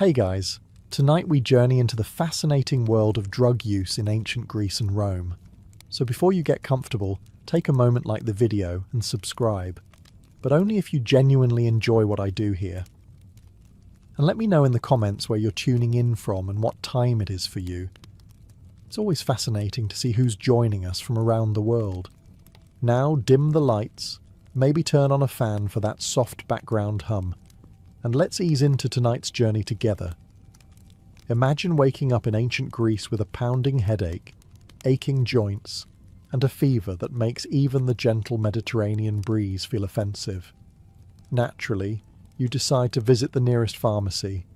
Hey guys, tonight we journey into the fascinating world of drug use in ancient Greece and Rome. So before you get comfortable, take a moment like the video and subscribe, but only if you genuinely enjoy what I do here. And let me know in the comments where you're tuning in from and what time it is for you. It's always fascinating to see who's joining us from around the world. Now dim the lights, maybe turn on a fan for that soft background hum, and let's ease into tonight's journey together. Imagine waking up in ancient Greece with a pounding headache, aching joints, and a fever that makes even the gentle Mediterranean breeze feel offensive. Naturally, you decide to visit the nearest pharmacy.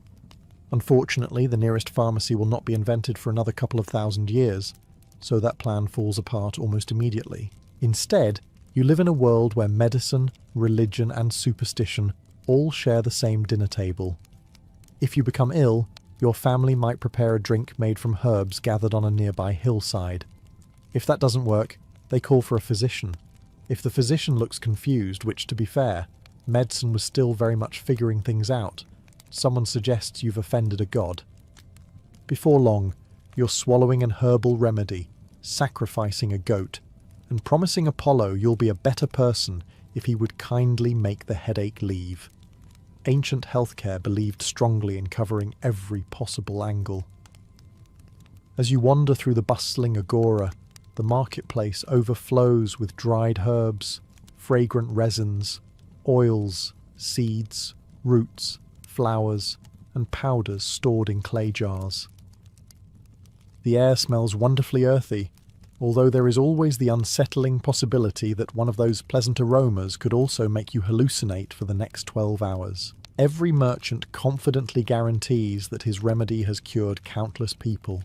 Unfortunately, the nearest pharmacy will not be invented for another couple of thousand years, so that plan falls apart almost immediately. Instead, you live in a world where medicine, religion, and superstition all share the same dinner table. If you become ill, your family might prepare a drink made from herbs gathered on a nearby hillside. If that doesn't work, they call for a physician. If the physician looks confused, which to be fair, medicine was still very much figuring things out, someone suggests you've offended a god. Before long, you're swallowing an herbal remedy, sacrificing a goat, and promising Apollo you'll be a better person if he would kindly make the headache leave. Ancient healthcare believed strongly in covering every possible angle. As you wander through the bustling agora, the marketplace overflows with dried herbs, fragrant resins, oils, seeds, roots, flowers, and powders stored in clay jars. The air smells wonderfully earthy, although there is always the unsettling possibility that one of those pleasant aromas could also make you hallucinate for the next 12 hours. Every merchant confidently guarantees that his remedy has cured countless people.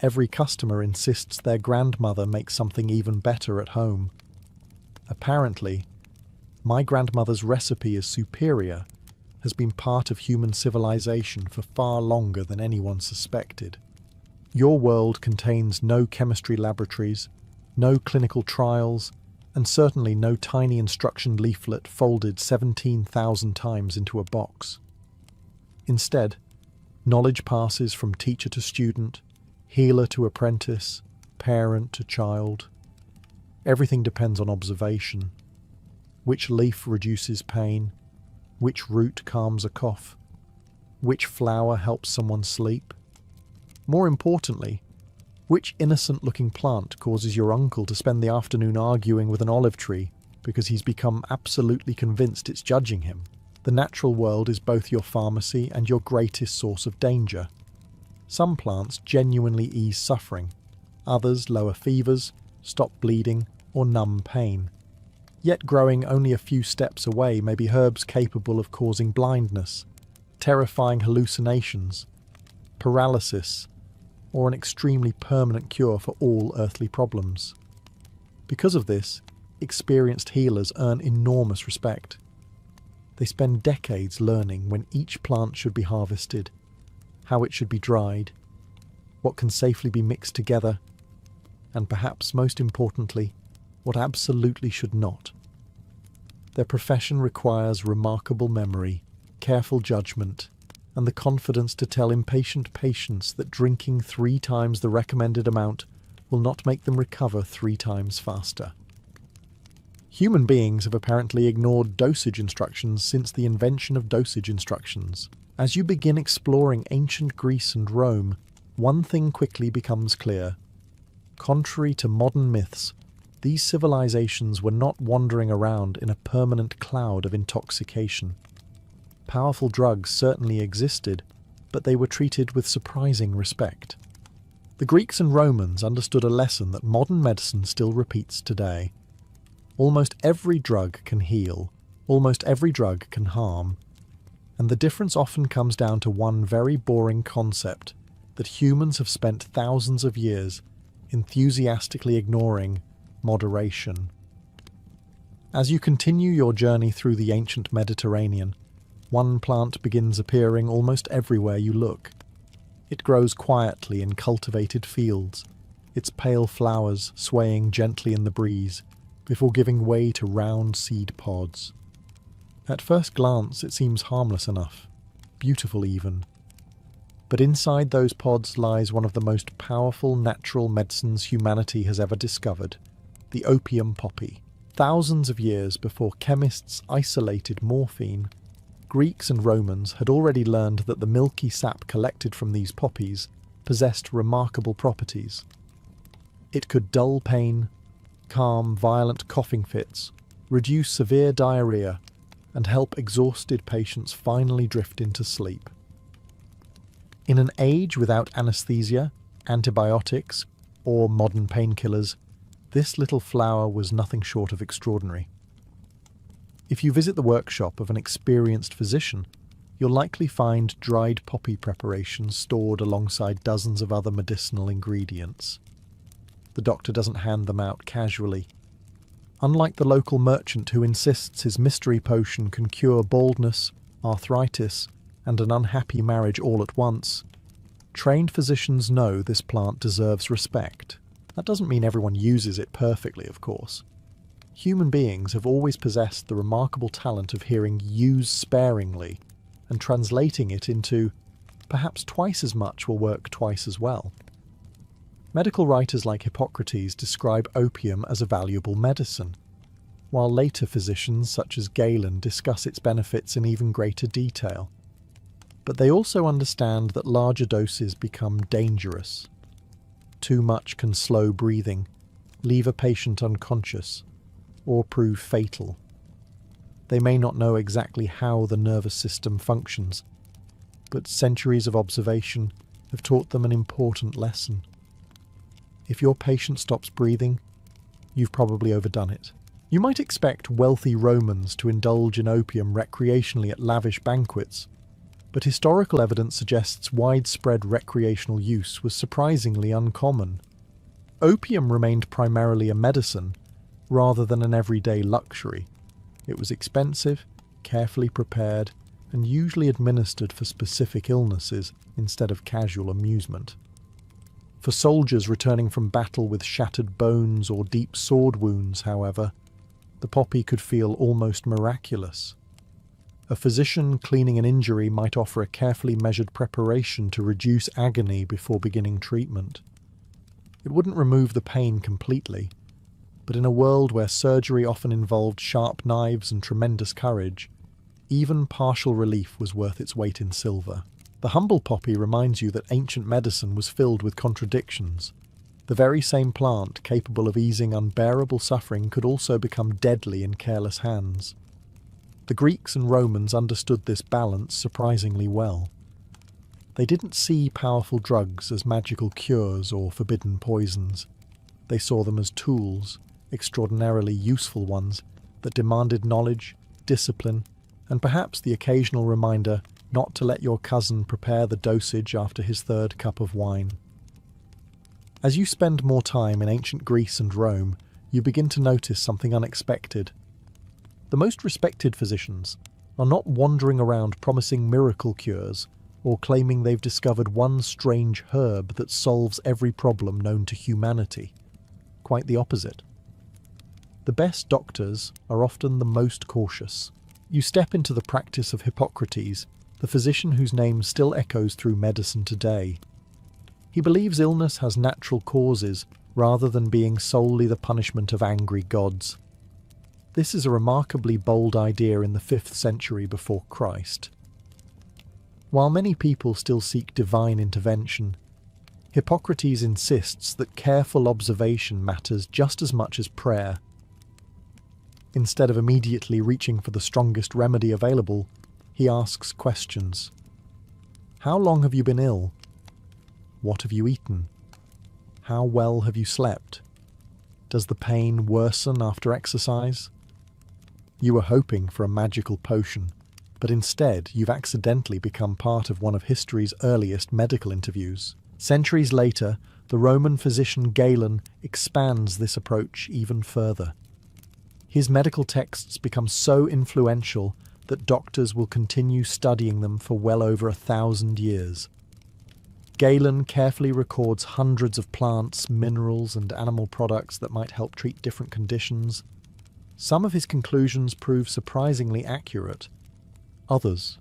Every customer insists their grandmother makes something even better at home. Apparently, my grandmother's recipe is superior, has been part of human civilization for far longer than anyone suspected. Your world contains no chemistry laboratories, no clinical trials, and certainly no tiny instruction leaflet folded 17,000 times into a box. Instead, knowledge passes from teacher to student, healer to apprentice, parent to child. Everything depends on observation. Which leaf reduces pain? Which root calms a cough? Which flower helps someone sleep? More importantly, which innocent-looking plant causes your uncle to spend the afternoon arguing with an olive tree because he's become absolutely convinced it's judging him? The natural world is both your pharmacy and your greatest source of danger. Some plants genuinely ease suffering, others lower fevers, stop bleeding, or numb pain. Yet growing only a few steps away may be herbs capable of causing blindness, terrifying hallucinations, paralysis, or an extremely permanent cure for all earthly problems. Because of this, experienced healers earn enormous respect. They spend decades learning when each plant should be harvested, how it should be dried, what can safely be mixed together, and perhaps most importantly, what absolutely should not. Their profession requires remarkable memory, careful judgment, and the confidence to tell impatient patients that drinking 3 times the recommended amount will not make them recover 3 times faster. Human beings have apparently ignored dosage instructions since the invention of dosage instructions. As you begin exploring ancient Greece and Rome, one thing quickly becomes clear. Contrary to modern myths, these civilizations were not wandering around in a permanent cloud of intoxication. Powerful drugs certainly existed, but they were treated with surprising respect. The Greeks and Romans understood a lesson that modern medicine still repeats today. Almost every drug can heal, almost every drug can harm, and the difference often comes down to one very boring concept that humans have spent thousands of years enthusiastically ignoring: moderation. As you continue your journey through the ancient Mediterranean, one plant begins appearing almost everywhere you look. It grows quietly in cultivated fields, its pale flowers swaying gently in the breeze, before giving way to round seed pods. At first glance it seems harmless enough. beautiful even. But inside those pods lies one of the most powerful natural medicines humanity has ever discovered, the opium poppy. Thousands of years before chemists isolated morphine, Greeks and Romans had already learned that the milky sap collected from these poppies possessed remarkable properties. It could dull pain, calm violent coughing fits, reduce severe diarrhea, and help exhausted patients finally drift into sleep. In an age without anesthesia, antibiotics, or modern painkillers, this little flower was nothing short of extraordinary. If you visit the workshop of an experienced physician, you'll likely find dried poppy preparations stored alongside dozens of other medicinal ingredients. The doctor doesn't hand them out casually. Unlike the local merchant who insists his mystery potion can cure baldness, arthritis, and an unhappy marriage all at once, trained physicians know this plant deserves respect. That doesn't mean everyone uses it perfectly, of course. Human beings have always possessed the remarkable talent of hearing "use sparingly" and translating it into perhaps twice as much will work twice as well. Medical writers like Hippocrates describe opium as a valuable medicine, while later physicians such as Galen discuss its benefits in even greater detail. But they also understand that larger doses become dangerous. Too much can slow breathing, leave a patient unconscious, or prove fatal. They may not know exactly how the nervous system functions, but centuries of observation have taught them an important lesson. If your patient stops breathing, you've probably overdone it. You might expect wealthy Romans to indulge in opium recreationally at lavish banquets, but historical evidence suggests widespread recreational use was surprisingly uncommon. Opium remained primarily a medicine, rather than an everyday luxury. It was expensive, carefully prepared, and usually administered for specific illnesses instead of casual amusement. For soldiers returning from battle with shattered bones or deep sword wounds, however, the poppy could feel almost miraculous. A physician cleaning an injury might offer a carefully measured preparation to reduce agony before beginning treatment. It wouldn't remove the pain completely, but in a world where surgery often involved sharp knives and tremendous courage, even partial relief was worth its weight in silver. The humble poppy reminds you that ancient medicine was filled with contradictions. The very same plant capable of easing unbearable suffering could also become deadly in careless hands. The Greeks and Romans understood this balance surprisingly well. They didn't see powerful drugs as magical cures or forbidden poisons. They saw them as tools, extraordinarily useful ones, that demanded knowledge, discipline, and perhaps the occasional reminder not to let your cousin prepare the dosage after his third cup of wine. As you spend more time in ancient Greece and Rome, you begin to notice something unexpected. The most respected physicians are not wandering around promising miracle cures or claiming they've discovered one strange herb that solves every problem known to humanity. Quite the opposite. The best doctors are often the most cautious. You step into the practice of Hippocrates, the physician whose name still echoes through medicine today. He believes illness has natural causes rather than being solely the punishment of angry gods. This is a remarkably bold idea in the 5th century before Christ. While many people still seek divine intervention, Hippocrates insists that careful observation matters just as much as prayer. Instead of immediately reaching for the strongest remedy available, he asks questions. How long have you been ill? What have you eaten? How well have you slept? Does the pain worsen after exercise? You were hoping for a magical potion, but instead you've accidentally become part of one of history's earliest medical interviews. Centuries later, the Roman physician Galen expands this approach even further. His medical texts become so influential that doctors will continue studying them for well over 1,000 years. Galen carefully records hundreds of plants, minerals, and animal products that might help treat different conditions. Some of his conclusions prove surprisingly accurate. Others,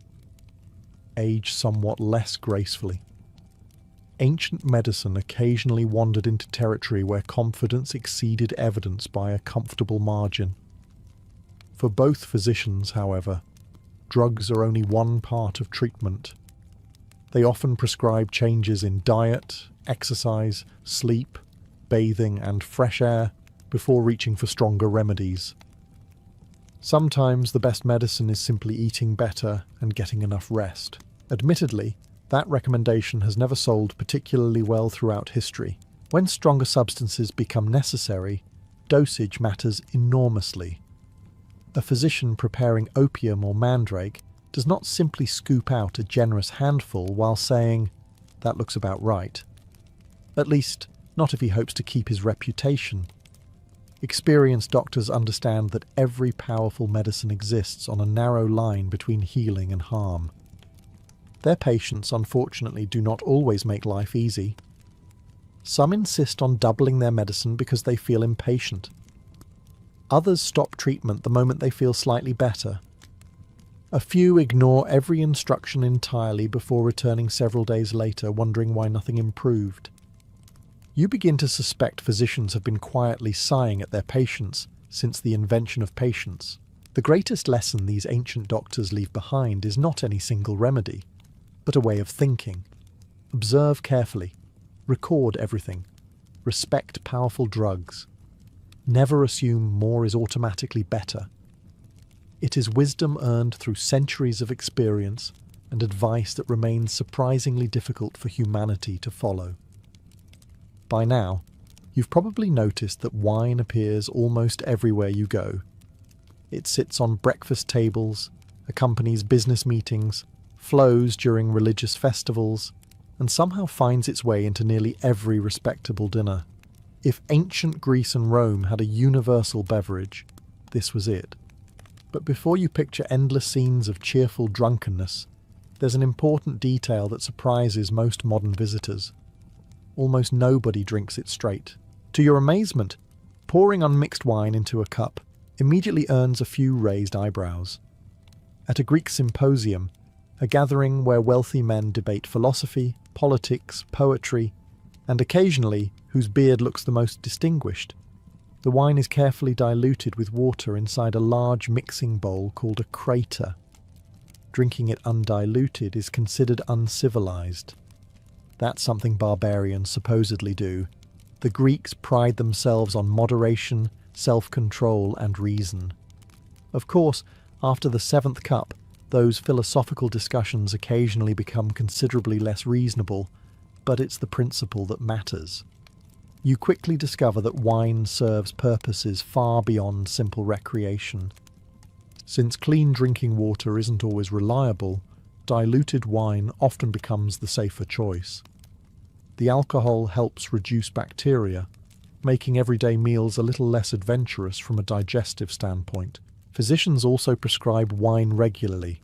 age somewhat less gracefully. Ancient medicine occasionally wandered into territory where confidence exceeded evidence by a comfortable margin. For both physicians, however, drugs are only one part of treatment. They often prescribe changes in diet, exercise, sleep, bathing, and fresh air before reaching for stronger remedies. Sometimes the best medicine is simply eating better and getting enough rest. Admittedly, that recommendation has never sold particularly well throughout history. When stronger substances become necessary, dosage matters enormously. A physician preparing opium or mandrake does not simply scoop out a generous handful while saying, "That looks about right." At least, not if he hopes to keep his reputation. Experienced doctors understand that every powerful medicine exists on a narrow line between healing and harm. Their patients, unfortunately, do not always make life easy. Some insist on doubling their medicine because they feel impatient. Others stop treatment the moment they feel slightly better. A few ignore every instruction entirely before returning several days later, wondering why nothing improved. You begin to suspect physicians have been quietly sighing at their patients since the invention of patience. The greatest lesson these ancient doctors leave behind is not any single remedy, but a way of thinking. Observe carefully. Record everything. Respect powerful drugs. Never assume more is automatically better. It is wisdom earned through centuries of experience and advice that remains surprisingly difficult for humanity to follow. By now, you've probably noticed that wine appears almost everywhere you go. It sits on breakfast tables, accompanies business meetings, flows during religious festivals, and somehow finds its way into nearly every respectable dinner. If ancient Greece and Rome had a universal beverage, this was it. But before you picture endless scenes of cheerful drunkenness, there's an important detail that surprises most modern visitors. Almost nobody drinks it straight. To your amazement, pouring unmixed wine into a cup immediately earns a few raised eyebrows. At a Greek symposium, a gathering where wealthy men debate philosophy, politics, poetry, and occasionally whose beard looks the most distinguished, the wine is carefully diluted with water inside a large mixing bowl called a crater. Drinking it undiluted is considered uncivilized. That's something barbarians supposedly do. The Greeks pride themselves on moderation, self-control, and reason. Of course, after the seventh cup, those philosophical discussions occasionally become considerably less reasonable, but it's the principle that matters. You quickly discover that wine serves purposes far beyond simple recreation. Since clean drinking water isn't always reliable, diluted wine often becomes the safer choice. The alcohol helps reduce bacteria, making everyday meals a little less adventurous from a digestive standpoint. Physicians also prescribe wine regularly.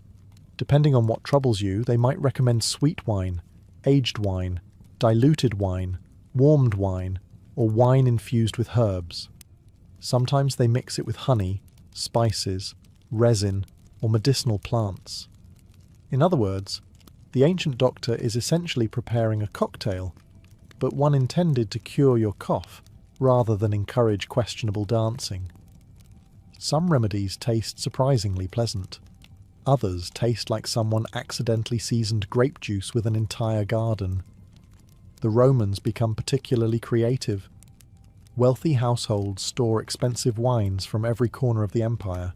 Depending on what troubles you, they might recommend sweet wine, aged wine, diluted wine, warmed wine, or wine infused with herbs. Sometimes they mix it with honey, spices, resin, or medicinal plants. In other words, the ancient doctor is essentially preparing a cocktail, but one intended to cure your cough rather than encourage questionable dancing. Some remedies taste surprisingly pleasant. Others taste like someone accidentally seasoned grape juice with an entire garden. The Romans become particularly creative. Wealthy households store expensive wines from every corner of the empire.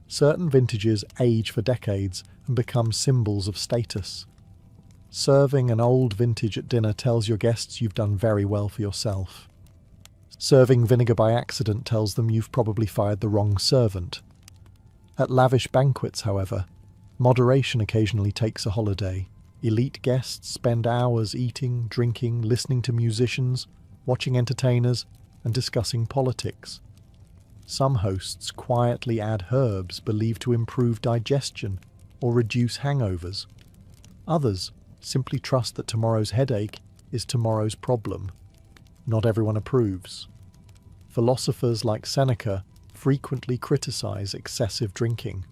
Certain vintages age for decades and become symbols of status. Serving an old vintage at dinner tells your guests you've done very well for yourself. Serving vinegar by accident tells them you've probably fired the wrong servant. At lavish banquets, however, moderation occasionally takes a holiday. Elite guests spend hours eating, drinking, listening to musicians, watching entertainers, and discussing politics. Some hosts quietly add herbs believed to improve digestion or reduce hangovers. Others simply trust that tomorrow's headache is tomorrow's problem. Not everyone approves. Philosophers like Seneca frequently criticize excessive drinking.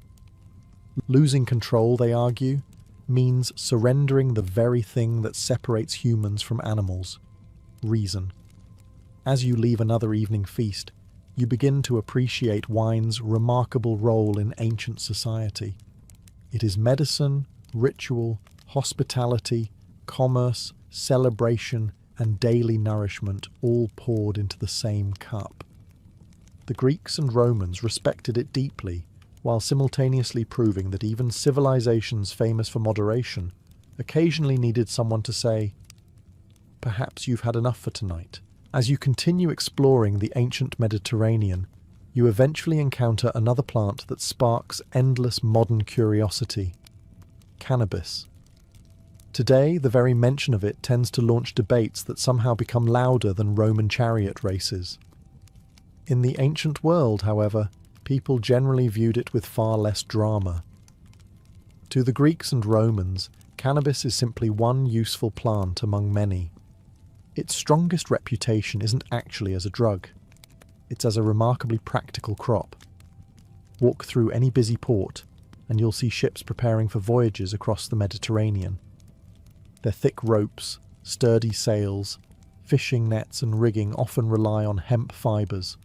Losing control, they argue, means surrendering the very thing that separates humans from animals: reason. As you leave another evening feast, you begin to appreciate wine's remarkable role in ancient society. It is medicine, ritual, hospitality, commerce, celebration, and daily nourishment all poured into the same cup. The Greeks and Romans respected it deeply, while simultaneously proving that even civilizations famous for moderation occasionally needed someone to say, "Perhaps you've had enough for tonight." As you continue exploring the ancient Mediterranean, you eventually encounter another plant that sparks endless modern curiosity: cannabis. Today, the very mention of it tends to launch debates that somehow become louder than Roman chariot races. In the ancient world, however, people generally viewed it with far less drama. To the Greeks and Romans, cannabis is simply one useful plant among many. Its strongest reputation isn't actually as a drug. It's as a remarkably practical crop. Walk through any busy port, and you'll see ships preparing for voyages across the Mediterranean. Their thick ropes, sturdy sails, fishing nets and rigging often rely on hemp fibres.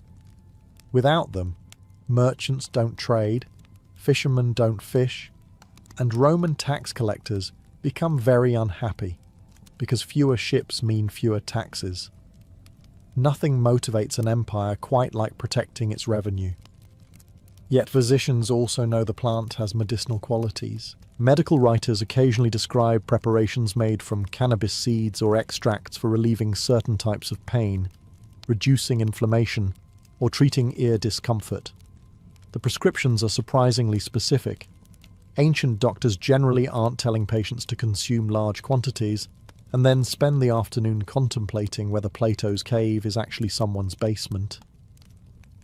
Without them, merchants don't trade, fishermen don't fish, and Roman tax collectors become very unhappy, because fewer ships mean fewer taxes. Nothing motivates an empire quite like protecting its revenue. Yet physicians also know the plant has medicinal qualities. Medical writers occasionally describe preparations made from cannabis seeds or extracts for relieving certain types of pain, reducing inflammation, or treating ear discomfort. The prescriptions are surprisingly specific. Ancient doctors generally aren't telling patients to consume large quantities and then spend the afternoon contemplating whether Plato's cave is actually someone's basement.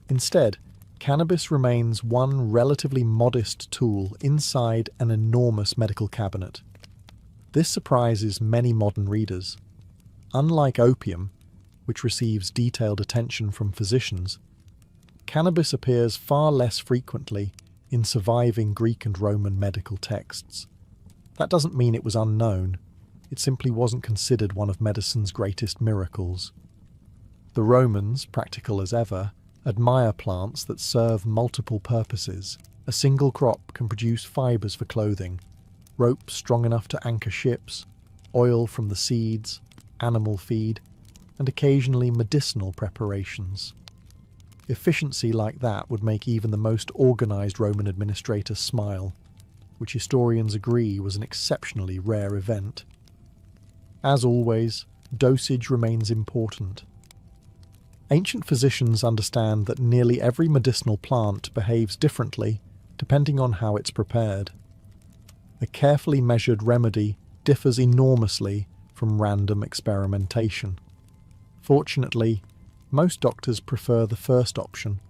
Instead, cannabis remains one relatively modest tool inside an enormous medical cabinet. This surprises many modern readers. Unlike opium, which receives detailed attention from physicians, cannabis appears far less frequently in surviving Greek and Roman medical texts. That doesn't mean it was unknown. It simply wasn't considered one of medicine's greatest miracles. The Romans, practical as ever, admire plants that serve multiple purposes. A single crop can produce fibres for clothing, ropes strong enough to anchor ships, oil from the seeds, animal feed, and occasionally medicinal preparations. Efficiency like that would make even the most organised Roman administrator smile, which historians agree was an exceptionally rare event. As always, dosage remains important. Ancient physicians understand that nearly every medicinal plant behaves differently depending on how it's prepared. A carefully measured remedy differs enormously from random experimentation. Fortunately, most doctors prefer the first option,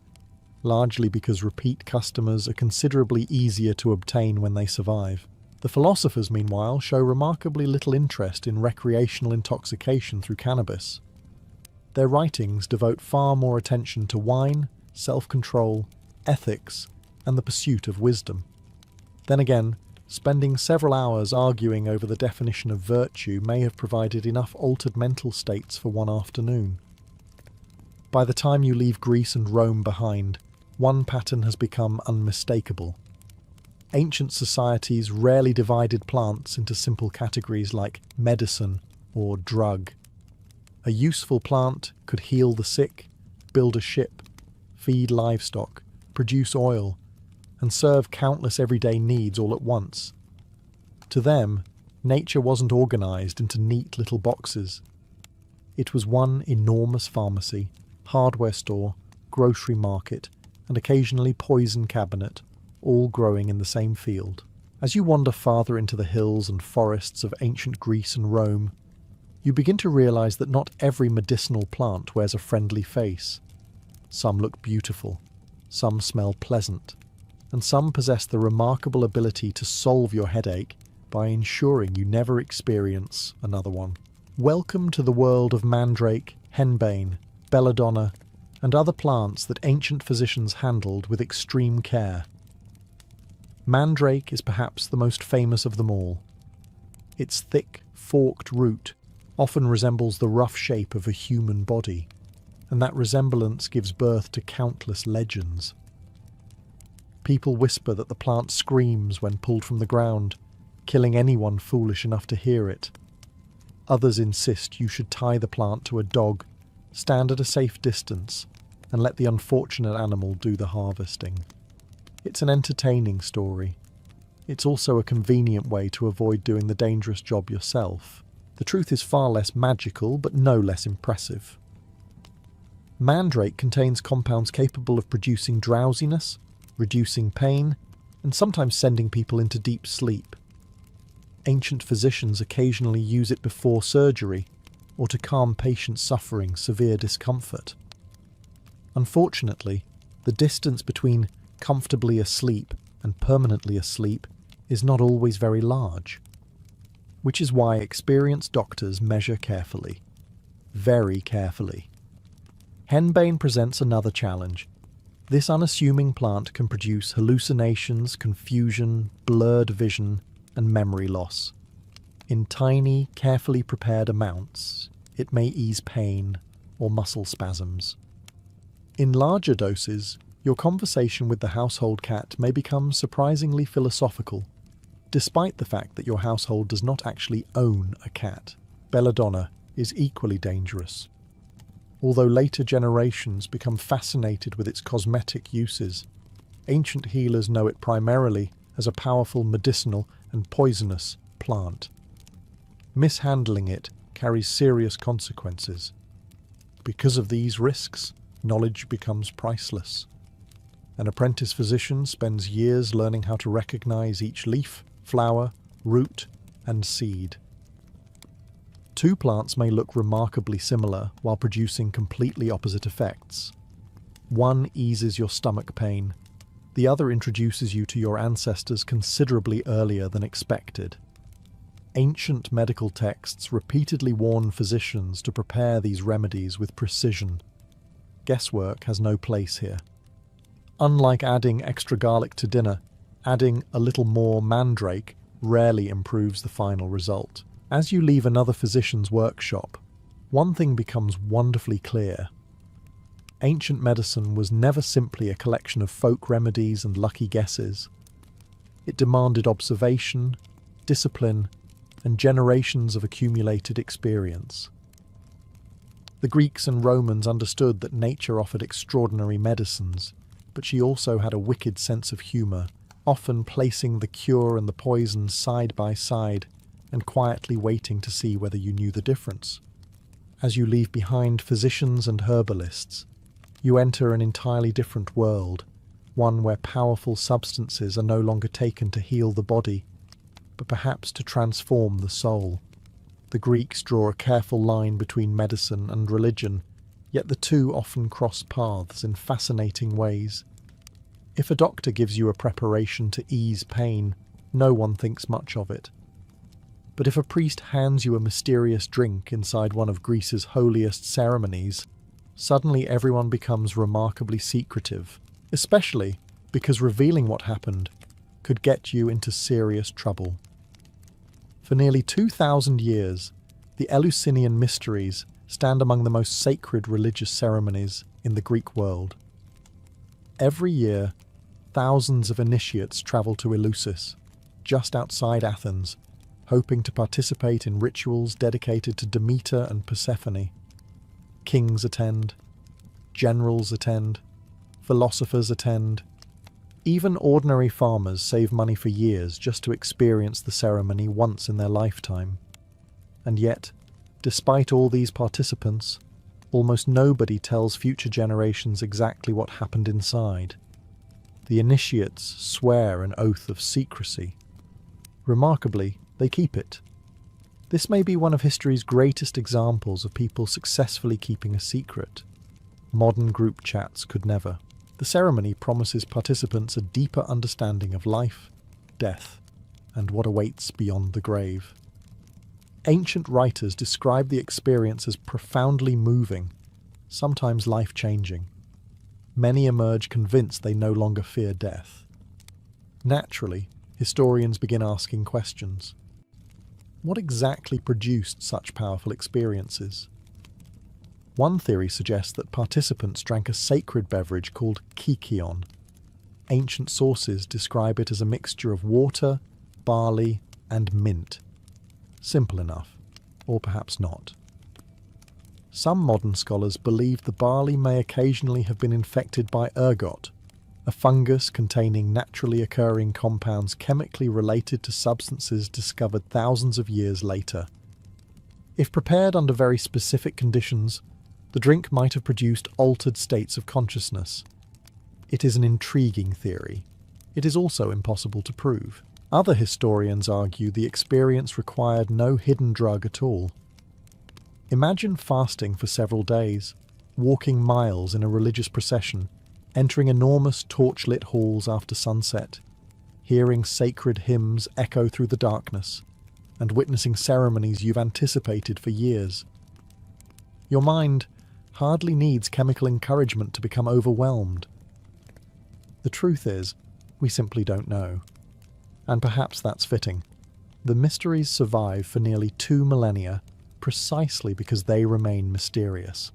largely because repeat customers are considerably easier to obtain when they survive. The philosophers, meanwhile, show remarkably little interest in recreational intoxication through cannabis. Their writings devote far more attention to wine, self-control, ethics, and the pursuit of wisdom. Then again, spending several hours arguing over the definition of virtue may have provided enough altered mental states for one afternoon. By the time you leave Greece and Rome behind, one pattern has become unmistakable. Ancient societies rarely divided plants into simple categories like medicine or drug. A useful plant could heal the sick, build a ship, feed livestock, produce oil, and serve countless everyday needs all at once. To them, nature wasn't organised into neat little boxes. It was one enormous pharmacy, hardware store, grocery market, and occasionally poison cabinet, all growing in the same field. As you wander farther into the hills and forests of ancient Greece and Rome, you begin to realise that not every medicinal plant wears a friendly face. Some look beautiful, some smell pleasant, and some possess the remarkable ability to solve your headache by ensuring you never experience another one. Welcome to the world of mandrake, henbane, belladonna, and other plants that ancient physicians handled with extreme care. Mandrake is perhaps the most famous of them all. Its thick, forked root often resembles the rough shape of a human body, and that resemblance gives birth to countless legends. People whisper that the plant screams when pulled from the ground, killing anyone foolish enough to hear it. Others insist you should tie the plant to a dog, stand at a safe distance, and let the unfortunate animal do the harvesting. It's an entertaining story. It's also a convenient way to avoid doing the dangerous job yourself. The truth is far less magical, but no less impressive. Mandrake contains compounds capable of producing drowsiness, reducing pain, and sometimes sending people into deep sleep. Ancient physicians occasionally use it before surgery or to calm patients suffering severe discomfort. Unfortunately, the distance between comfortably asleep and permanently asleep is not always very large, which is why experienced doctors measure carefully. Very carefully. Henbane presents another challenge. This unassuming plant can produce hallucinations, confusion, blurred vision, and memory loss. In tiny, carefully prepared amounts, it may ease pain or muscle spasms. In larger doses, your conversation with the household cat may become surprisingly philosophical, despite the fact that your household does not actually own a cat. Belladonna is equally dangerous. Although later generations become fascinated with its cosmetic uses, ancient healers know it primarily as a powerful medicinal and poisonous plant. Mishandling it carries serious consequences. Because of these risks, knowledge becomes priceless. An apprentice physician spends years learning how to recognize each leaf, flower, root, and seed. Two plants may look remarkably similar while producing completely opposite effects. One eases your stomach pain. The other introduces you to your ancestors considerably earlier than expected. Ancient medical texts repeatedly warn physicians to prepare these remedies with precision. Guesswork has no place here. Unlike adding extra garlic to dinner, adding a little more mandrake rarely improves the final result. As you leave another physician's workshop, one thing becomes wonderfully clear. Ancient medicine was never simply a collection of folk remedies and lucky guesses. It demanded observation, discipline, and generations of accumulated experience. The Greeks and Romans understood that nature offered extraordinary medicines, but she also had a wicked sense of humour, often placing the cure and the poison side by side and quietly waiting to see whether you knew the difference. As you leave behind physicians and herbalists, you enter an entirely different world, one where powerful substances are no longer taken to heal the body, but perhaps to transform the soul. The Greeks draw a careful line between medicine and religion, yet the two often cross paths in fascinating ways. If a doctor gives you a preparation to ease pain, no one thinks much of it. But if a priest hands you a mysterious drink inside one of Greece's holiest ceremonies, suddenly everyone becomes remarkably secretive, especially because revealing what happened could get you into serious trouble. For nearly 2,000 years, the Eleusinian Mysteries stand among the most sacred religious ceremonies in the Greek world. Every year, thousands of initiates travel to Eleusis, just outside Athens, hoping to participate in rituals dedicated to Demeter and Persephone. Kings attend, generals attend, philosophers attend. Even ordinary farmers save money for years just to experience the ceremony once in their lifetime. And yet, despite all these participants, almost nobody tells future generations exactly what happened inside. The initiates swear an oath of secrecy. Remarkably, they keep it. This may be one of history's greatest examples of people successfully keeping a secret. Modern group chats could never. The ceremony promises participants a deeper understanding of life, death, and what awaits beyond the grave. Ancient writers describe the experience as profoundly moving, sometimes life-changing. Many emerge convinced they no longer fear death. Naturally, historians begin asking questions. What exactly produced such powerful experiences? One theory suggests that participants drank a sacred beverage called kykeon. Ancient sources describe it as a mixture of water, barley, and mint. Simple enough, or perhaps not. Some modern scholars believe the barley may occasionally have been infected by ergot, a fungus containing naturally occurring compounds chemically related to substances discovered thousands of years later. If prepared under very specific conditions, the drink might have produced altered states of consciousness. It is an intriguing theory. It is also impossible to prove. Other historians argue the experience required no hidden drug at all. Imagine fasting for several days, walking miles in a religious procession, entering enormous torchlit halls after sunset, hearing sacred hymns echo through the darkness, and witnessing ceremonies you've anticipated for years. Your mind hardly needs chemical encouragement to become overwhelmed. The truth is, we simply don't know. And perhaps that's fitting. The mysteries survive for nearly 2 millennia precisely because they remain mysterious.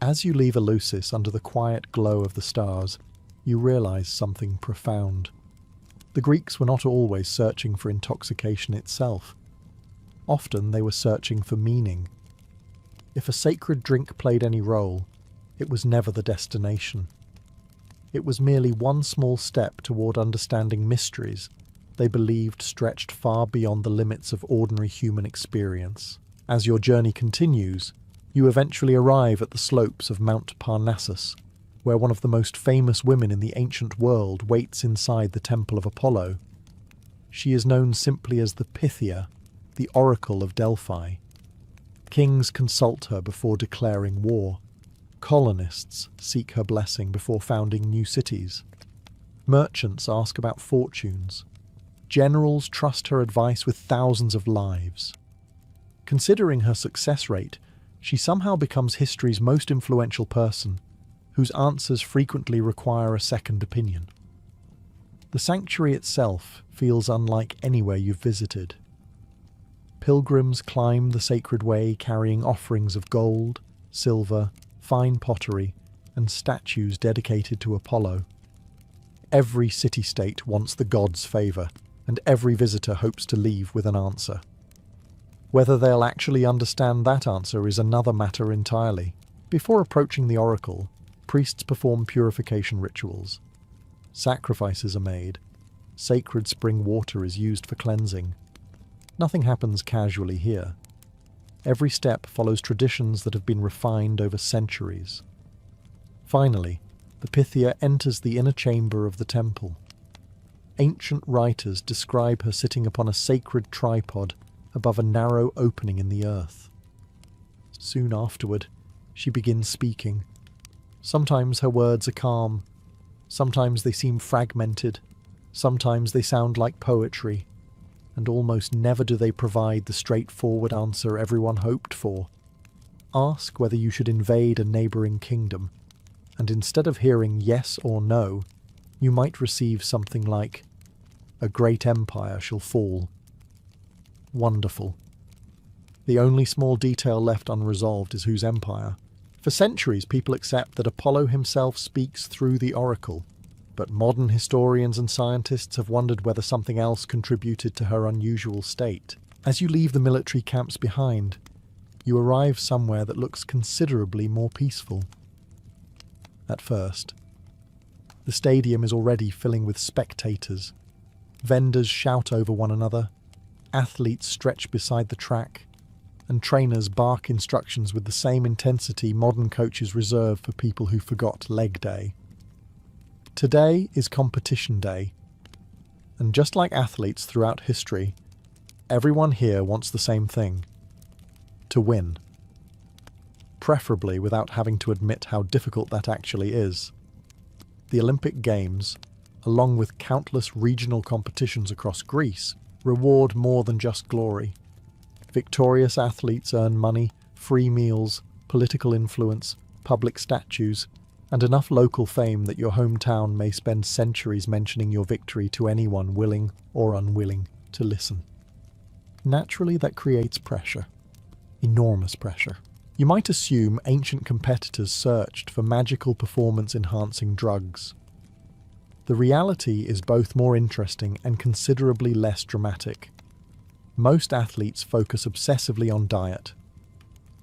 As you leave Eleusis under the quiet glow of the stars, you realize something profound. The Greeks were not always searching for intoxication itself. Often they were searching for meaning. If a sacred drink played any role, it was never the destination. It was merely one small step toward understanding mysteries they believed stretched far beyond the limits of ordinary human experience. As your journey continues, you eventually arrive at the slopes of Mount Parnassus, where one of the most famous women in the ancient world waits inside the Temple of Apollo. She is known simply as the Pythia, the Oracle of Delphi. Kings consult her before declaring war. Colonists seek her blessing before founding new cities. Merchants ask about fortunes. Generals trust her advice with thousands of lives. Considering her success rate, she somehow becomes history's most influential person, whose answers frequently require a second opinion. The sanctuary itself feels unlike anywhere you've visited. Pilgrims climb the sacred way carrying offerings of gold, silver, fine pottery, and statues dedicated to Apollo. Every city-state wants the god's favour, and every visitor hopes to leave with an answer. Whether they'll actually understand that answer is another matter entirely. Before approaching the oracle, priests perform purification rituals. Sacrifices are made. Sacred spring water is used for cleansing. Nothing happens casually here. Every step follows traditions that have been refined over centuries. Finally, the Pythia enters the inner chamber of the temple. Ancient writers describe her sitting upon a sacred tripod above a narrow opening in the earth. Soon afterward, she begins speaking. Sometimes her words are calm, sometimes they seem fragmented, sometimes they sound like poetry, and almost never do they provide the straightforward answer everyone hoped for. Ask whether you should invade a neighbouring kingdom, and instead of hearing yes or no, you might receive something like, "A great empire shall fall." Wonderful. The only small detail left unresolved is whose empire. For centuries, people accept that Apollo himself speaks through the oracle, but modern historians and scientists have wondered whether something else contributed to her unusual state. As you leave the military camps behind, you arrive somewhere that looks considerably more peaceful. At first, the stadium is already filling with spectators. Vendors shout over one another, athletes stretch beside the track, and trainers bark instructions with the same intensity modern coaches reserve for people who forgot leg day. Today is competition day, and just like athletes throughout history, everyone here wants the same thing: to win. Preferably without having to admit how difficult that actually is. The Olympic Games, along with countless regional competitions across Greece, reward more than just glory. Victorious athletes earn money, free meals, political influence, public statues, and enough local fame that your hometown may spend centuries mentioning your victory to anyone willing or unwilling to listen. Naturally, that creates pressure. Enormous pressure. You might assume ancient competitors searched for magical performance-enhancing drugs. The reality is both more interesting and considerably less dramatic. Most athletes focus obsessively on diet.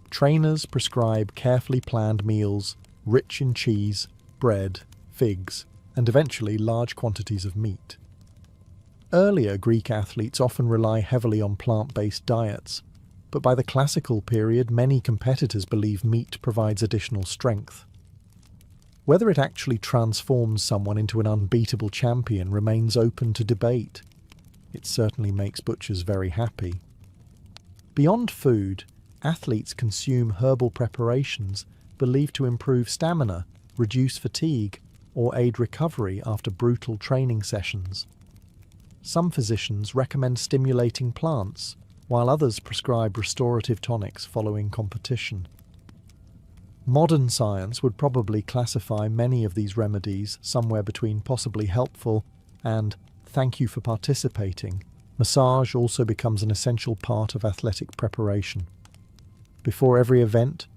Trainers prescribe carefully planned meals rich in cheese, bread, figs, and eventually large quantities of meat. Earlier Greek athletes often rely heavily on plant-based diets, but by the classical period many competitors believe meat provides additional strength. Whether it actually transforms someone into an unbeatable champion remains open to debate. It certainly makes butchers very happy. Beyond food, athletes consume herbal preparations believed to improve stamina, reduce fatigue, or aid recovery after brutal training sessions. Some physicians recommend stimulating plants, while others prescribe restorative tonics following competition. Modern science would probably classify many of these remedies somewhere between possibly helpful and thank you for participating. Massage also becomes an essential part of athletic preparation. Before every event,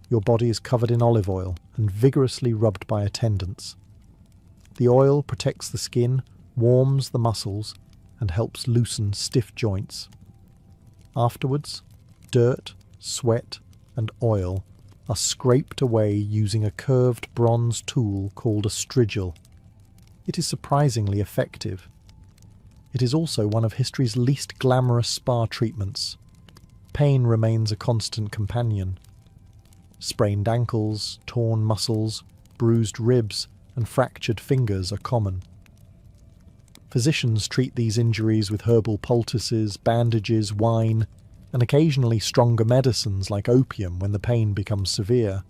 your body is covered in olive oil and vigorously rubbed by attendants. The oil protects the skin, warms the muscles, and helps loosen stiff joints. Afterwards, dirt, sweat, and oil are scraped away using a curved bronze tool called a strigil. It is surprisingly effective. It is also one of history's least glamorous spa treatments. Pain remains a constant companion. Sprained ankles, torn muscles, bruised ribs, and fractured fingers are common. Physicians treat these injuries with herbal poultices, bandages, wine, and occasionally stronger medicines like opium when the pain becomes severe.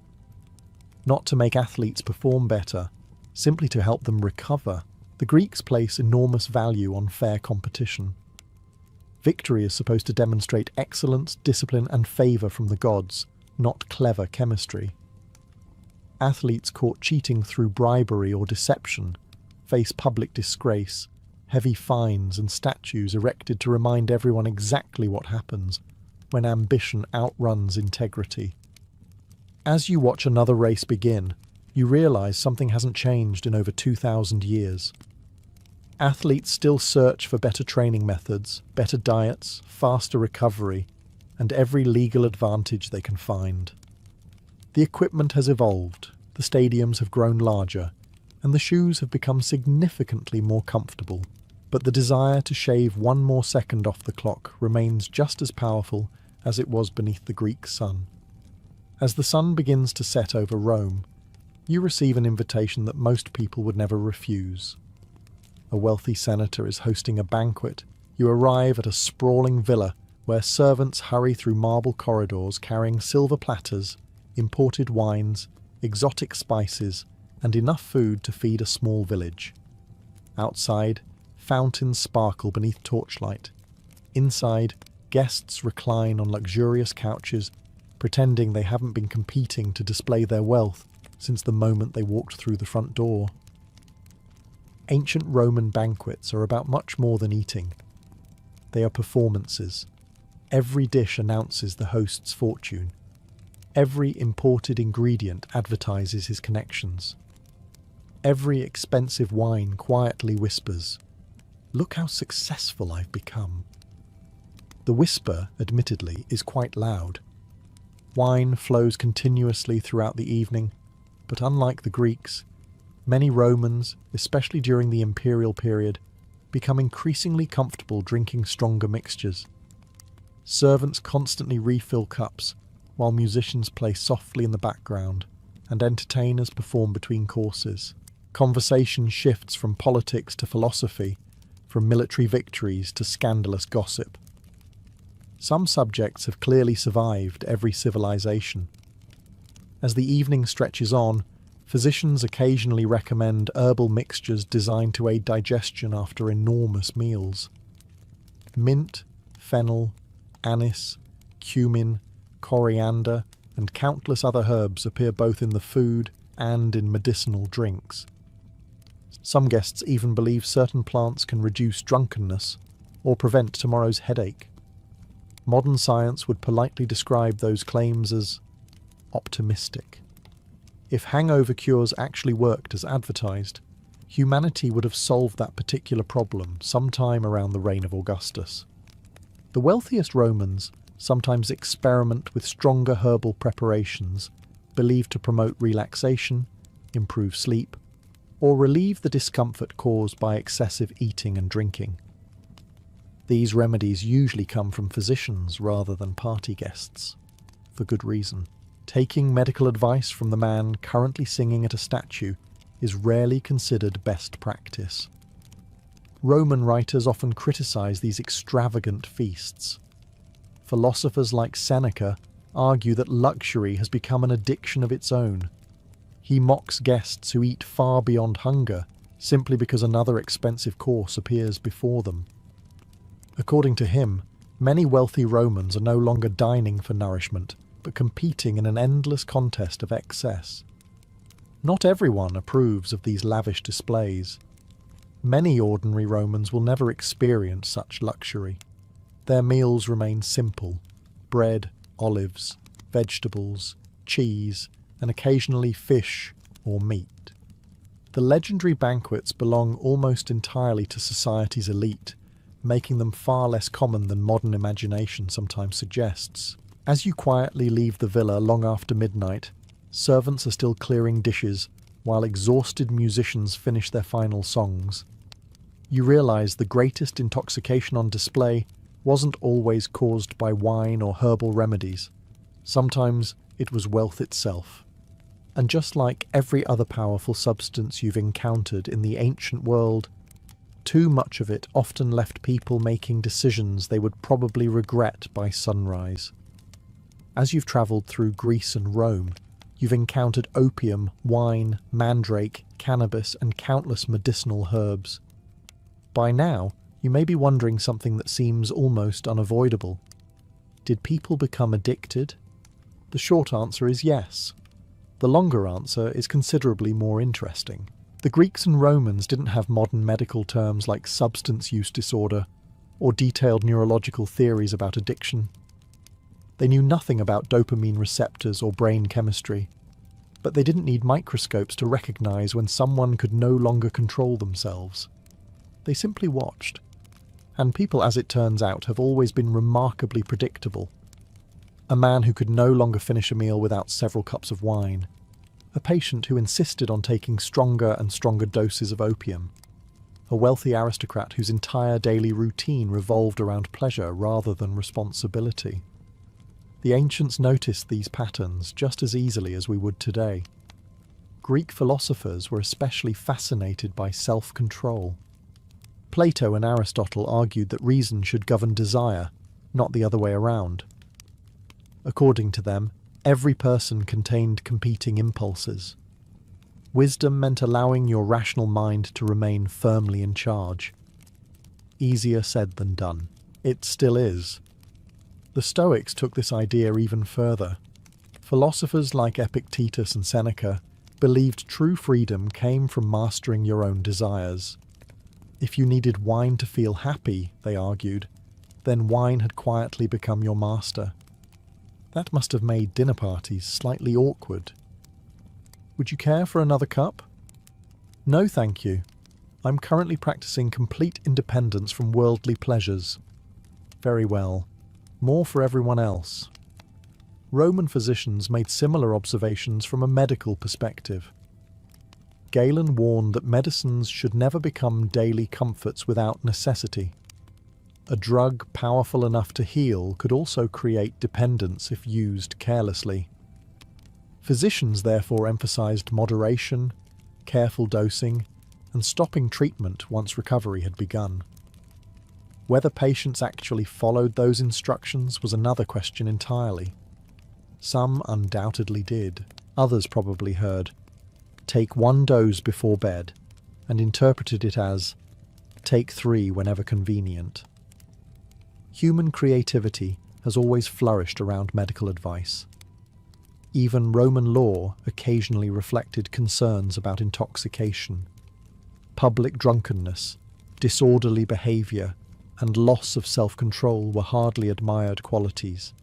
Not to make athletes perform better, simply to help them recover, the Greeks place enormous value on fair competition. Victory is supposed to demonstrate excellence, discipline, and favour from the gods, not clever chemistry. Athletes caught cheating through bribery or deception face public disgrace, heavy fines and statues erected to remind everyone exactly what happens when ambition outruns integrity. As you watch another race begin, you realise something hasn't changed in over 2,000 years. Athletes still search for better training methods, better diets, faster recovery, and every legal advantage they can find. The equipment has evolved, the stadiums have grown larger, and the shoes have become significantly more comfortable. But the desire to shave one more second off the clock remains just as powerful as it was beneath the Greek sun. As the sun begins to set over Rome, you receive an invitation that most people would never refuse. A wealthy senator is hosting a banquet. You arrive at a sprawling villa where servants hurry through marble corridors carrying silver platters, imported wines, exotic spices, and enough food to feed a small village. Outside, fountains sparkle beneath torchlight. Inside, guests recline on luxurious couches, pretending they haven't been competing to display their wealth since the moment they walked through the front door. Ancient Roman banquets are about much more than eating. They are performances. Every dish announces the host's fortune. Every imported ingredient advertises his connections. Every expensive wine quietly whispers, "Look how successful I've become." The whisper, admittedly, is quite loud. Wine flows continuously throughout the evening, but unlike the Greeks, many Romans, especially during the imperial period, become increasingly comfortable drinking stronger mixtures. Servants constantly refill cups, while musicians play softly in the background, and entertainers perform between courses. Conversation shifts from politics to philosophy, from military victories to scandalous gossip. Some subjects have clearly survived every civilization. As the evening stretches on, physicians occasionally recommend herbal mixtures designed to aid digestion after enormous meals. Mint, fennel, anise, cumin, coriander, and countless other herbs appear both in the food and in medicinal drinks. Some guests even believe certain plants can reduce drunkenness or prevent tomorrow's headache. Modern science would politely describe those claims as optimistic. If hangover cures actually worked as advertised, humanity would have solved that particular problem sometime around the reign of Augustus. The wealthiest Romans sometimes experiment with stronger herbal preparations believed to promote relaxation, improve sleep, or relieve the discomfort caused by excessive eating and drinking. These remedies usually come from physicians rather than party guests, for good reason. Taking medical advice from the man currently singing at a statue is rarely considered best practice. Roman writers often criticize these extravagant feasts. Philosophers like Seneca argue that luxury has become an addiction of its own. He mocks guests who eat far beyond hunger simply because another expensive course appears before them. According to him, many wealthy Romans are no longer dining for nourishment, but competing in an endless contest of excess. Not everyone approves of these lavish displays. Many ordinary Romans will never experience such luxury. Their meals remain simple: bread, olives, vegetables, cheese, and occasionally fish or meat. The legendary banquets belong almost entirely to society's elite, making them far less common than modern imagination sometimes suggests. As you quietly leave the villa long after midnight, servants are still clearing dishes, while exhausted musicians finish their final songs. You realise the greatest intoxication on display wasn't always caused by wine or herbal remedies. Sometimes it was wealth itself. And just like every other powerful substance you've encountered in the ancient world, too much of it often left people making decisions they would probably regret by sunrise. As you've travelled through Greece and Rome, you've encountered opium, wine, mandrake, cannabis, and countless medicinal herbs. By now, you may be wondering something that seems almost unavoidable. Did people become addicted? The short answer is yes. The longer answer is considerably more interesting. The Greeks and Romans didn't have modern medical terms like substance use disorder or detailed neurological theories about addiction. They knew nothing about dopamine receptors or brain chemistry, but they didn't need microscopes to recognize when someone could no longer control themselves. They simply watched. And people, as it turns out, have always been remarkably predictable. A man who could no longer finish a meal without several cups of wine. A patient who insisted on taking stronger and stronger doses of opium. A wealthy aristocrat whose entire daily routine revolved around pleasure rather than responsibility. The ancients noticed these patterns just as easily as we would today. Greek philosophers were especially fascinated by self-control. Plato and Aristotle argued that reason should govern desire, not the other way around. According to them, every person contained competing impulses. Wisdom meant allowing your rational mind to remain firmly in charge. Easier said than done. It still is. The Stoics took this idea even further. Philosophers like Epictetus and Seneca believed true freedom came from mastering your own desires. If you needed wine to feel happy, they argued, then wine had quietly become your master. That must have made dinner parties slightly awkward. Would you care for another cup? No, thank you. I'm currently practicing complete independence from worldly pleasures. Very well. More for everyone else. Roman physicians made similar observations from a medical perspective. Galen warned that medicines should never become daily comforts without necessity. A drug powerful enough to heal could also create dependence if used carelessly. Physicians therefore emphasized moderation, careful dosing, and stopping treatment once recovery had begun. Whether patients actually followed those instructions was another question entirely. Some undoubtedly did. Others probably heard, "Take 1 dose before bed," and interpreted it as, "Take 3 whenever convenient." Human creativity has always flourished around medical advice. Even Roman law occasionally reflected concerns about intoxication. Public drunkenness, disorderly behaviour, and loss of self-control were hardly admired qualities,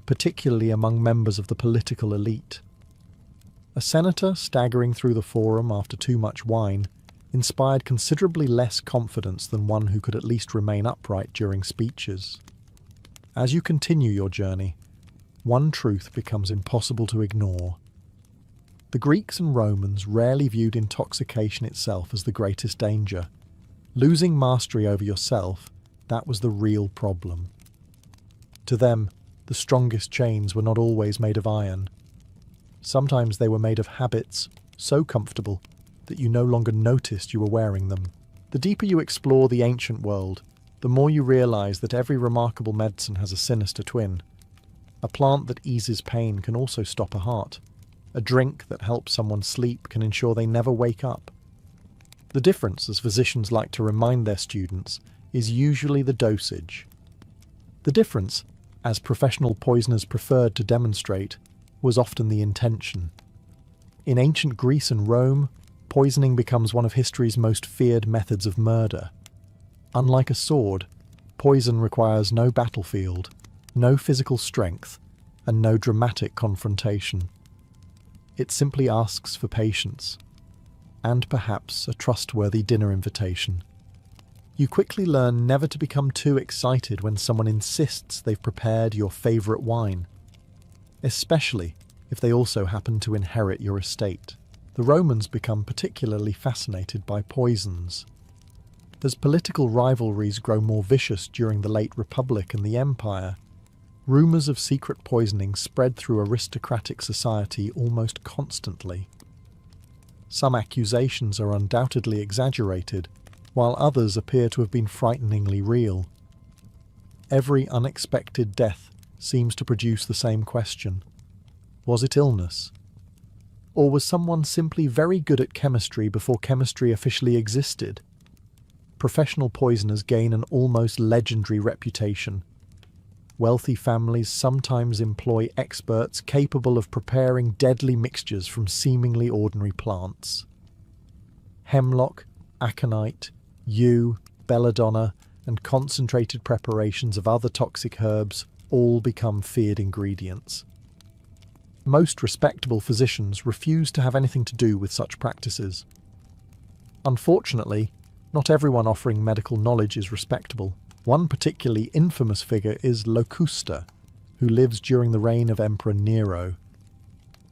particularly among members of the political elite. A senator staggering through the forum after too much wine inspired considerably less confidence than one who could at least remain upright during speeches. As you continue your journey, one truth becomes impossible to ignore. The Greeks and Romans rarely viewed intoxication itself as the greatest danger. Losing mastery over yourself, that was the real problem. To them, the strongest chains were not always made of iron. Sometimes they were made of habits so comfortable that you no longer noticed you were wearing them. The deeper you explore the ancient world, the more you realize that every remarkable medicine has a sinister twin. A plant that eases pain can also stop a heart. A drink that helps someone sleep can ensure they never wake up. The difference, as physicians like to remind their students, is usually the dosage. The difference, as professional poisoners preferred to demonstrate, was often the intention. In ancient Greece and Rome, poisoning becomes one of history's most feared methods of murder. Unlike a sword, poison requires no battlefield, no physical strength, and no dramatic confrontation. It simply asks for patience, and perhaps a trustworthy dinner invitation. You quickly learn never to become too excited when someone insists they've prepared your favourite wine, especially if they also happen to inherit your estate. The Romans become particularly fascinated by poisons. As political rivalries grow more vicious during the late Republic and the Empire, rumours of secret poisoning spread through aristocratic society almost constantly. Some accusations are undoubtedly exaggerated, while others appear to have been frighteningly real. Every unexpected death seems to produce the same question. Was it illness? Or was someone simply very good at chemistry before chemistry officially existed? Professional poisoners gain an almost legendary reputation. Wealthy families sometimes employ experts capable of preparing deadly mixtures from seemingly ordinary plants. Hemlock, aconite, yew, belladonna, and concentrated preparations of other toxic herbs all become feared ingredients. Most respectable physicians refuse to have anything to do with such practices. Unfortunately, not everyone offering medical knowledge is respectable. One particularly infamous figure is Locusta, who lives during the reign of Emperor Nero.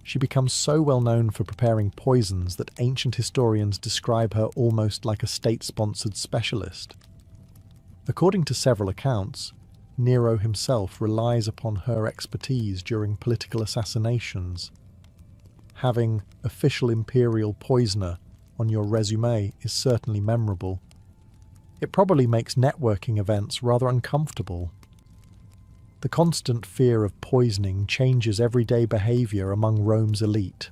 She becomes so well known for preparing poisons that ancient historians describe her almost like a state-sponsored specialist. According to several accounts, Nero himself relies upon her expertise during political assassinations. Having official imperial poisoner on your resume is certainly memorable. It probably makes networking events rather uncomfortable. The constant fear of poisoning changes everyday behaviour among Rome's elite.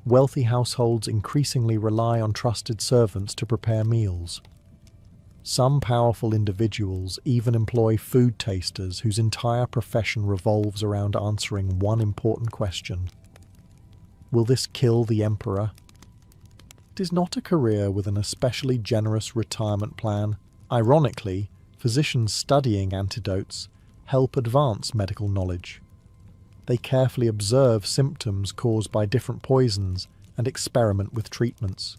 Wealthy households increasingly rely on trusted servants to prepare meals. Some powerful individuals even employ food tasters whose entire profession revolves around answering one important question. Will this kill the emperor? It is not a career with an especially generous retirement plan. Ironically, physicians studying antidotes help advance medical knowledge. They carefully observe symptoms caused by different poisons and experiment with treatments.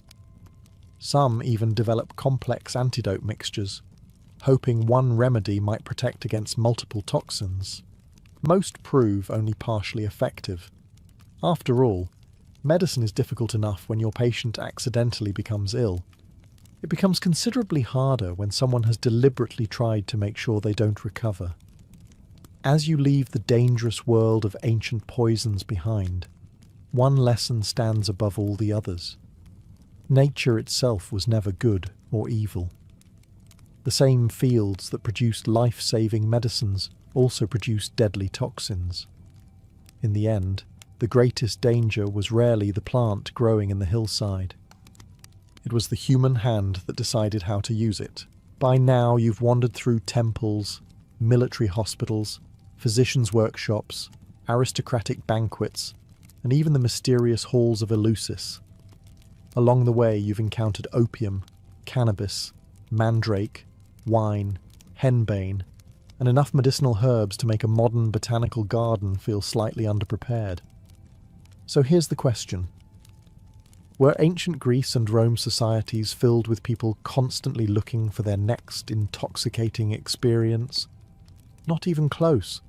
Some even develop complex antidote mixtures, hoping one remedy might protect against multiple toxins. Most prove only partially effective. After all, medicine is difficult enough when your patient accidentally becomes ill. It becomes considerably harder when someone has deliberately tried to make sure they don't recover. As you leave the dangerous world of ancient poisons behind, one lesson stands above all the others. Nature itself was never good or evil. The same fields that produced life-saving medicines also produced deadly toxins. In the end, the greatest danger was rarely the plant growing in the hillside. It was the human hand that decided how to use it. By now you've wandered through temples, military hospitals, physicians' workshops, aristocratic banquets, and even the mysterious halls of Eleusis. Along the way you've encountered opium, cannabis, mandrake, wine, henbane, and enough medicinal herbs to make a modern botanical garden feel slightly underprepared. So here's the question. Were ancient Greece and Rome societies filled with people constantly looking for their next intoxicating experience? Not even close.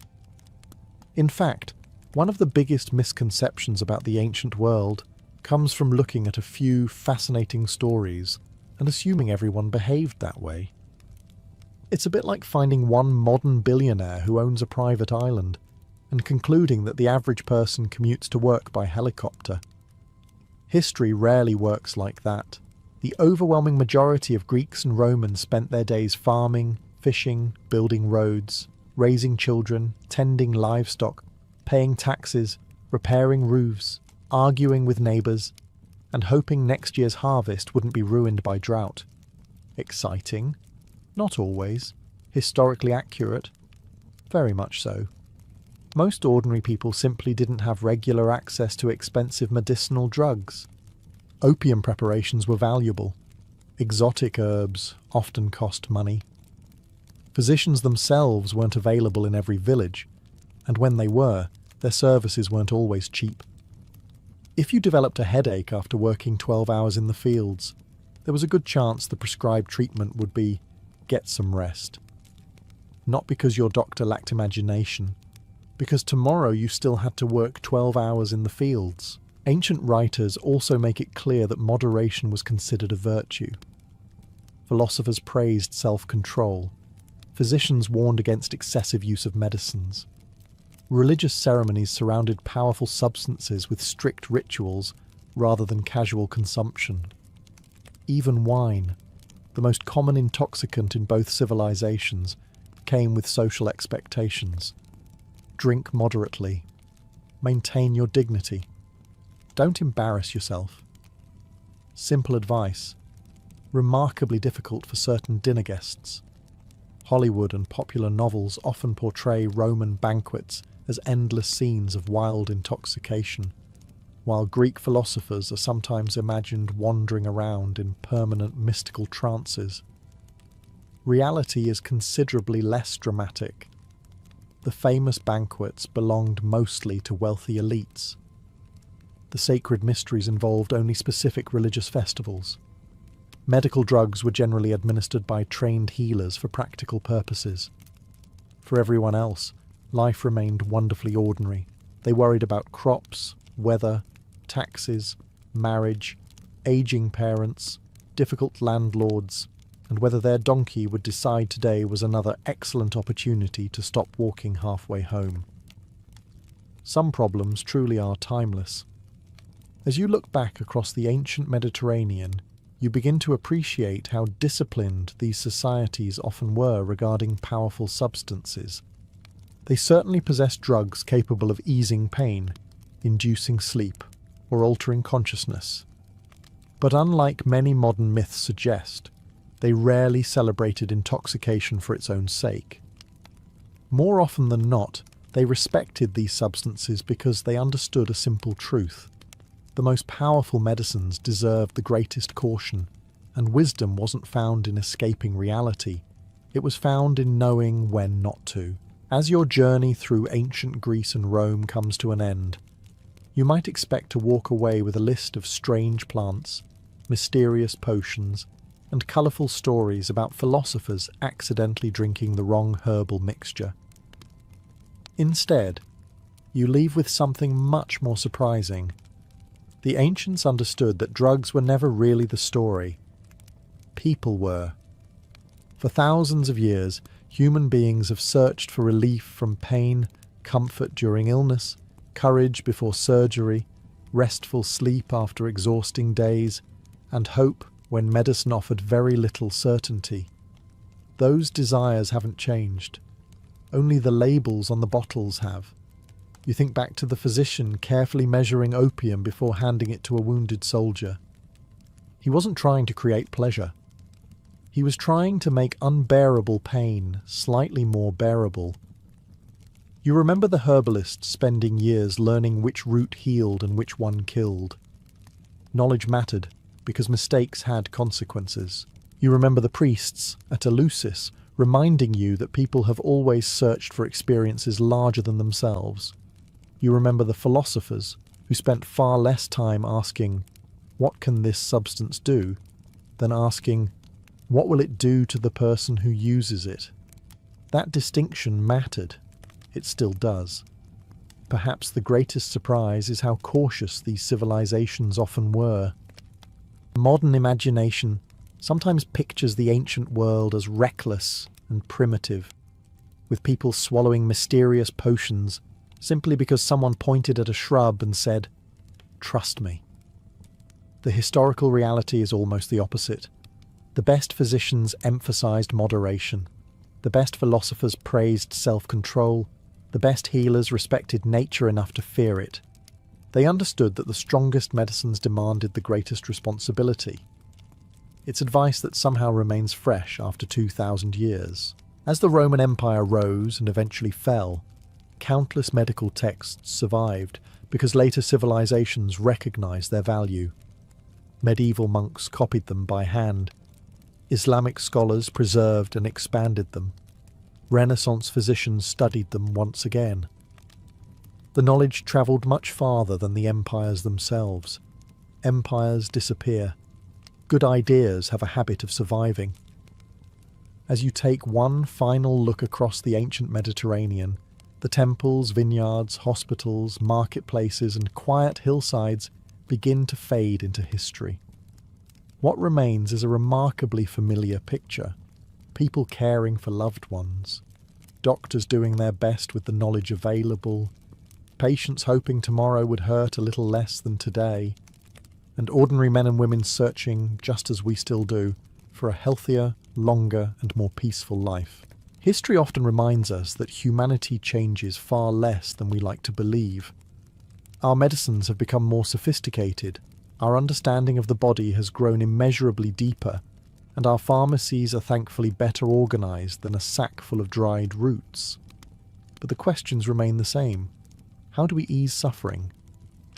In fact, one of the biggest misconceptions about the ancient world comes from looking at a few fascinating stories and assuming everyone behaved that way. It's a bit like finding one modern billionaire who owns a private island and concluding that the average person commutes to work by helicopter. History rarely works like that. The overwhelming majority of Greeks and Romans spent their days farming, fishing, building roads, raising children, tending livestock, paying taxes, repairing roofs, arguing with neighbours, and hoping next year's harvest wouldn't be ruined by drought. Exciting? Not always. Historically accurate? Very much so. Most ordinary people simply didn't have regular access to expensive medicinal drugs. Opium preparations were valuable. Exotic herbs often cost money. Physicians themselves weren't available in every village, and when they were, their services weren't always cheap. If you developed a headache after working 12 hours in the fields, there was a good chance the prescribed treatment would be get some rest. Not because your doctor lacked imagination, because tomorrow you still had to work 12 hours in the fields. Ancient writers also make it clear that moderation was considered a virtue. Philosophers praised self-control. Physicians warned against excessive use of medicines. Religious ceremonies surrounded powerful substances with strict rituals rather than casual consumption. Even wine, the most common intoxicant in both civilizations, came with social expectations. Drink moderately. Maintain your dignity. Don't embarrass yourself. Simple advice. Remarkably difficult for certain dinner guests. Hollywood and popular novels often portray Roman banquets as endless scenes of wild intoxication, while Greek philosophers are sometimes imagined wandering around in permanent mystical trances. Reality is considerably less dramatic. The famous banquets belonged mostly to wealthy elites. The sacred mysteries involved only specific religious festivals. Medical drugs were generally administered by trained healers for practical purposes. For everyone else, life remained wonderfully ordinary. They worried about crops, weather, taxes, marriage, aging parents, difficult landlords, and whether their donkey would decide today was another excellent opportunity to stop walking halfway home. Some problems truly are timeless. As you look back across the ancient Mediterranean, you begin to appreciate how disciplined these societies often were regarding powerful substances. They certainly possessed drugs capable of easing pain, inducing sleep, or altering consciousness. But unlike many modern myths suggest, they rarely celebrated intoxication for its own sake. More often than not, they respected these substances because they understood a simple truth. The most powerful medicines deserved the greatest caution, and wisdom wasn't found in escaping reality. It was found in knowing when not to. As your journey through ancient Greece and Rome comes to an end, you might expect to walk away with a list of strange plants, mysterious potions, and colourful stories about philosophers accidentally drinking the wrong herbal mixture. Instead, you leave with something much more surprising. The ancients understood that drugs were never really the story. People were. For thousands of years, human beings have searched for relief from pain, comfort during illness, courage before surgery, restful sleep after exhausting days, and hope when medicine offered very little certainty. Those desires haven't changed. Only the labels on the bottles have. You think back to the physician carefully measuring opium before handing it to a wounded soldier. He wasn't trying to create pleasure. He was trying to make unbearable pain slightly more bearable. You remember the herbalist spending years learning which root healed and which one killed. Knowledge mattered because mistakes had consequences. You remember the priests at Eleusis reminding you that people have always searched for experiences larger than themselves. You remember the philosophers who spent far less time asking, "What can this substance do?" than asking, "What will it do to the person who uses it?" That distinction mattered. It still does. Perhaps the greatest surprise is how cautious these civilizations often were. Modern imagination sometimes pictures the ancient world as reckless and primitive, with people swallowing mysterious potions simply because someone pointed at a shrub and said, "Trust me." The historical reality is almost the opposite. The best physicians emphasized moderation. The best philosophers praised self-control. The best healers respected nature enough to fear it. They understood that the strongest medicines demanded the greatest responsibility. It's advice that somehow remains fresh after 2,000 years. As the Roman Empire rose and eventually fell, countless medical texts survived because later civilizations recognized their value. Medieval monks copied them by hand. Islamic scholars preserved and expanded them. Renaissance physicians studied them once again. The knowledge travelled much farther than the empires themselves. Empires disappear. Good ideas have a habit of surviving. As you take one final look across the ancient Mediterranean, the temples, vineyards, hospitals, marketplaces, and quiet hillsides begin to fade into history. What remains is a remarkably familiar picture. People caring for loved ones, doctors doing their best with the knowledge available, patients hoping tomorrow would hurt a little less than today, and ordinary men and women searching, just as we still do, for a healthier, longer, and more peaceful life. History often reminds us that humanity changes far less than we like to believe. Our medicines have become more sophisticated, our understanding of the body has grown immeasurably deeper, and our pharmacies are thankfully better organised than a sack full of dried roots. But the questions remain the same. How do we ease suffering?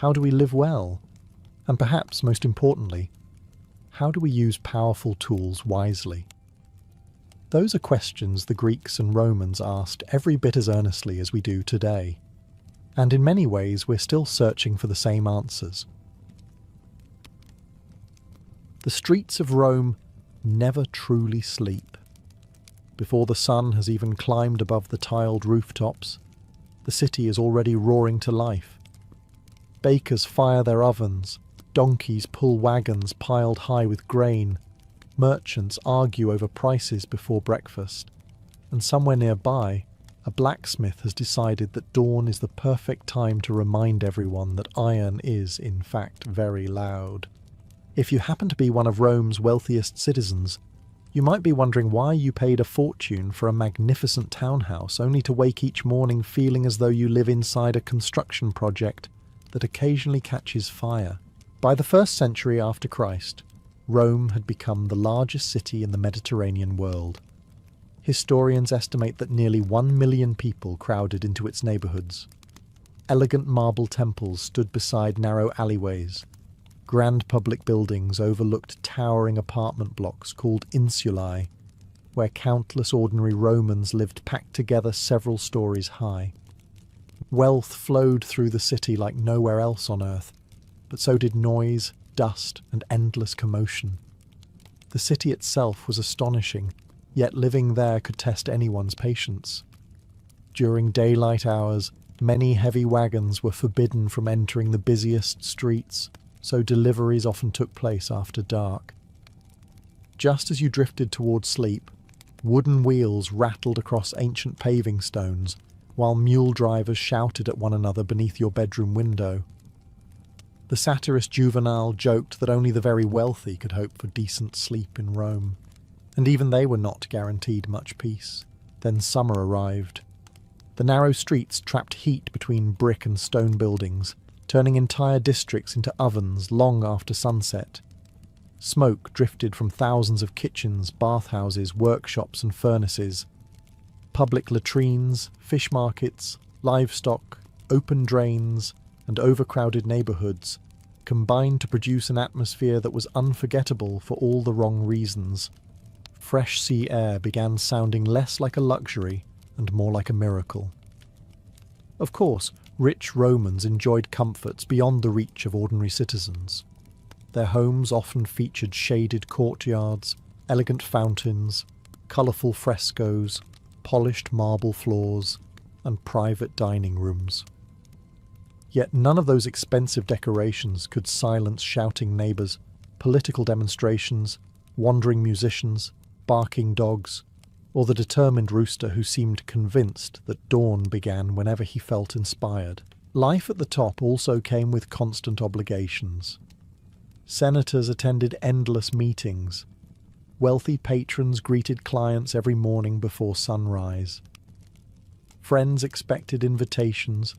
How do we live well? And perhaps most importantly, how do we use powerful tools wisely? Those are questions the Greeks and Romans asked every bit as earnestly as we do today. And in many ways we're still searching for the same answers. The streets of Rome never truly sleep. Before the sun has even climbed above the tiled rooftops, the city is already roaring to life. Bakers fire their ovens, donkeys pull wagons piled high with grain, merchants argue over prices before breakfast, and somewhere nearby, a blacksmith has decided that dawn is the perfect time to remind everyone that iron is, in fact, very loud. If you happen to be one of Rome's wealthiest citizens, you might be wondering why you paid a fortune for a magnificent townhouse only to wake each morning feeling as though you live inside a construction project that occasionally catches fire. By the 1st century after Christ, Rome had become the largest city in the Mediterranean world. Historians estimate that nearly 1 million people crowded into its neighbourhoods. Elegant marble temples stood beside narrow alleyways. Grand public buildings overlooked towering apartment blocks called insulae, where countless ordinary Romans lived packed together several stories high. Wealth flowed through the city like nowhere else on earth, but so did noise, dust, and endless commotion. The city itself was astonishing, yet living there could test anyone's patience. During daylight hours, many heavy wagons were forbidden from entering the busiest streets, so deliveries often took place after dark. Just as you drifted towards sleep, wooden wheels rattled across ancient paving stones, while mule drivers shouted at one another beneath your bedroom window. The satirist Juvenal joked that only the very wealthy could hope for decent sleep in Rome, and even they were not guaranteed much peace. Then summer arrived. The narrow streets trapped heat between brick and stone buildings, turning entire districts into ovens long after sunset. Smoke drifted from thousands of kitchens, bathhouses, workshops and furnaces. Public latrines, fish markets, livestock, open drains, and overcrowded neighbourhoods combined to produce an atmosphere that was unforgettable for all the wrong reasons. fresh sea air began sounding less like a luxury and more like a miracle. Of course, rich Romans enjoyed comforts beyond the reach of ordinary citizens. Their homes often featured shaded courtyards, elegant fountains, colourful frescoes, polished marble floors, and private dining rooms. Yet none of those expensive decorations could silence shouting neighbours, political demonstrations, wandering musicians, barking dogs, or the determined rooster who seemed convinced that dawn began whenever he felt inspired. Life at the top also came with constant obligations. Senators attended endless meetings. Wealthy patrons greeted clients every morning before sunrise. Friends expected invitations,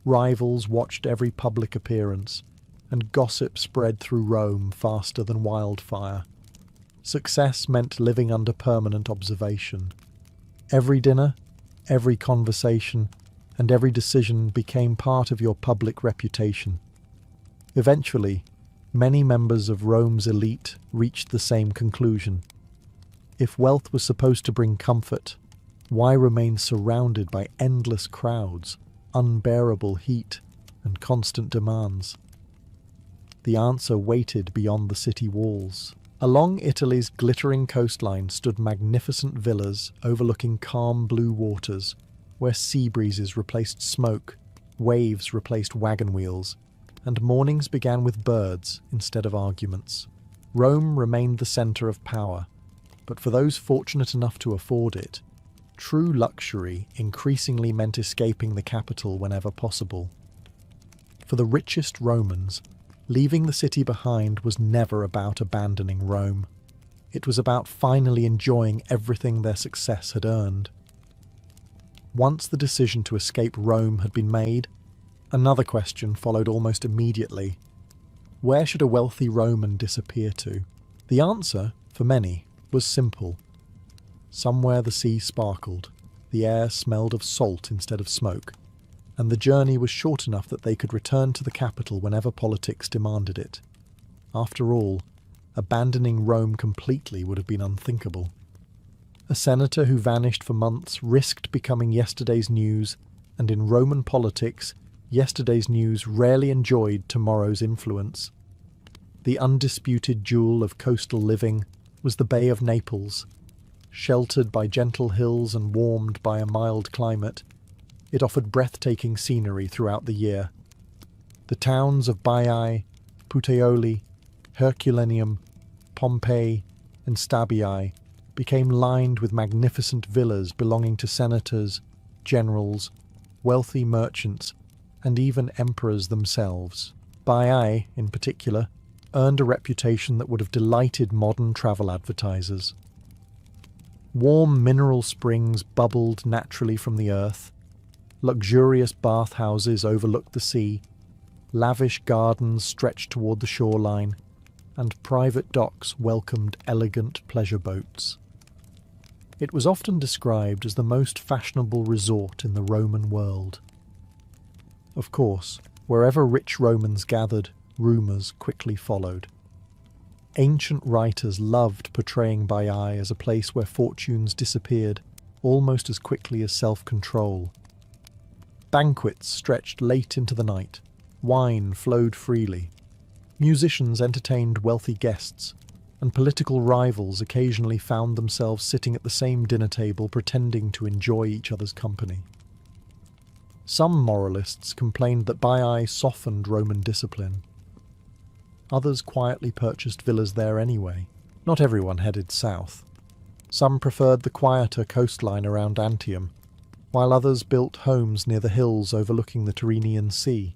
rivals watched every public appearance, and gossip spread through Rome faster than wildfire. Success meant living under permanent observation. Every dinner, every conversation, and every decision became part of your public reputation. Eventually, many members of Rome's elite reached the same conclusion. If wealth was supposed to bring comfort, why remain surrounded by endless crowds, unbearable heat, and constant demands? The answer waited beyond the city walls. Along Italy's glittering coastline stood magnificent villas overlooking calm blue waters, where sea breezes replaced smoke, waves replaced wagon wheels, and mornings began with birds instead of arguments. Rome remained the centre of power, but for those fortunate enough to afford it, true luxury increasingly meant escaping the capital whenever possible. For the richest Romans, leaving the city behind was never about abandoning Rome. It was about finally enjoying everything their success had earned. Once the decision to escape Rome had been made, another question followed almost immediately. Where should a wealthy Roman disappear to? The answer, for many, was simple. Somewhere the sea sparkled, the air smelled of salt instead of smoke, and the journey was short enough that they could return to the capital whenever politics demanded it. After all, abandoning Rome completely would have been unthinkable. A senator who vanished for months risked becoming yesterday's news, and in Roman politics, yesterday's news rarely enjoyed tomorrow's influence. The undisputed jewel of coastal living was the Bay of Naples. Sheltered by gentle hills and warmed by a mild climate, it offered breathtaking scenery throughout the year. The towns of Baiae, Puteoli, Herculaneum, Pompeii, and Stabiae became lined with magnificent villas belonging to senators, generals, wealthy merchants, and even emperors themselves. Baiae, in particular, earned a reputation that would have delighted modern travel advertisers. Warm mineral springs bubbled naturally from the earth, luxurious bathhouses overlooked the sea, lavish gardens stretched toward the shoreline, and private docks welcomed elegant pleasure boats. It was often described as the most fashionable resort in the Roman world. Of course, wherever rich Romans gathered, rumours quickly followed. Ancient writers loved portraying Baiae as a place where fortunes disappeared almost as quickly as self-control. Banquets stretched late into the night, wine flowed freely, musicians entertained wealthy guests, and political rivals occasionally found themselves sitting at the same dinner table pretending to enjoy each other's company. Some moralists complained that Baiae softened Roman discipline. Others quietly purchased villas there anyway. Not everyone headed south. Some preferred the quieter coastline around Antium, while others built homes near the hills overlooking the Tyrrhenian Sea.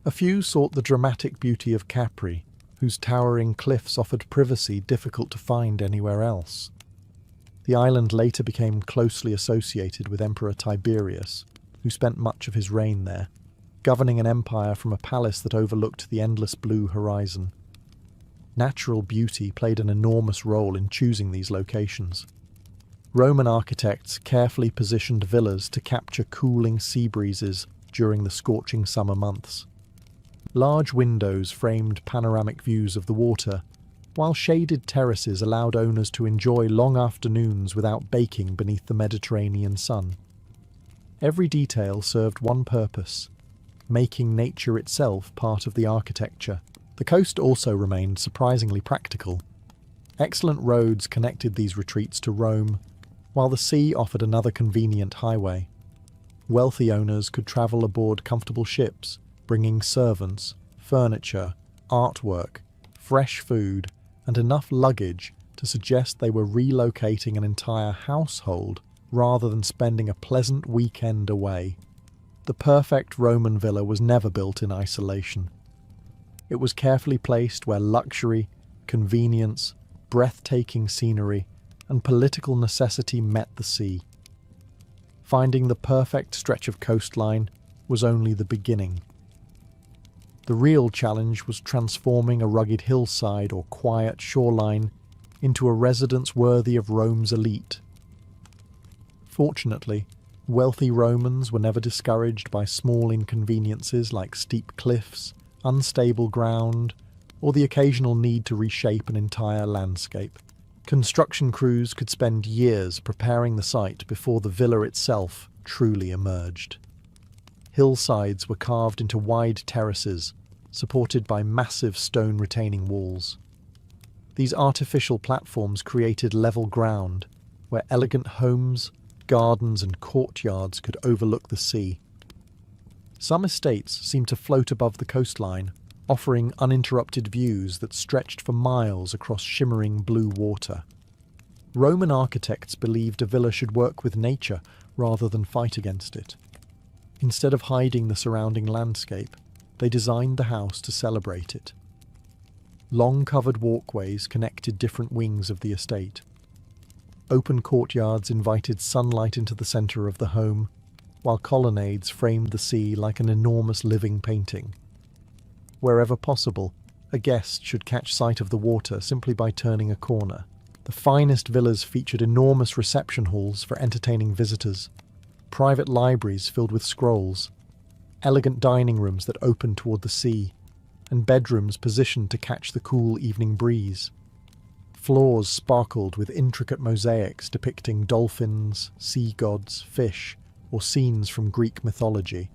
A few sought the dramatic beauty of Capri, whose towering cliffs offered privacy difficult to find anywhere else. The island later became closely associated with Emperor Tiberius, who spent much of his reign there, governing an empire from a palace that overlooked the endless blue horizon. Natural beauty played an enormous role in choosing these locations. Roman architects carefully positioned villas to capture cooling sea breezes during the scorching summer months. Large windows framed panoramic views of the water, while shaded terraces allowed owners to enjoy long afternoons without baking beneath the Mediterranean sun. Every detail served one purpose: making nature itself part of the architecture. The coast also remained surprisingly practical. Excellent roads connected these retreats to Rome, while the sea offered another convenient highway. Wealthy owners could travel aboard comfortable ships, bringing servants, furniture, artwork, fresh food, and enough luggage to suggest they were relocating an entire household rather than spending a pleasant weekend away. The perfect Roman villa was never built in isolation. It was carefully placed where luxury, convenience, breathtaking scenery, and political necessity met the sea. Finding the perfect stretch of coastline was only the beginning. The real challenge was transforming a rugged hillside or quiet shoreline into a residence worthy of Rome's elite. Fortunately, wealthy Romans were never discouraged by small inconveniences like steep cliffs, unstable ground, or the occasional need to reshape an entire landscape. Construction crews could spend years preparing the site before the villa itself truly emerged. Hillsides were carved into wide terraces, supported by massive stone retaining walls. These artificial platforms created level ground, where elegant homes, gardens and courtyards could overlook the sea. Some estates seemed to float above the coastline, offering uninterrupted views that stretched for miles across shimmering blue water. Roman architects believed a villa should work with nature rather than fight against it. Instead of hiding the surrounding landscape, they designed the house to celebrate it. Long covered walkways connected different wings of the estate. Open courtyards invited sunlight into the centre of the home, while colonnades framed the sea like an enormous living painting. Wherever possible, a guest should catch sight of the water simply by turning a corner. The finest villas featured enormous reception halls for entertaining visitors, private libraries filled with scrolls, elegant dining rooms that opened toward the sea, and bedrooms positioned to catch the cool evening breeze. Floors sparkled with intricate mosaics depicting dolphins, sea gods, fish, or scenes from Greek mythology.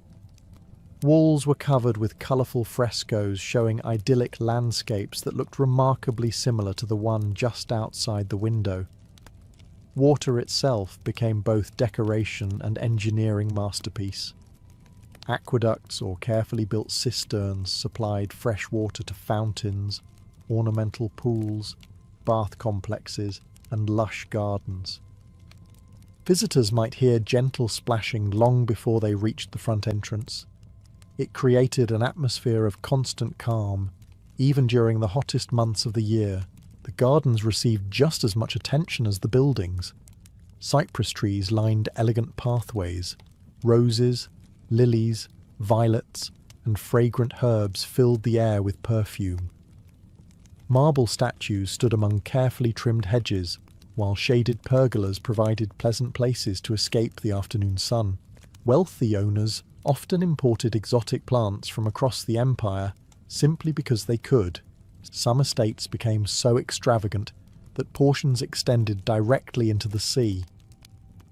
Walls were covered with colourful frescoes showing idyllic landscapes that looked remarkably similar to the one just outside the window. Water itself became both decoration and engineering masterpiece. Aqueducts or carefully built cisterns supplied fresh water to fountains, ornamental pools, bath complexes, and lush gardens. Visitors might hear gentle splashing long before they reached the front entrance. It created an atmosphere of constant calm, even during the hottest months of the year. The gardens received just as much attention as the buildings. Cypress trees lined elegant pathways. Roses, lilies, violets, and fragrant herbs filled the air with perfume. Marble statues stood among carefully trimmed hedges, while shaded pergolas provided pleasant places to escape the afternoon sun. Wealthy owners often imported exotic plants from across the empire simply because they could. Some estates became so extravagant that portions extended directly into the sea.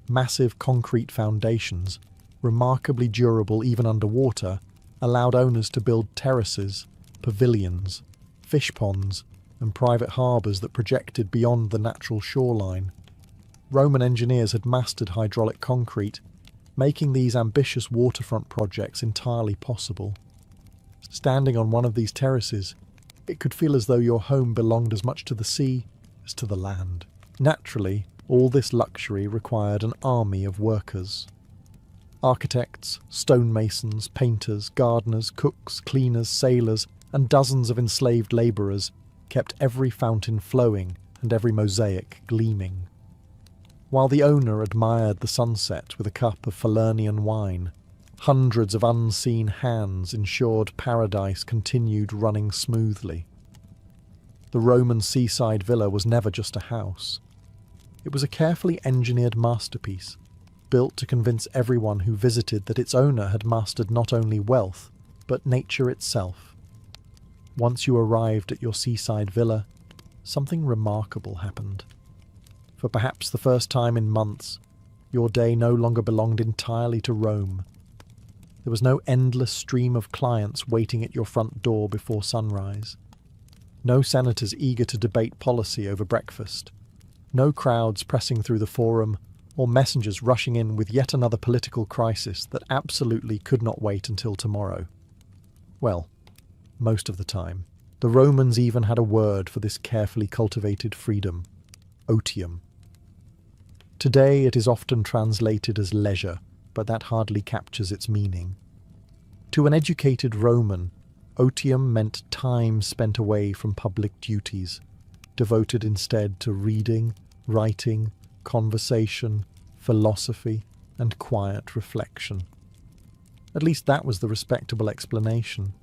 Massive concrete foundations, remarkably durable even underwater, allowed owners to build terraces, pavilions, fish ponds, and private harbours that projected beyond the natural shoreline. Roman engineers had mastered hydraulic concrete, making these ambitious waterfront projects entirely possible. Standing on one of these terraces, it could feel as though your home belonged as much to the sea as to the land. Naturally, all this luxury required an army of workers. Architects, stonemasons, painters, gardeners, cooks, cleaners, sailors, and dozens of enslaved labourers kept every fountain flowing and every mosaic gleaming. While the owner admired the sunset with a cup of Falernian wine, hundreds of unseen hands ensured paradise continued running smoothly. The Roman seaside villa was never just a house. It was a carefully engineered masterpiece, built to convince everyone who visited that its owner had mastered not only wealth, but nature itself. Once you arrived at your seaside villa, something remarkable happened. For perhaps the first time in months, your day no longer belonged entirely to Rome. There was no endless stream of clients waiting at your front door before sunrise. No senators eager to debate policy over breakfast. No crowds pressing through the forum, or messengers rushing in with yet another political crisis that absolutely could not wait until tomorrow. Well, most of the time. The Romans even had a word for this carefully cultivated freedom: otium. Today it is often translated as leisure, but that hardly captures its meaning. To an educated Roman, otium meant time spent away from public duties, devoted instead to reading, writing, conversation, philosophy, and quiet reflection. At least that was the respectable explanation.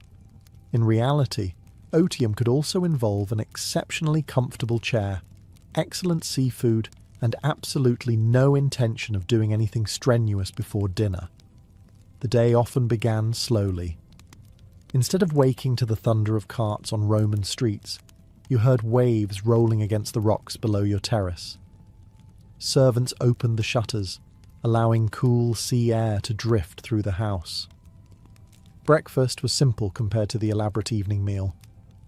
In reality, otium could also involve an exceptionally comfortable chair, excellent seafood, and absolutely no intention of doing anything strenuous before dinner. The day often began slowly. Instead of waking to the thunder of carts on Roman streets, you heard waves rolling against the rocks below your terrace. Servants opened the shutters, allowing cool sea air to drift through the house. Breakfast was simple compared to the elaborate evening meal.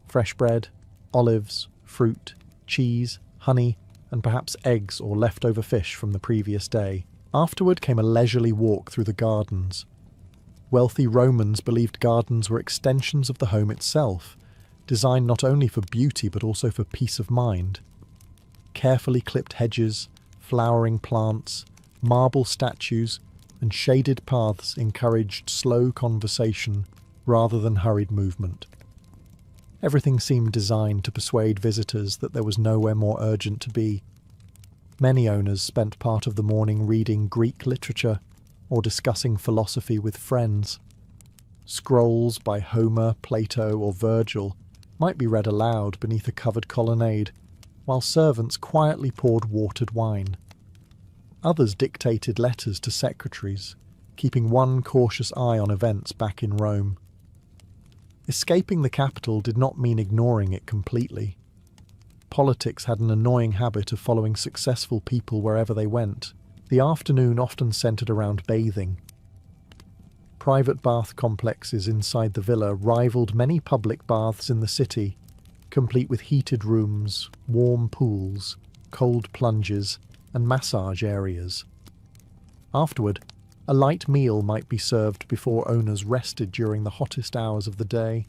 Fresh bread, olives, fruit, cheese, honey, and perhaps eggs or leftover fish from the previous day. Afterward came a leisurely walk through the gardens. Wealthy Romans believed gardens were extensions of the home itself, designed not only for beauty but also for peace of mind. Carefully clipped hedges, flowering plants, marble statues, and shaded paths encouraged slow conversation rather than hurried movement. Everything seemed designed to persuade visitors that there was nowhere more urgent to be. Many owners spent part of the morning reading Greek literature or discussing philosophy with friends. Scrolls by Homer, Plato, or Virgil might be read aloud beneath a covered colonnade, while servants quietly poured watered wine. Others dictated letters to secretaries, keeping one cautious eye on events back in Rome. Escaping the capital did not mean ignoring it completely. Politics had an annoying habit of following successful people wherever they went. The afternoon often centered around bathing. Private bath complexes inside the villa rivaled many public baths in the city, complete with heated rooms, warm pools, cold plunges, and massage areas. Afterward, a light meal might be served before owners rested during the hottest hours of the day.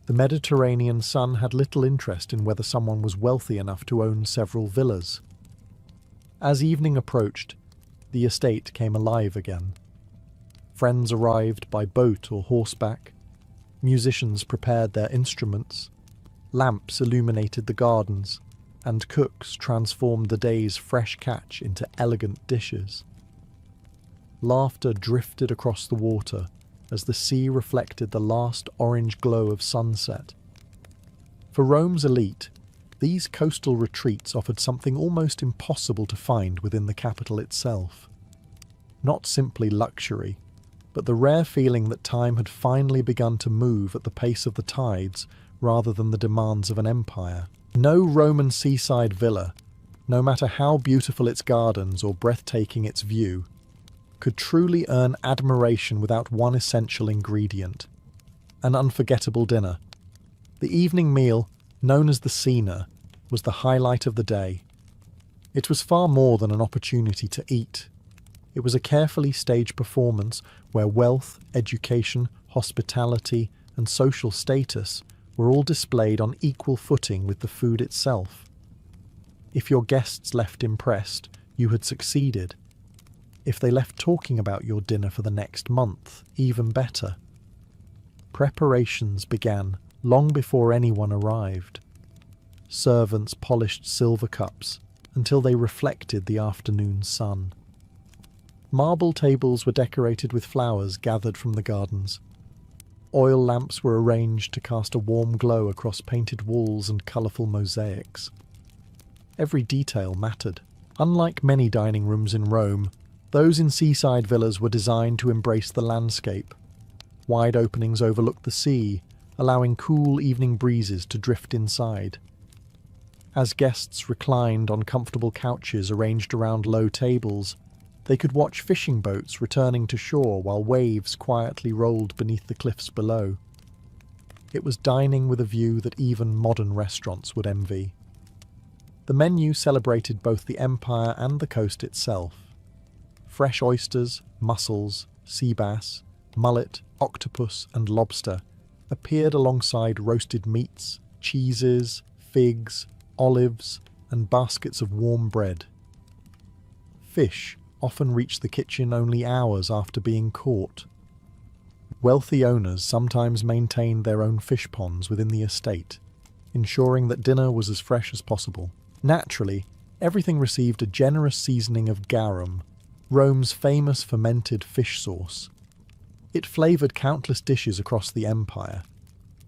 The Mediterranean sun had little interest in whether someone was wealthy enough to own several villas. As evening approached, the estate came alive again. Friends arrived by boat or horseback. Musicians prepared their instruments. Lamps illuminated the gardens, and cooks transformed the day's fresh catch into elegant dishes. Laughter drifted across the water as the sea reflected the last orange glow of sunset. For Rome's elite, these coastal retreats offered something almost impossible to find within the capital itself. Not simply luxury, but the rare feeling that time had finally begun to move at the pace of the tides rather than the demands of an empire. No Roman seaside villa, no matter how beautiful its gardens or breathtaking its view, could truly earn admiration without one essential ingredient: an unforgettable dinner. The evening meal, known as the cena, was the highlight of the day. It was far more than an opportunity to eat. It was a carefully staged performance where wealth, education, hospitality, and social status were all displayed on equal footing with the food itself. If your guests left impressed, you had succeeded. If they left talking about your dinner for the next month, even better. Preparations began long before anyone arrived. Servants polished silver cups until they reflected the afternoon sun. Marble tables were decorated with flowers gathered from the gardens. Oil lamps were arranged to cast a warm glow across painted walls and colourful mosaics. Every detail mattered. Unlike many dining rooms in Rome, those in seaside villas were designed to embrace the landscape. Wide openings overlooked the sea, allowing cool evening breezes to drift inside. As guests reclined on comfortable couches arranged around low tables, they could watch fishing boats returning to shore while waves quietly rolled beneath the cliffs below. It was dining with a view that even modern restaurants would envy. The menu celebrated both the empire and the coast itself. Fresh oysters, mussels, sea bass, mullet, octopus, and lobster appeared alongside roasted meats, cheeses, figs, olives, and baskets of warm bread. Fish often reached the kitchen only hours after being caught. Wealthy owners sometimes maintained their own fish ponds within the estate, ensuring that dinner was as fresh as possible. Naturally, everything received a generous seasoning of garum, Rome's famous fermented fish sauce. It flavoured countless dishes across the empire.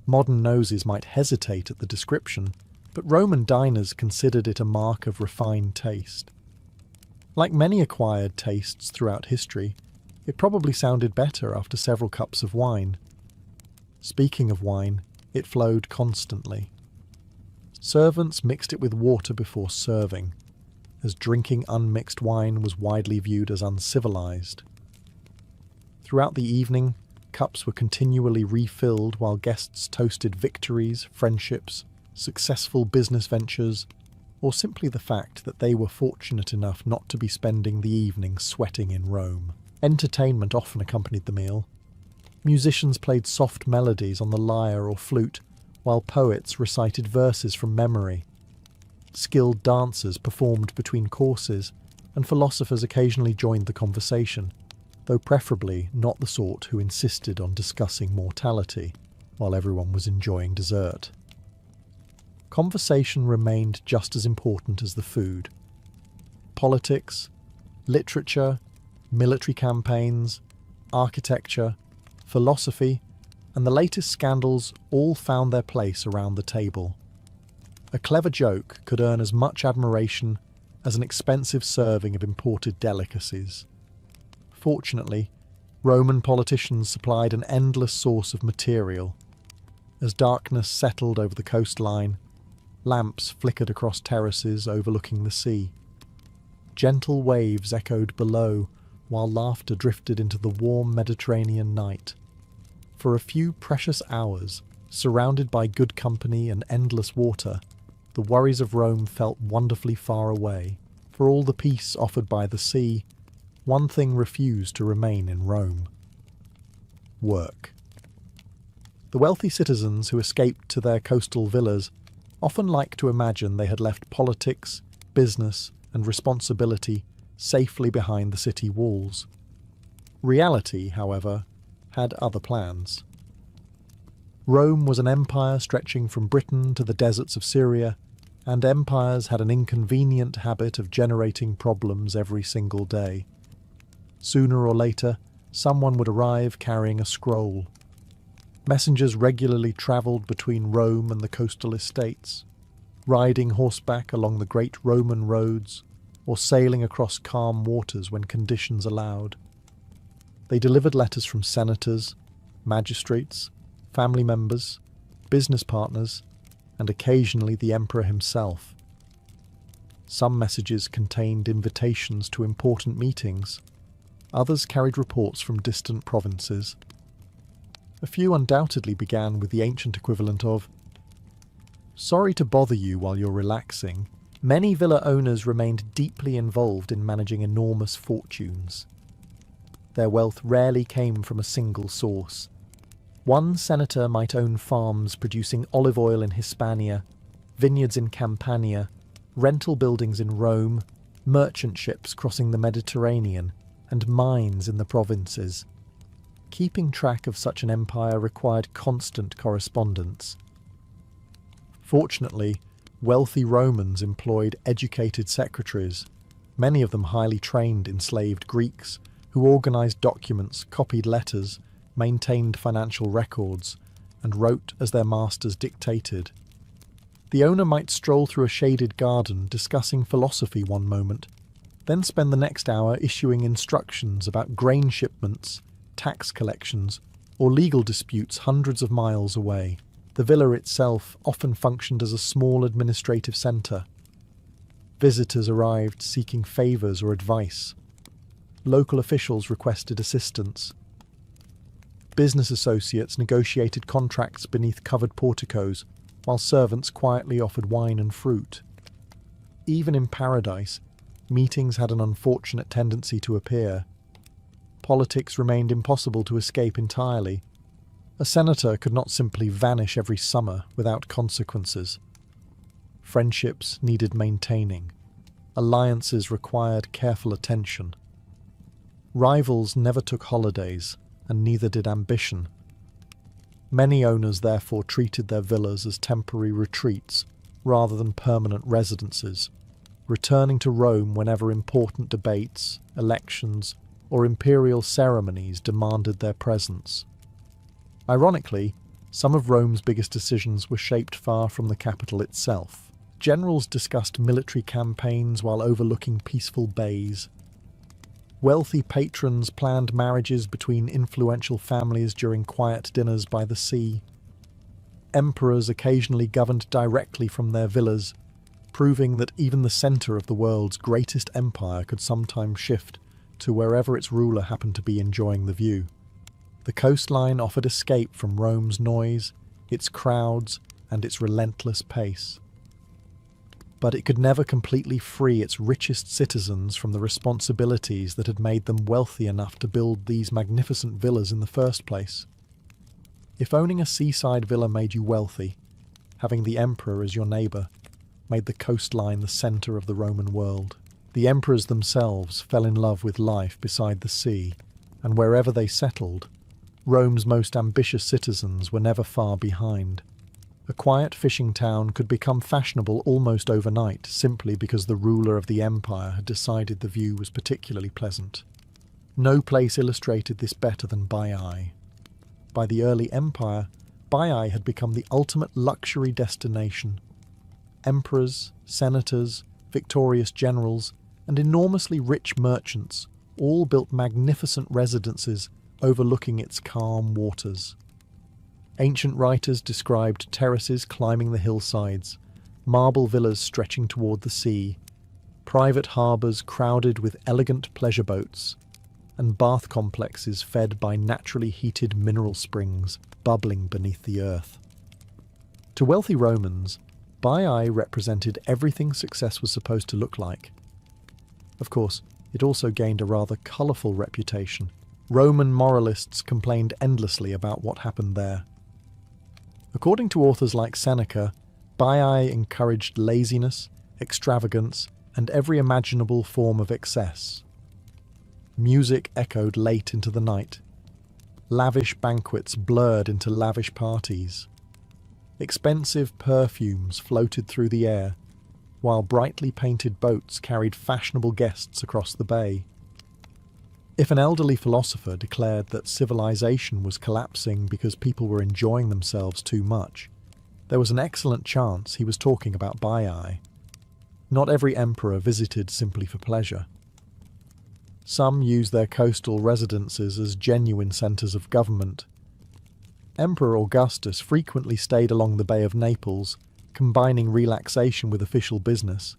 Modern noses might hesitate at the description, but Roman diners considered it a mark of refined taste. Like many acquired tastes throughout history, it probably sounded better after several cups of wine. Speaking of wine, it flowed constantly. Servants mixed it with water before serving, as drinking unmixed wine was widely viewed as uncivilized. Throughout the evening, cups were continually refilled while guests toasted victories, friendships, successful business ventures, or simply the fact that they were fortunate enough not to be spending the evening sweating in Rome. Entertainment often accompanied the meal. Musicians played soft melodies on the lyre or flute, while poets recited verses from memory. Skilled dancers performed between courses, and philosophers occasionally joined the conversation, though preferably not the sort who insisted on discussing mortality while everyone was enjoying dessert. Conversation remained just as important as the food. Politics, literature, military campaigns, architecture, philosophy, and the latest scandals all found their place around the table. A clever joke could earn as much admiration as an expensive serving of imported delicacies. Fortunately, Roman politicians supplied an endless source of material. As darkness settled over the coastline, lamps flickered across terraces overlooking the sea. Gentle waves echoed below, while laughter drifted into the warm Mediterranean night. For a few precious hours, surrounded by good company and endless water, the worries of Rome felt wonderfully far away. For all the peace offered by the sea, one thing refused to remain in Rome: work. The wealthy citizens who escaped to their coastal villas often liked to imagine they had left politics, business, and responsibility safely behind the city walls. Reality, however, had other plans. Rome was an empire stretching from Britain to the deserts of Syria, and empires had an inconvenient habit of generating problems every single day. Sooner or later, someone would arrive carrying a scroll. Messengers regularly travelled between Rome and the coastal estates, riding horseback along the great Roman roads, or sailing across calm waters when conditions allowed. They delivered letters from senators, magistrates, family members, business partners, and occasionally the emperor himself. Some messages contained invitations to important meetings. Others carried reports from distant provinces. A few undoubtedly began with the ancient equivalent of, "Sorry to bother you while you're relaxing." Many villa owners remained deeply involved in managing enormous fortunes. Their wealth rarely came from a single source. One senator might own farms producing olive oil in Hispania, vineyards in Campania, rental buildings in Rome, merchant ships crossing the Mediterranean, and mines in the provinces. Keeping track of such an empire required constant correspondence. Fortunately, wealthy Romans employed educated secretaries, many of them highly trained enslaved Greeks, who organised documents, copied letters, maintained financial records, and wrote as their masters dictated. The owner might stroll through a shaded garden discussing philosophy one moment, then spend the next hour issuing instructions about grain shipments, tax collections, or legal disputes hundreds of miles away. The villa itself often functioned as a small administrative centre. Visitors arrived seeking favours or advice. Local officials requested assistance. Business associates negotiated contracts beneath covered porticos, while servants quietly offered wine and fruit. Even in paradise, meetings had an unfortunate tendency to appear. Politics remained impossible to escape entirely. A senator could not simply vanish every summer without consequences. Friendships needed maintaining. Alliances required careful attention. Rivals never took holidays, and neither did ambition. Many owners therefore treated their villas as temporary retreats rather than permanent residences, returning to Rome whenever important debates, elections, or imperial ceremonies demanded their presence. Ironically, some of Rome's biggest decisions were shaped far from the capital itself. Generals discussed military campaigns while overlooking peaceful bays. Wealthy patrons planned marriages between influential families during quiet dinners by the sea. Emperors occasionally governed directly from their villas, proving that even the centre of the world's greatest empire could sometimes shift to wherever its ruler happened to be enjoying the view. The coastline offered escape from Rome's noise, its crowds, and its relentless pace. But it could never completely free its richest citizens from the responsibilities that had made them wealthy enough to build these magnificent villas in the first place. If owning a seaside villa made you wealthy, having the emperor as your neighbour made the coastline the centre of the Roman world. The emperors themselves fell in love with life beside the sea, and wherever they settled, Rome's most ambitious citizens were never far behind. A quiet fishing town could become fashionable almost overnight simply because the ruler of the empire had decided the view was particularly pleasant. No place illustrated this better than Baiae. By the early empire, Baiae had become the ultimate luxury destination. Emperors, senators, victorious generals, and enormously rich merchants all built magnificent residences overlooking its calm waters. Ancient writers described terraces climbing the hillsides, marble villas stretching toward the sea, private harbours crowded with elegant pleasure boats, and bath complexes fed by naturally heated mineral springs bubbling beneath the earth. To wealthy Romans, Baiae represented everything success was supposed to look like. Of course, it also gained a rather colourful reputation. Roman moralists complained endlessly about what happened there. According to authors like Seneca, Baiae encouraged laziness, extravagance, and every imaginable form of excess. Music echoed late into the night. Lavish banquets blurred into lavish parties. Expensive perfumes floated through the air, while brightly painted boats carried fashionable guests across the bay. If an elderly philosopher declared that civilization was collapsing because people were enjoying themselves too much, there was an excellent chance he was talking about Baiae. Not every emperor visited simply for pleasure. Some used their coastal residences as genuine centres of government. Emperor Augustus frequently stayed along the Bay of Naples, combining relaxation with official business.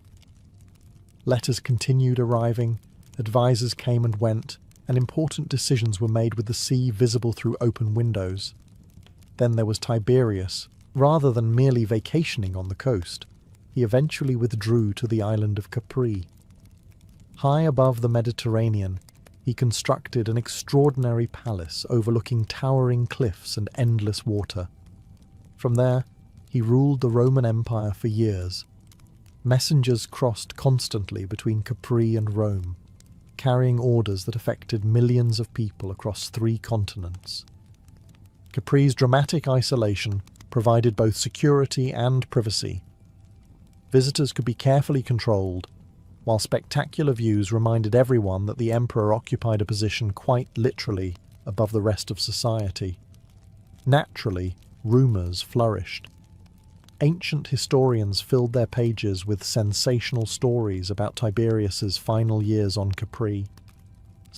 Letters continued arriving, advisors came and went, and important decisions were made with the sea visible through open windows. Then there was Tiberius. Rather than merely vacationing on the coast, he eventually withdrew to the island of Capri. High above the Mediterranean, he constructed an extraordinary palace overlooking towering cliffs and endless water. From there, he ruled the Roman Empire for years. Messengers crossed constantly between Capri and Rome, carrying orders that affected millions of people across 3 continents. Capri's dramatic isolation provided both security and privacy. Visitors could be carefully controlled, while spectacular views reminded everyone that the emperor occupied a position quite literally above the rest of society. Naturally, rumours flourished. Ancient historians filled their pages with sensational stories about Tiberius's final years on Capri.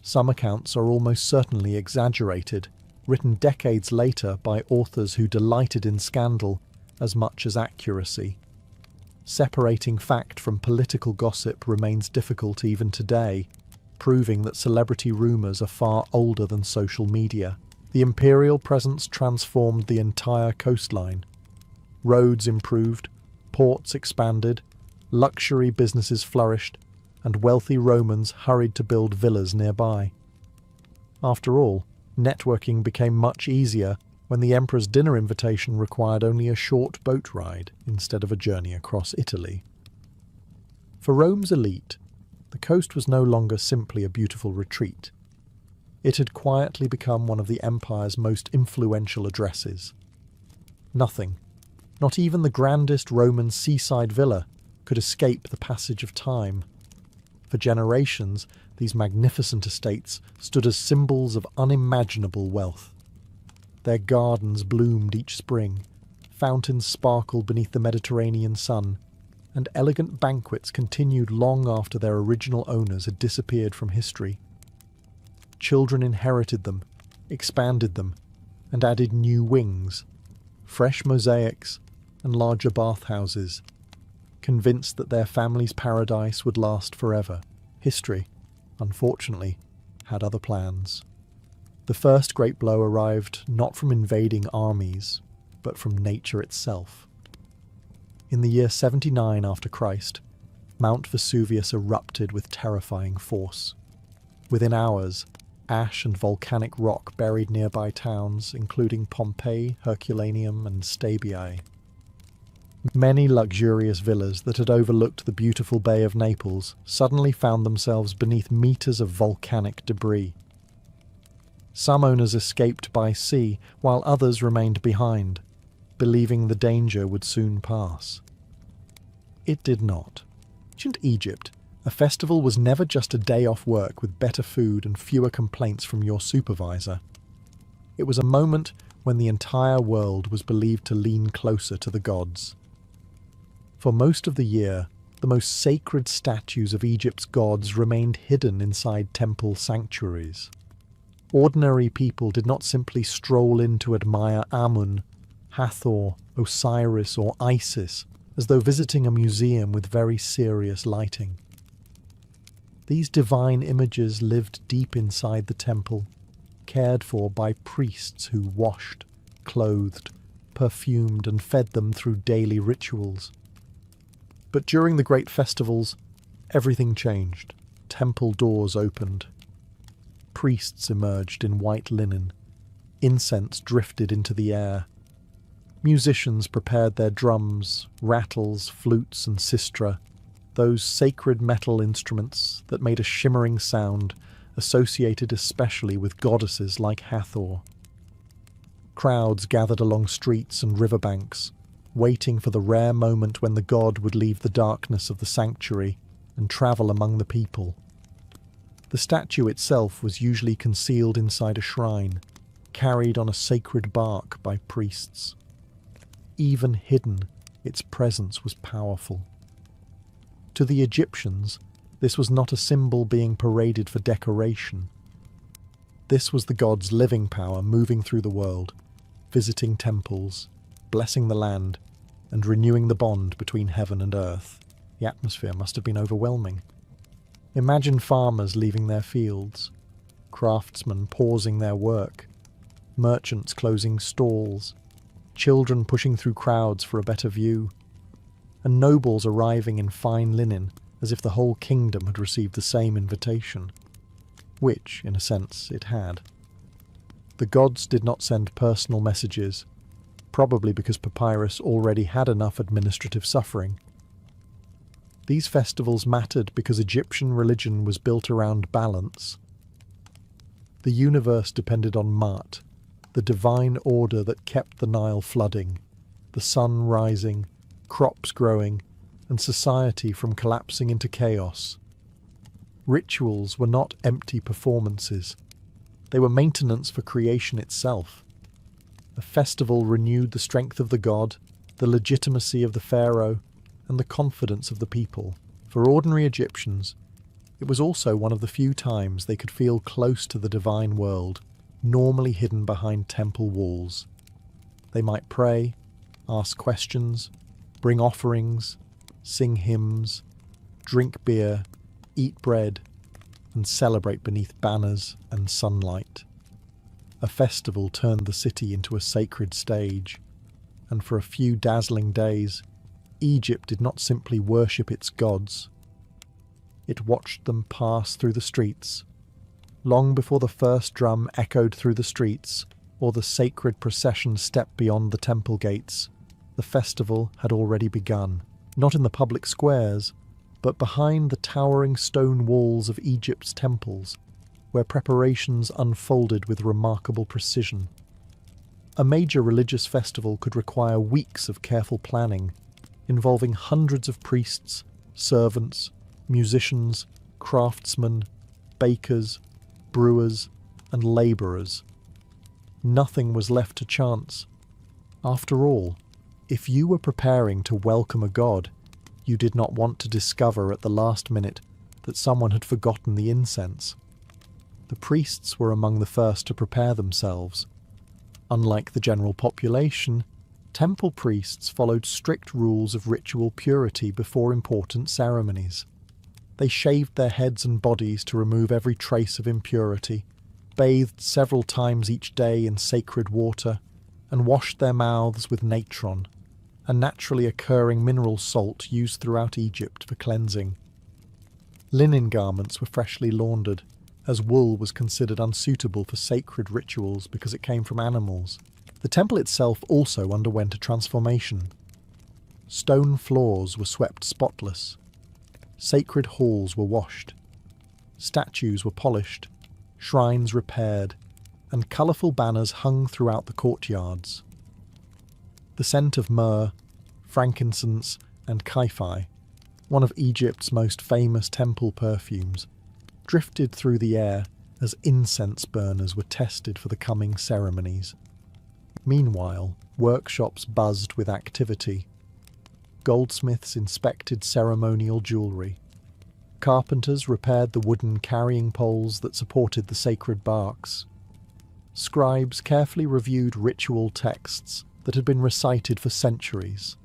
Some accounts are almost certainly exaggerated, written decades later by authors who delighted in scandal as much as accuracy. Separating fact from political gossip remains difficult even today, proving that celebrity rumours are far older than social media. The imperial presence transformed the entire coastline. Roads improved, ports expanded, luxury businesses flourished, and wealthy Romans hurried to build villas nearby. After all, networking became much easier when the emperor's dinner invitation required only a short boat ride instead of a journey across Italy. For Rome's elite, the coast was no longer simply a beautiful retreat. It had quietly become one of the empire's most influential addresses. Nothing, not even the grandest Roman seaside villa, could escape the passage of time. For generations, these magnificent estates stood as symbols of unimaginable wealth. Their gardens bloomed each spring, fountains sparkled beneath the Mediterranean sun, and elegant banquets continued long after their original owners had disappeared from history. Children inherited them, expanded them, and added new wings, fresh mosaics, and larger bathhouses, convinced that their family's paradise would last forever. History, unfortunately, had other plans. The first great blow arrived not from invading armies, but from nature itself. In the year 79 after Christ, Mount Vesuvius erupted with terrifying force. Within hours, ash and volcanic rock buried nearby towns, including Pompeii, Herculaneum, and Stabiae. Many luxurious villas that had overlooked the beautiful Bay of Naples suddenly found themselves beneath meters of volcanic debris. Some owners escaped by sea, while others remained behind, believing the danger would soon pass. It did not. Ancient Egypt, a festival was never just a day off work with better food and fewer complaints from your supervisor. It was a moment when the entire world was believed to lean closer to the gods. For most of the year, the most sacred statues of Egypt's gods remained hidden inside temple sanctuaries. Ordinary people did not simply stroll in to admire Amun, Hathor, Osiris, or Isis, as though visiting a museum with very serious lighting. These divine images lived deep inside the temple, cared for by priests who washed, clothed, perfumed, and fed them through daily rituals. But during the great festivals, everything changed. Temple doors opened. Priests emerged in white linen. Incense drifted into the air. Musicians prepared their drums, rattles, flutes, and sistra, those sacred metal instruments that made a shimmering sound associated especially with goddesses like Hathor. Crowds gathered along streets and riverbanks, waiting for the rare moment when the god would leave the darkness of the sanctuary and travel among the people. The statue itself was usually concealed inside a shrine, carried on a sacred bark by priests. Even hidden, its presence was powerful. To the Egyptians, this was not a symbol being paraded for decoration. This was the god's living power moving through the world, visiting temples, blessing the land, and renewing the bond between heaven and earth. The atmosphere must have been overwhelming. Imagine farmers leaving their fields, craftsmen pausing their work, merchants closing stalls, children pushing through crowds for a better view, and nobles arriving in fine linen as if the whole kingdom had received the same invitation, which, in a sense, it had. The gods did not send personal messages, probably because Papyrus already had enough administrative suffering. These festivals mattered because Egyptian religion was built around balance. The universe depended on Ma'at, the divine order that kept the Nile flooding, the sun rising, crops growing, and society from collapsing into chaos. Rituals were not empty performances. They were maintenance for creation itself. A festival renewed the strength of the god, the legitimacy of the pharaoh, and the confidence of the people. For ordinary Egyptians, it was also one of the few times they could feel close to the divine world, normally hidden behind temple walls. They might pray, ask questions, bring offerings, sing hymns, drink beer, eat bread, and celebrate beneath banners and sunlight. A festival turned the city into a sacred stage, and for a few dazzling days, Egypt did not simply worship its gods. It watched them pass through the streets. Long before the first drum echoed through the streets, or the sacred procession stepped beyond the temple gates, the festival had already begun, not in the public squares, but behind the towering stone walls of Egypt's temples, where preparations unfolded with remarkable precision. A major religious festival could require weeks of careful planning, involving hundreds of priests, servants, musicians, craftsmen, bakers, brewers, and labourers. Nothing was left to chance. After all, if you were preparing to welcome a god, you did not want to discover at the last minute that someone had forgotten the incense. The priests were among the first to prepare themselves. Unlike the general population, temple priests followed strict rules of ritual purity before important ceremonies. They shaved their heads and bodies to remove every trace of impurity, bathed several times each day in sacred water, and washed their mouths with natron, a naturally occurring mineral salt used throughout Egypt for cleansing. Linen garments were freshly laundered, as wool was considered unsuitable for sacred rituals because it came from animals. The temple itself also underwent a transformation. Stone floors were swept spotless. Sacred halls were washed. Statues were polished, shrines repaired, and colourful banners hung throughout the courtyards. The scent of myrrh, frankincense, and kaifi, one of Egypt's most famous temple perfumes, drifted through the air as incense burners were tested for the coming ceremonies. Meanwhile, workshops buzzed with activity. Goldsmiths inspected ceremonial jewellery. Carpenters repaired the wooden carrying poles that supported the sacred barks. Scribes carefully reviewed ritual texts that had been recited for centuries.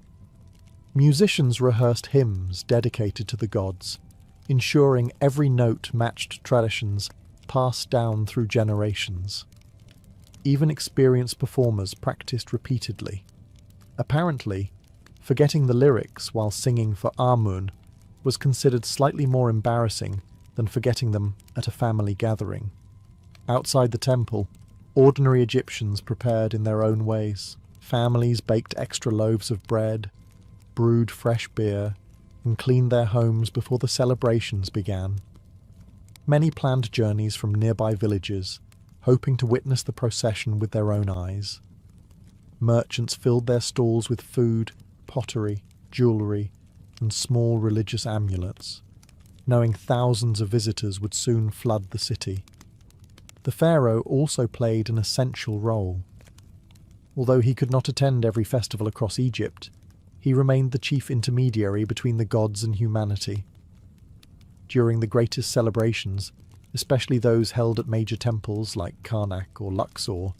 Musicians rehearsed hymns dedicated to the gods, ensuring every note matched traditions passed down through generations. Even experienced performers practiced repeatedly. Apparently, forgetting the lyrics while singing for Amun was considered slightly more embarrassing than forgetting them at a family gathering. Outside the temple, ordinary Egyptians prepared in their own ways. Families baked extra loaves of bread, brewed fresh beer, and cleaned their homes before the celebrations began. Many planned journeys from nearby villages, hoping to witness the procession with their own eyes. Merchants filled their stalls with food, pottery, jewellery, and small religious amulets, knowing thousands of visitors would soon flood the city. The pharaoh also played an essential role. Although he could not attend every festival across Egypt, he remained the chief intermediary between the gods and humanity. During the greatest celebrations, especially those held at major temples like Karnak or Luxor,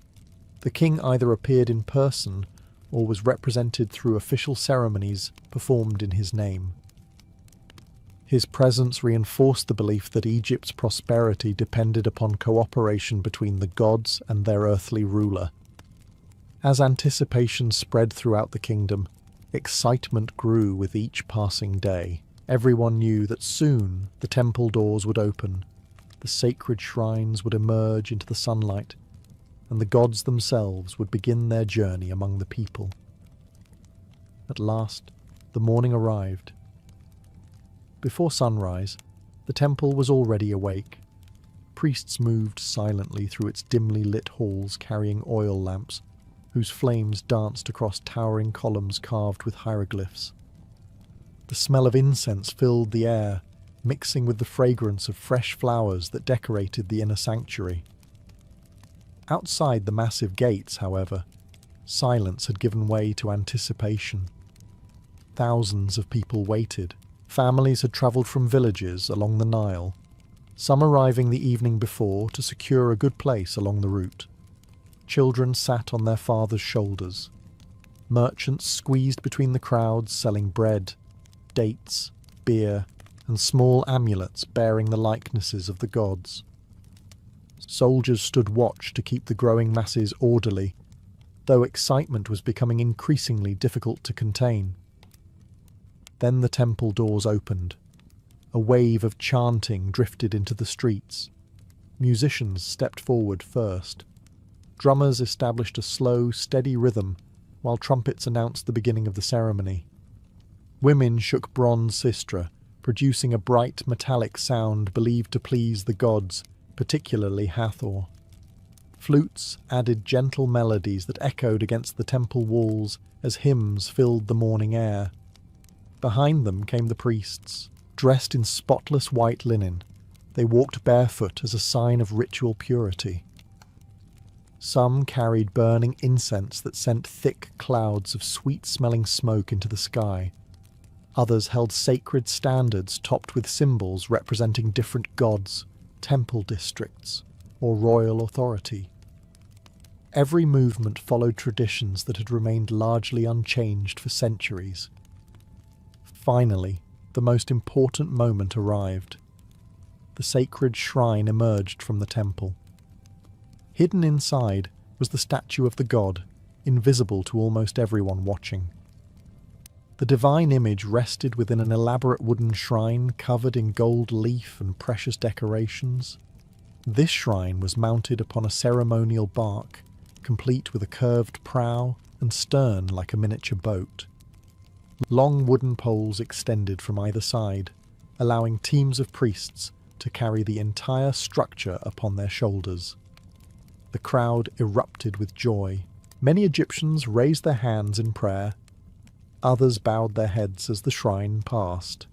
the king either appeared in person or was represented through official ceremonies performed in his name. His presence reinforced the belief that Egypt's prosperity depended upon cooperation between the gods and their earthly ruler. As anticipation spread throughout the kingdom, excitement grew with each passing day. Everyone knew that soon the temple doors would open, the sacred shrines would emerge into the sunlight, and the gods themselves would begin their journey among the people. At last, the morning arrived. Before sunrise, the temple was already awake. Priests moved silently through its dimly lit halls carrying oil lamps, whose flames danced across towering columns carved with hieroglyphs. The smell of incense filled the air, mixing with the fragrance of fresh flowers that decorated the inner sanctuary. Outside the massive gates, however, silence had given way to anticipation. Thousands of people waited. Families had travelled from villages along the Nile. some arriving the evening before to secure a good place along the route. Children sat on their fathers' shoulders. Merchants squeezed between the crowds selling bread, dates, beer, and small amulets bearing the likenesses of the gods. Soldiers stood watch to keep the growing masses orderly, though excitement was becoming increasingly difficult to contain. Then the temple doors opened. A wave of chanting drifted into the streets. Musicians stepped forward first. Drummers established a slow, steady rhythm, while trumpets announced the beginning of the ceremony. Women shook bronze sistra, producing a bright metallic sound believed to please the gods, particularly Hathor. Flutes added gentle melodies that echoed against the temple walls as hymns filled the morning air. Behind them came the priests, dressed in spotless white linen. They walked barefoot as a sign of ritual purity. Some carried burning incense that sent thick clouds of sweet-smelling smoke into the sky. Others held sacred standards topped with symbols representing different gods, temple districts, or royal authority. Every movement followed traditions that had remained largely unchanged for centuries. Finally, the most important moment arrived. The sacred shrine emerged from the temple. Hidden inside was the statue of the god, invisible to almost everyone watching. The divine image rested within an elaborate wooden shrine covered in gold leaf and precious decorations. This shrine was mounted upon a ceremonial bark, complete with a curved prow and stern like a miniature boat. Long wooden poles extended from either side, allowing teams of priests to carry the entire structure upon their shoulders. The crowd erupted with joy. Many Egyptians raised their hands in prayer. Others bowed their heads as the shrine passed.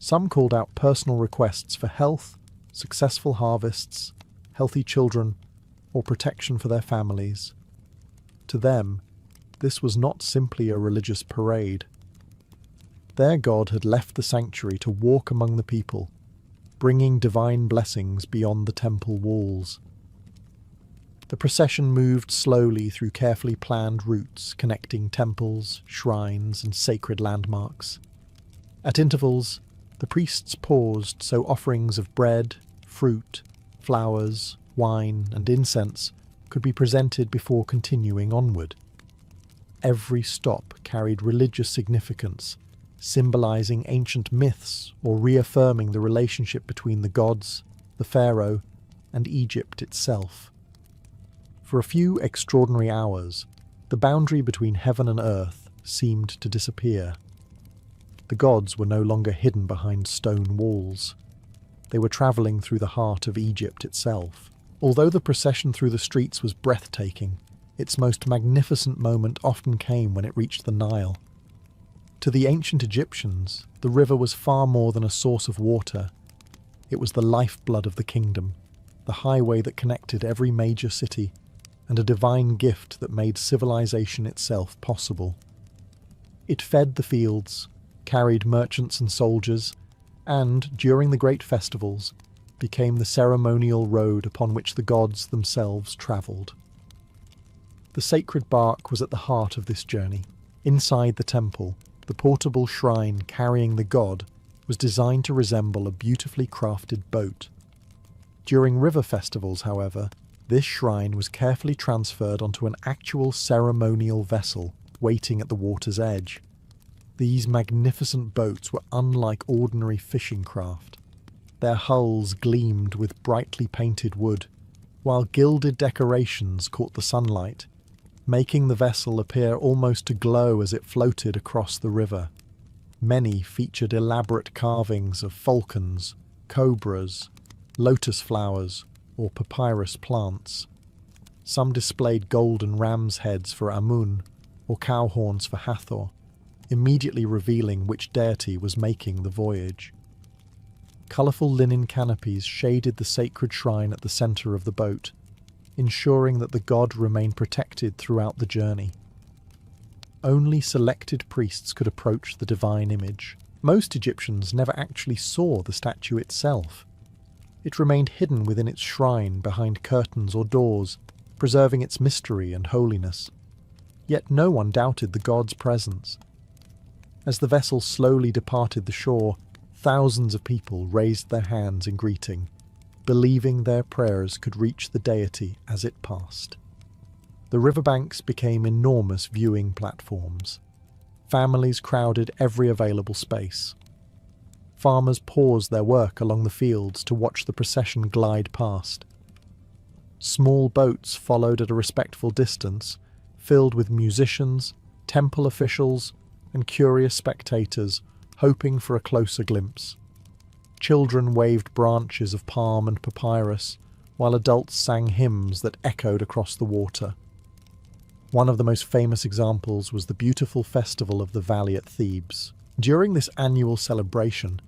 Some called out personal requests for health, successful harvests, healthy children, or protection for their families. To them, this was not simply a religious parade. Their god had left the sanctuary to walk among the people, bringing divine blessings beyond the temple walls. The procession moved slowly through carefully planned routes connecting temples, shrines, and sacred landmarks. At intervals, the priests paused so offerings of bread, fruit, flowers, wine, and incense could be presented before continuing onward. Every stop carried religious significance, symbolizing ancient myths or reaffirming the relationship between the gods, the pharaoh, and Egypt itself. For a few extraordinary hours, the boundary between heaven and earth seemed to disappear. The gods were no longer hidden behind stone walls. They were travelling through the heart of Egypt itself. Although the procession through the streets was breathtaking, its most magnificent moment often came when it reached the Nile. To the ancient Egyptians, the river was far more than a source of water. It was the lifeblood of the kingdom, the highway that connected every major city, and a divine gift that made civilization itself possible. It fed the fields, carried merchants and soldiers, and, during the great festivals, became the ceremonial road upon which the gods themselves travelled. The sacred bark was at the heart of this journey. Inside the temple, the portable shrine carrying the god was designed to resemble a beautifully crafted boat. During river festivals, however, this shrine was carefully transferred onto an actual ceremonial vessel waiting at the water's edge. These magnificent boats were unlike ordinary fishing craft. Their hulls gleamed with brightly painted wood, while gilded decorations caught the sunlight, making the vessel appear almost to glow as it floated across the river. Many featured elaborate carvings of falcons, cobras, lotus flowers, or papyrus plants. Some displayed golden ram's heads for Amun, or cow horns for Hathor, immediately revealing which deity was making the voyage. Colourful linen canopies shaded the sacred shrine at the centre of the boat, ensuring that the god remained protected throughout the journey. Only selected priests could approach the divine image. Most Egyptians never actually saw the statue itself. It remained hidden within its shrine behind curtains or doors, preserving its mystery and holiness. Yet no one doubted the god's presence. As the vessel slowly departed the shore, thousands of people raised their hands in greeting, believing their prayers could reach the deity as it passed. The riverbanks became enormous viewing platforms. Families crowded every available space. Farmers paused their work along the fields to watch the procession glide past. Small boats followed at a respectful distance, filled with musicians, temple officials, and curious spectators, hoping for a closer glimpse. Children waved branches of palm and papyrus, while adults sang hymns that echoed across the water. One of the most famous examples was the beautiful festival of the valley at Thebes. During this annual celebration,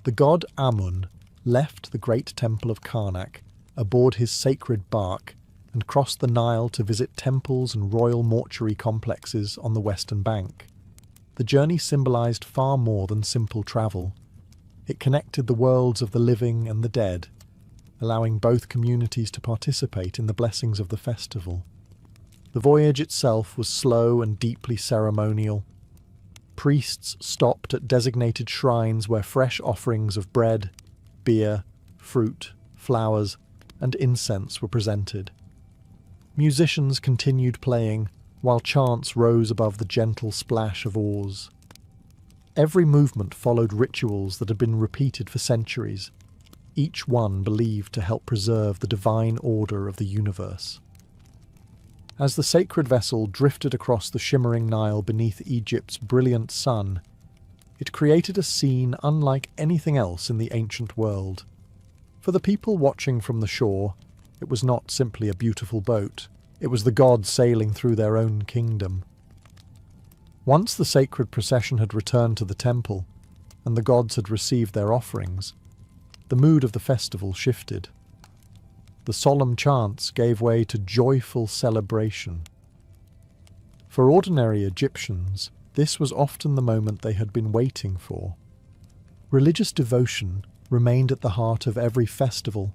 the god Amun left the great temple of Karnak aboard his sacred bark and crossed the Nile to visit temples and royal mortuary complexes on the western bank. The journey symbolized far more than simple travel. It connected the worlds of the living and the dead, allowing both communities to participate in the blessings of the festival. The voyage itself was slow and deeply ceremonial. Priests stopped at designated shrines where fresh offerings of bread, beer, fruit, flowers, and incense were presented. Musicians continued playing, while chants rose above the gentle splash of oars. Every movement followed rituals that had been repeated for centuries, each one believed to help preserve the divine order of the universe. As the sacred vessel drifted across the shimmering Nile beneath Egypt's brilliant sun, it created a scene unlike anything else in the ancient world. For the people watching from the shore, it was not simply a beautiful boat. It was the gods sailing through their own kingdom. Once the sacred procession had returned to the temple, and the gods had received their offerings, the mood of the festival shifted. The solemn chants gave way to joyful celebration. For ordinary Egyptians, this was often the moment they had been waiting for. Religious devotion remained at the heart of every festival,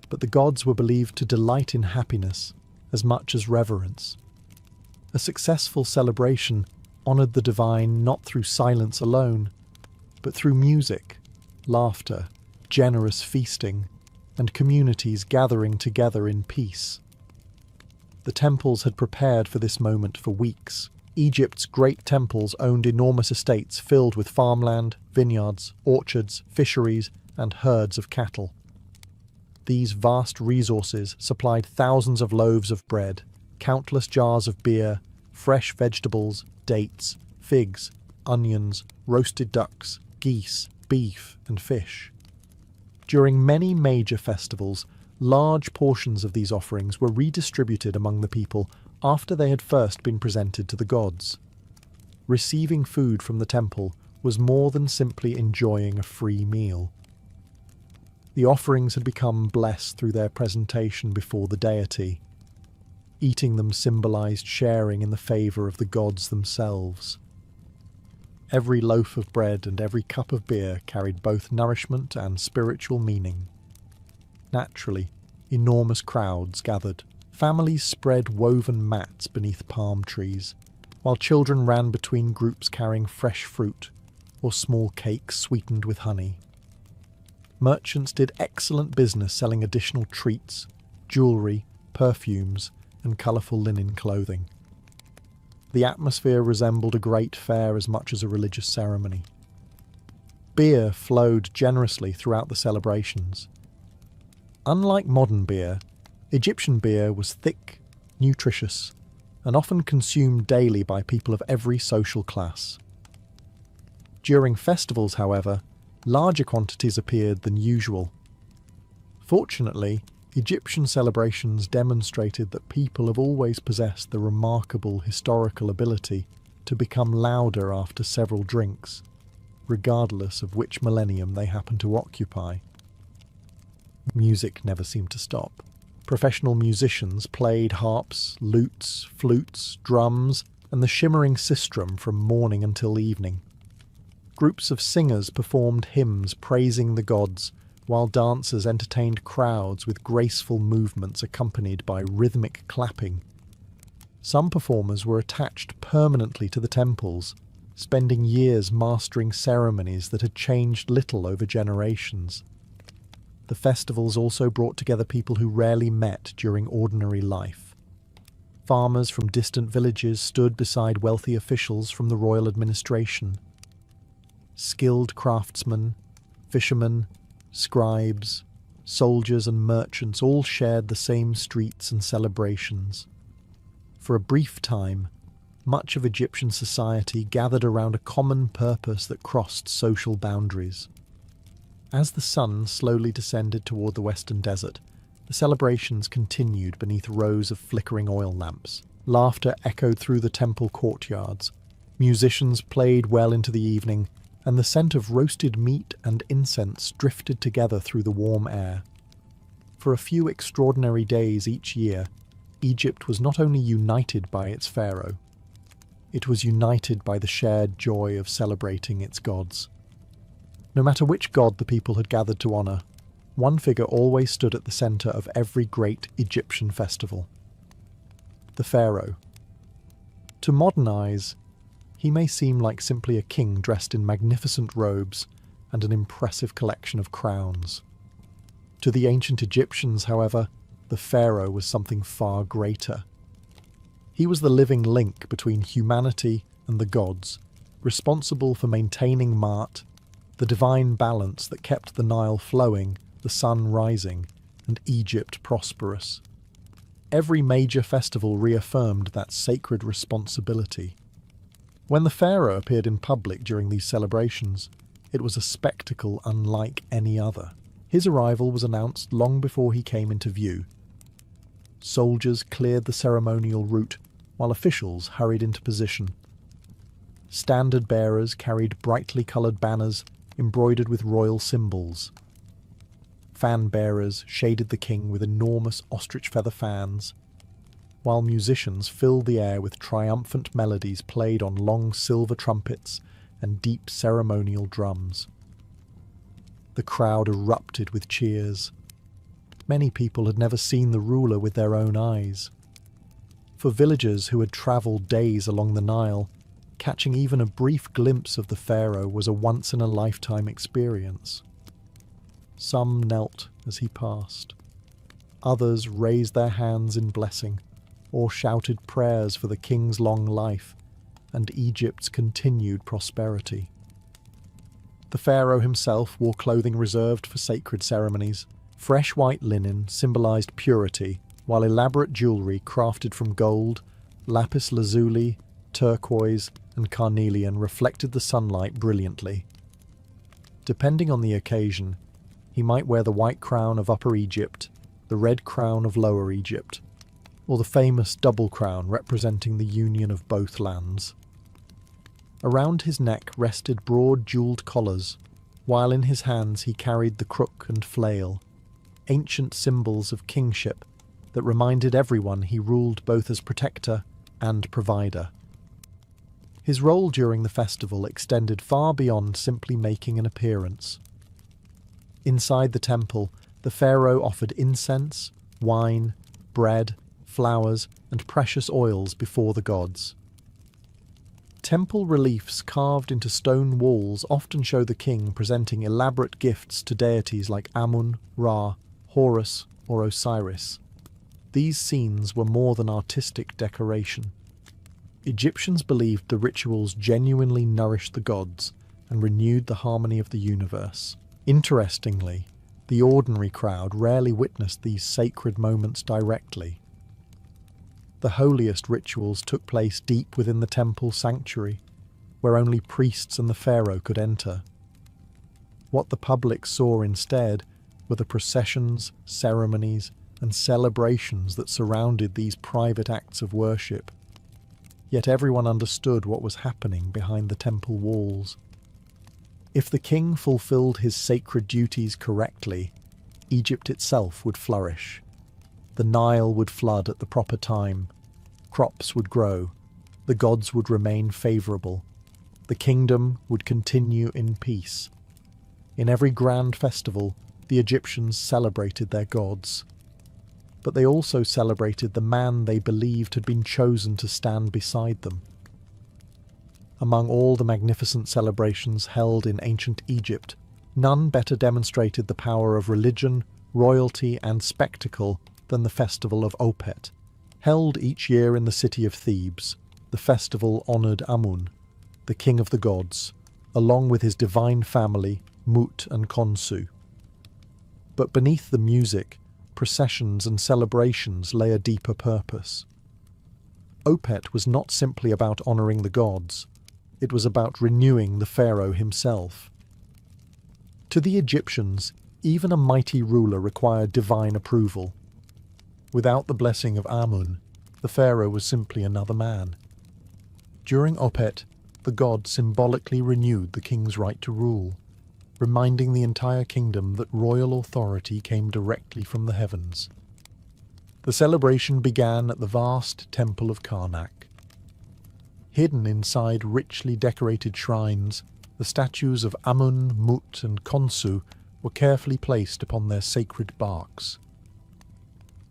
but the gods were believed to delight in happiness as much as reverence. A successful celebration honoured the divine not through silence alone, but through music, laughter, generous feasting, and communities gathering together in peace. The temples had prepared for this moment for weeks. Egypt's great temples owned enormous estates filled with farmland, vineyards, orchards, fisheries, and herds of cattle. These vast resources supplied thousands of loaves of bread, countless jars of beer, fresh vegetables, dates, figs, onions, roasted ducks, geese, beef, and fish. During many major festivals, large portions of these offerings were redistributed among the people after they had first been presented to the gods. Receiving food from the temple was more than simply enjoying a free meal. The offerings had become blessed through their presentation before the deity. Eating them symbolized sharing in the favor of the gods themselves. Every loaf of bread and every cup of beer carried both nourishment and spiritual meaning. Naturally, enormous crowds gathered. Families spread woven mats beneath palm trees, while children ran between groups carrying fresh fruit or small cakes sweetened with honey. Merchants did excellent business selling additional treats, jewellery, perfumes, and colourful linen clothing. The atmosphere resembled a great fair as much as a religious ceremony. Beer flowed generously throughout the celebrations. Unlike modern beer, Egyptian beer was thick, nutritious, and often consumed daily by people of every social class. During festivals, however, larger quantities appeared than usual. Fortunately, Egyptian celebrations demonstrated that people have always possessed the remarkable historical ability to become louder after several drinks, regardless of which millennium they happen to occupy. Music never seemed to stop. Professional musicians played harps, lutes, flutes, drums, and the shimmering sistrum from morning until evening. Groups of singers performed hymns praising the gods, while dancers entertained crowds with graceful movements accompanied by rhythmic clapping. Some performers were attached permanently to the temples, spending years mastering ceremonies that had changed little over generations. The festivals also brought together people who rarely met during ordinary life. Farmers from distant villages stood beside wealthy officials from the royal administration. Skilled craftsmen, fishermen, scribes, soldiers and merchants all shared the same streets and celebrations. For a brief time, much of Egyptian society gathered around a common purpose that crossed social boundaries. As the sun slowly descended toward the western desert, the celebrations continued beneath rows of flickering oil lamps. Laughter echoed through the temple courtyards. Musicians played well into the evening, and the scent of roasted meat and incense drifted together through the warm air. For a few extraordinary days each year, Egypt was not only united by its pharaoh, it was united by the shared joy of celebrating its gods. No matter which god the people had gathered to honor, one figure always stood at the center of every great Egyptian festival: the pharaoh. To modern eyes, he may seem like simply a king dressed in magnificent robes and an impressive collection of crowns. To the ancient Egyptians, however, the pharaoh was something far greater. He was the living link between humanity and the gods, responsible for maintaining Ma'at, the divine balance that kept the Nile flowing, the sun rising, and Egypt prosperous. Every major festival reaffirmed that sacred responsibility. When the pharaoh appeared in public during these celebrations, it was a spectacle unlike any other. His arrival was announced long before he came into view. Soldiers cleared the ceremonial route, while officials hurried into position. Standard bearers carried brightly coloured banners embroidered with royal symbols. Fan bearers shaded the king with enormous ostrich feather fans, while musicians filled the air with triumphant melodies played on long silver trumpets and deep ceremonial drums. The crowd erupted with cheers. Many people had never seen the ruler with their own eyes. For villagers who had travelled days along the Nile, catching even a brief glimpse of the pharaoh was a once-in-a-lifetime experience. Some knelt as he passed. Others raised their hands in blessing, or shouted prayers for the king's long life and Egypt's continued prosperity. The pharaoh himself wore clothing reserved for sacred ceremonies. Fresh white linen symbolized purity, while elaborate jewelry crafted from gold, lapis lazuli, turquoise, and carnelian reflected the sunlight brilliantly. Depending on the occasion, he might wear the white crown of Upper Egypt, the red crown of Lower Egypt, or the famous double crown representing the union of both lands. Around his neck rested broad jewelled collars, while in his hands he carried the crook and flail, ancient symbols of kingship that reminded everyone he ruled both as protector and provider. His role during the festival extended far beyond simply making an appearance. Inside the temple, the pharaoh offered incense, wine, bread, flowers, and precious oils before the gods. Temple reliefs carved into stone walls often show the king presenting elaborate gifts to deities like Amun, Ra, Horus, or Osiris. These scenes were more than artistic decoration. Egyptians believed the rituals genuinely nourished the gods and renewed the harmony of the universe. Interestingly, the ordinary crowd rarely witnessed these sacred moments directly. The holiest rituals took place deep within the temple sanctuary, where only priests and the pharaoh could enter. What the public saw instead were the processions, ceremonies, and celebrations that surrounded these private acts of worship. Yet everyone understood what was happening behind the temple walls. If the king fulfilled his sacred duties correctly, Egypt itself would flourish. The Nile would flood at the proper time, crops would grow, the gods would remain favourable, the kingdom would continue in peace. In every grand festival, the Egyptians celebrated their gods. But they also celebrated the man they believed had been chosen to stand beside them. Among all the magnificent celebrations held in ancient Egypt, none better demonstrated the power of religion, royalty, and spectacle than the festival of Opet. Held each year in the city of Thebes, the festival honoured Amun, the king of the gods, along with his divine family, Mut and Khonsu. But beneath the music, processions and celebrations lay a deeper purpose. Opet was not simply about honouring the gods, it was about renewing the pharaoh himself. To the Egyptians, even a mighty ruler required divine approval. Without the blessing of Amun, the pharaoh was simply another man. During Opet, the god symbolically renewed the king's right to rule, reminding the entire kingdom that royal authority came directly from the heavens. The celebration began at the vast temple of Karnak. Hidden inside richly decorated shrines, the statues of Amun, Mut, and Khonsu were carefully placed upon their sacred barks.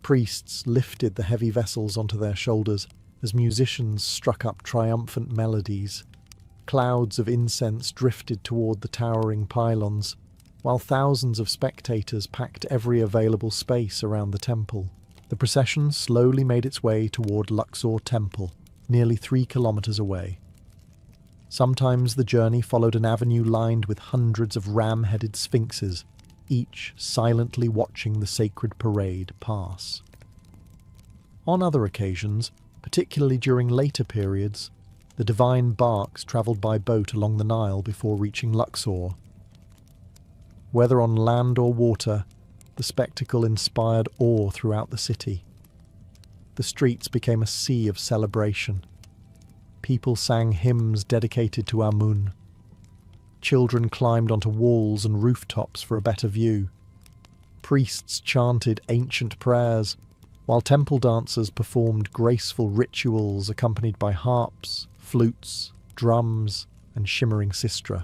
Priests lifted the heavy vessels onto their shoulders as musicians struck up triumphant melodies. Clouds of incense drifted toward the towering pylons, while thousands of spectators packed every available space around the temple. The procession slowly made its way toward Luxor Temple, nearly 3 kilometers away. Sometimes the journey followed an avenue lined with hundreds of ram-headed sphinxes, each silently watching the sacred parade pass. On other occasions, particularly during later periods, the divine barks travelled by boat along the Nile before reaching Luxor. Whether on land or water, the spectacle inspired awe throughout the city. The streets became a sea of celebration. People sang hymns dedicated to Amun. Children climbed onto walls and rooftops for a better view. Priests chanted ancient prayers, while temple dancers performed graceful rituals accompanied by harps, flutes, drums, and shimmering sistra.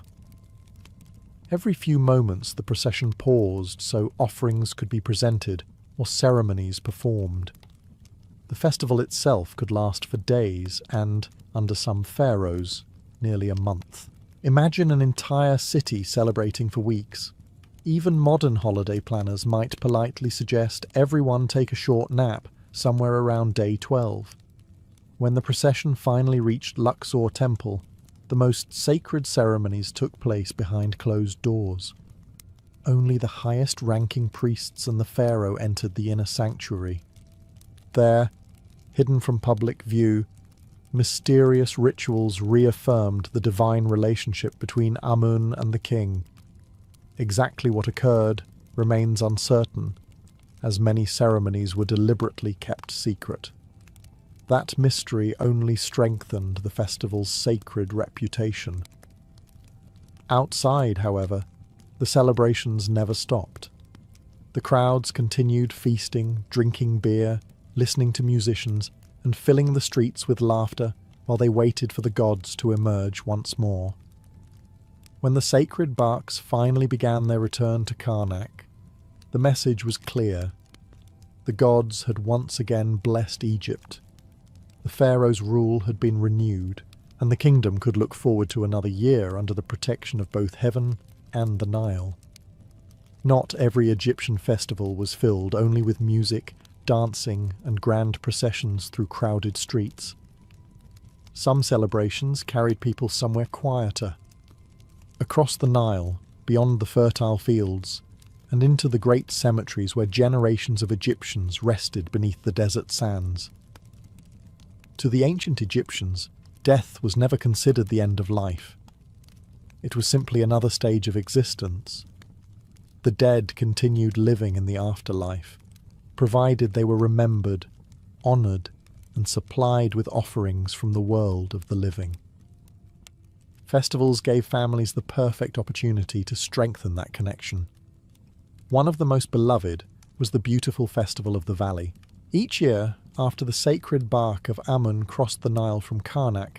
Every few moments the procession paused so offerings could be presented or ceremonies performed. The festival itself could last for days and, under some pharaohs, nearly a month. Imagine an entire city celebrating for weeks. Even modern holiday planners might politely suggest everyone take a short nap somewhere around day 12. When the procession finally reached Luxor Temple, the most sacred ceremonies took place behind closed doors. Only the highest-ranking priests and the pharaoh entered the inner sanctuary. There, hidden from public view, mysterious rituals reaffirmed the divine relationship between Amun and the king. Exactly what occurred remains uncertain, as many ceremonies were deliberately kept secret. That mystery only strengthened the festival's sacred reputation. Outside, however, the celebrations never stopped. The crowds continued feasting, drinking beer, listening to musicians, and filling the streets with laughter while they waited for the gods to emerge once more. When the sacred barks finally began their return to Karnak, the message was clear. The gods had once again blessed Egypt. The pharaoh's rule had been renewed, and the kingdom could look forward to another year under the protection of both heaven and the Nile. Not every Egyptian festival was filled only with music, dancing, and grand processions through crowded streets. Some celebrations carried people somewhere quieter. Across the Nile, beyond the fertile fields, and into the great cemeteries where generations of Egyptians rested beneath the desert sands. To the ancient Egyptians, death was never considered the end of life. It was simply another stage of existence. The dead continued living in the afterlife, provided they were remembered, honoured, and supplied with offerings from the world of the living. Festivals gave families the perfect opportunity to strengthen that connection. One of the most beloved was the beautiful Festival of the Valley. Each year, after the sacred bark of Amun crossed the Nile from Karnak,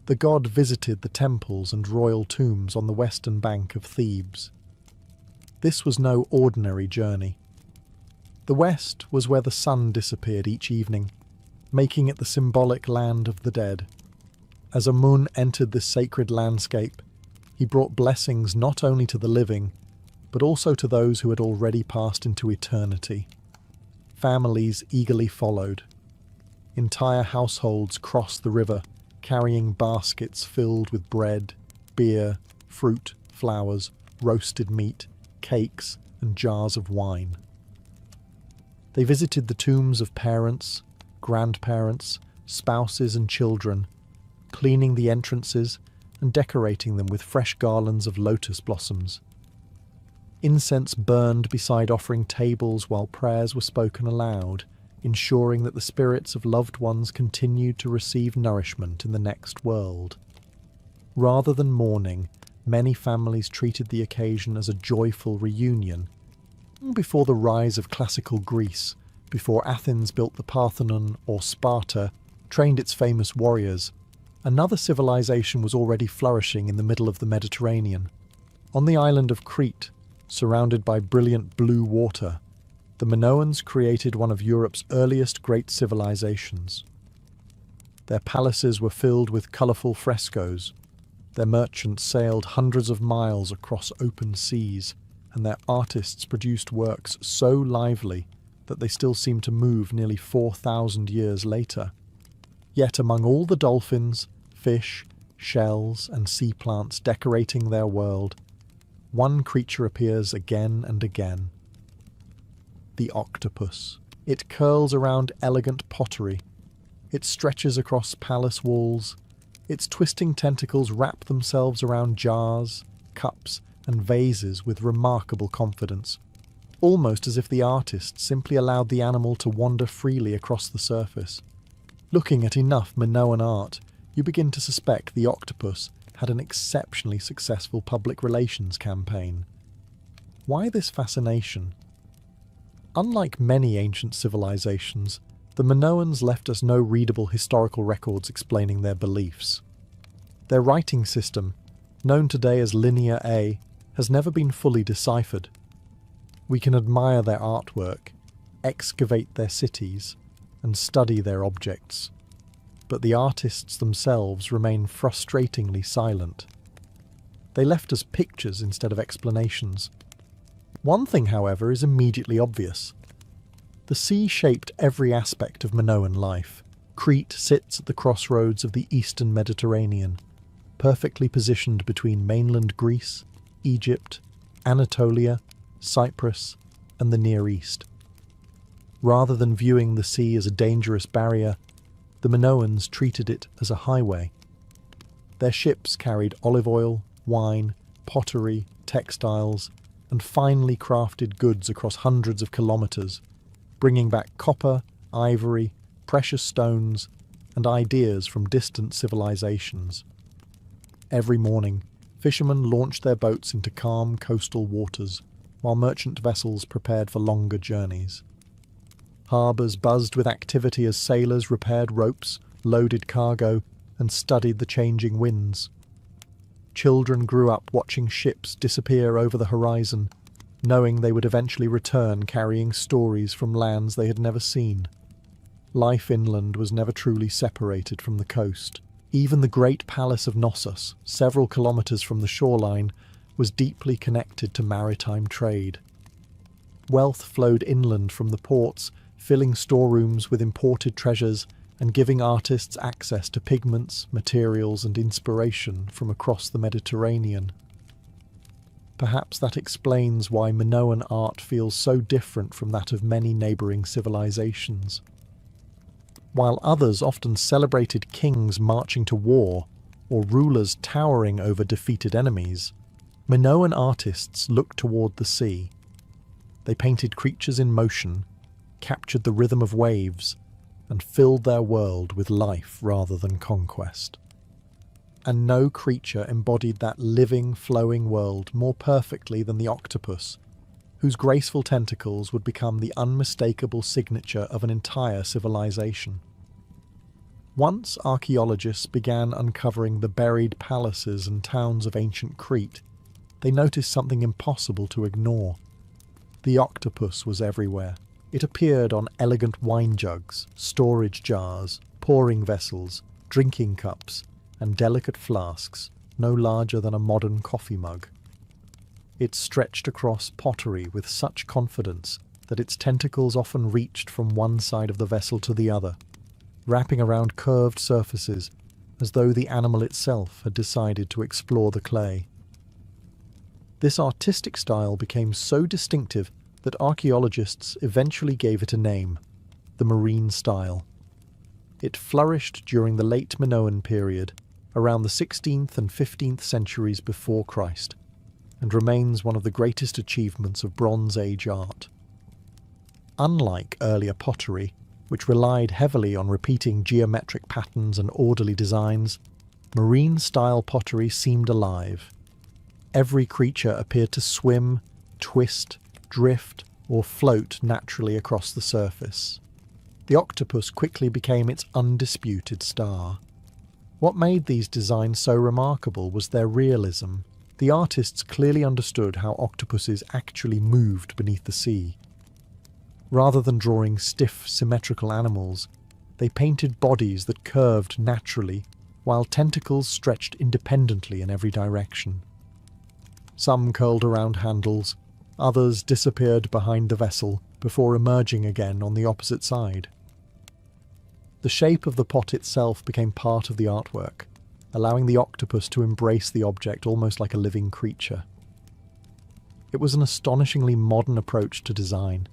the god visited the temples and royal tombs on the western bank of Thebes. This was no ordinary journey. The west was where the sun disappeared each evening, making it the symbolic land of the dead. As Amun entered this sacred landscape, he brought blessings not only to the living, but also to those who had already passed into eternity. Families eagerly followed. Entire households crossed the river, carrying baskets filled with bread, beer, fruit, flowers, roasted meat, cakes, and jars of wine. They visited the tombs of parents, grandparents, spouses and children, cleaning the entrances and decorating them with fresh garlands of lotus blossoms. Incense burned beside offering tables while prayers were spoken aloud, ensuring that the spirits of loved ones continued to receive nourishment in the next world. Rather than mourning, many families treated the occasion as a joyful reunion. Before the rise of classical Greece, before Athens built the Parthenon or Sparta trained its famous warriors, another civilization was already flourishing in the middle of the Mediterranean. On the island of Crete, surrounded by brilliant blue water, the Minoans created one of Europe's earliest great civilizations. Their palaces were filled with colourful frescoes, their merchants sailed hundreds of miles across open seas, and their artists produced works so lively that they still seem to move nearly 4,000 years later. Yet among all the dolphins, fish, shells, and sea plants decorating their world, one creature appears again and again. The octopus. It curls around elegant pottery. It stretches across palace walls. Its twisting tentacles wrap themselves around jars, cups, and vases with remarkable confidence, almost as if the artist simply allowed the animal to wander freely across the surface. Looking at enough Minoan art, you begin to suspect the octopus had an exceptionally successful public relations campaign. Why this fascination? Unlike many ancient civilizations, the Minoans left us no readable historical records explaining their beliefs. Their writing system, known today as Linear A, has never been fully deciphered. We can admire their artwork, excavate their cities, and study their objects, but the artists themselves remain frustratingly silent. They left us pictures instead of explanations. One thing, however, is immediately obvious. The sea shaped every aspect of Minoan life. Crete sits at the crossroads of the eastern Mediterranean, perfectly positioned between mainland Greece, Egypt, Anatolia, Cyprus, and the Near East. Rather than viewing the sea as a dangerous barrier, the Minoans treated it as a highway. Their ships carried olive oil, wine, pottery, textiles, and finely crafted goods across hundreds of kilometres, bringing back copper, ivory, precious stones, and ideas from distant civilizations. Every morning, fishermen launched their boats into calm coastal waters, while merchant vessels prepared for longer journeys. Harbours buzzed with activity as sailors repaired ropes, loaded cargo, and studied the changing winds. Children grew up watching ships disappear over the horizon, knowing they would eventually return carrying stories from lands they had never seen. Life inland was never truly separated from the coast. Even the great palace of Knossos, several kilometres from the shoreline, was deeply connected to maritime trade. Wealth flowed inland from the ports, filling storerooms with imported treasures and giving artists access to pigments, materials, and inspiration from across the Mediterranean. Perhaps that explains why Minoan art feels so different from that of many neighbouring civilizations. While others often celebrated kings marching to war or rulers towering over defeated enemies, Minoan artists looked toward the sea. They painted creatures in motion, captured the rhythm of waves, and filled their world with life rather than conquest. And no creature embodied that living, flowing world more perfectly than the octopus, whose graceful tentacles would become the unmistakable signature of an entire civilization. Once archaeologists began uncovering the buried palaces and towns of ancient Crete, they noticed something impossible to ignore. The octopus was everywhere. It appeared on elegant wine jugs, storage jars, pouring vessels, drinking cups, and delicate flasks no larger than a modern coffee mug. It stretched across pottery with such confidence that its tentacles often reached from one side of the vessel to the other, wrapping around curved surfaces as though the animal itself had decided to explore the clay. This artistic style became so distinctive that archaeologists eventually gave it a name, the marine style. It flourished during the late Minoan period, around the 16th and 15th centuries before Christ, and remains one of the greatest achievements of Bronze Age art. Unlike earlier pottery, which relied heavily on repeating geometric patterns and orderly designs, marine-style pottery seemed alive. Every creature appeared to swim, twist, drift, or float naturally across the surface. The octopus quickly became its undisputed star. What made these designs so remarkable was their realism. The artists clearly understood how octopuses actually moved beneath the sea. Rather than drawing stiff, symmetrical animals, they painted bodies that curved naturally, while tentacles stretched independently in every direction. Some curled around handles, others disappeared behind the vessel before emerging again on the opposite side. The shape of the pot itself became part of the artwork, allowing the octopus to embrace the object almost like a living creature. It was an astonishingly modern approach to design.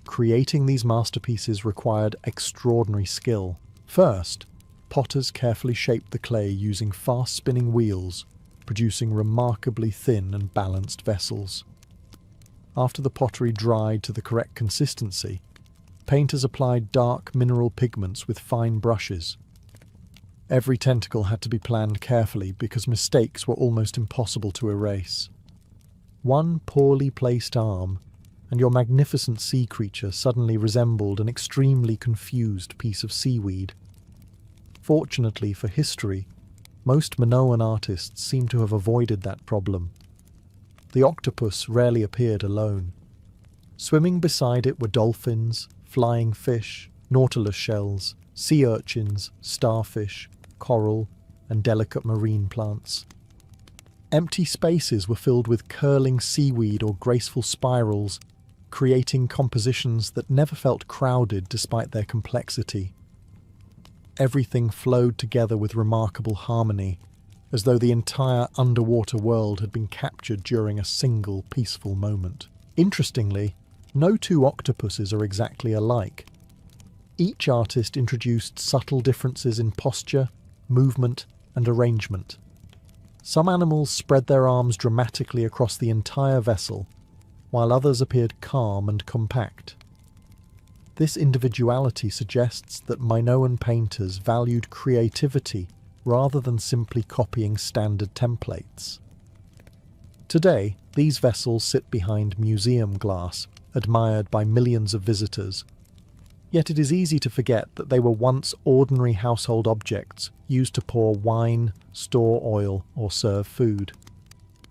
Creating these masterpieces required extraordinary skill. First, potters carefully shaped the clay using fast-spinning wheels, producing remarkably thin and balanced vessels. After the pottery dried to the correct consistency, painters applied dark mineral pigments with fine brushes. Every tentacle had to be planned carefully because mistakes were almost impossible to erase. One poorly placed arm, and your magnificent sea creature suddenly resembled an extremely confused piece of seaweed. Fortunately for history, most Minoan artists seem to have avoided that problem. The octopus rarely appeared alone. Swimming beside it were dolphins, flying fish, nautilus shells, sea urchins, starfish, coral, and delicate marine plants. Empty spaces were filled with curling seaweed or graceful spirals, creating compositions that never felt crowded despite their complexity. Everything flowed together with remarkable harmony, as though the entire underwater world had been captured during a single peaceful moment. Interestingly, no two octopuses are exactly alike. Each artist introduced subtle differences in posture, movement, and arrangement. Some animals spread their arms dramatically across the entire vessel, while others appeared calm and compact. This individuality suggests that Minoan painters valued creativity rather than simply copying standard templates. Today, these vessels sit behind museum glass, admired by millions of visitors. Yet it is easy to forget that they were once ordinary household objects used to pour wine, store oil, or serve food.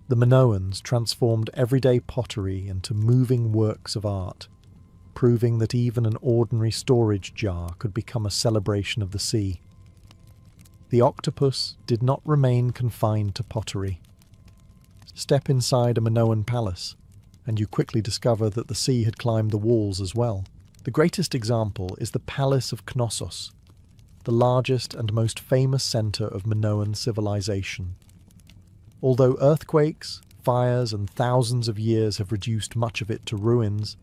The Minoans transformed everyday pottery into moving works of art, proving that even an ordinary storage jar could become a celebration of the sea. The octopus did not remain confined to pottery. Step inside a Minoan palace, and you quickly discover that the sea had climbed the walls as well. The greatest example is the Palace of Knossos, the largest and most famous centre of Minoan civilization. Although earthquakes, fires, and thousands of years have reduced much of it to ruins,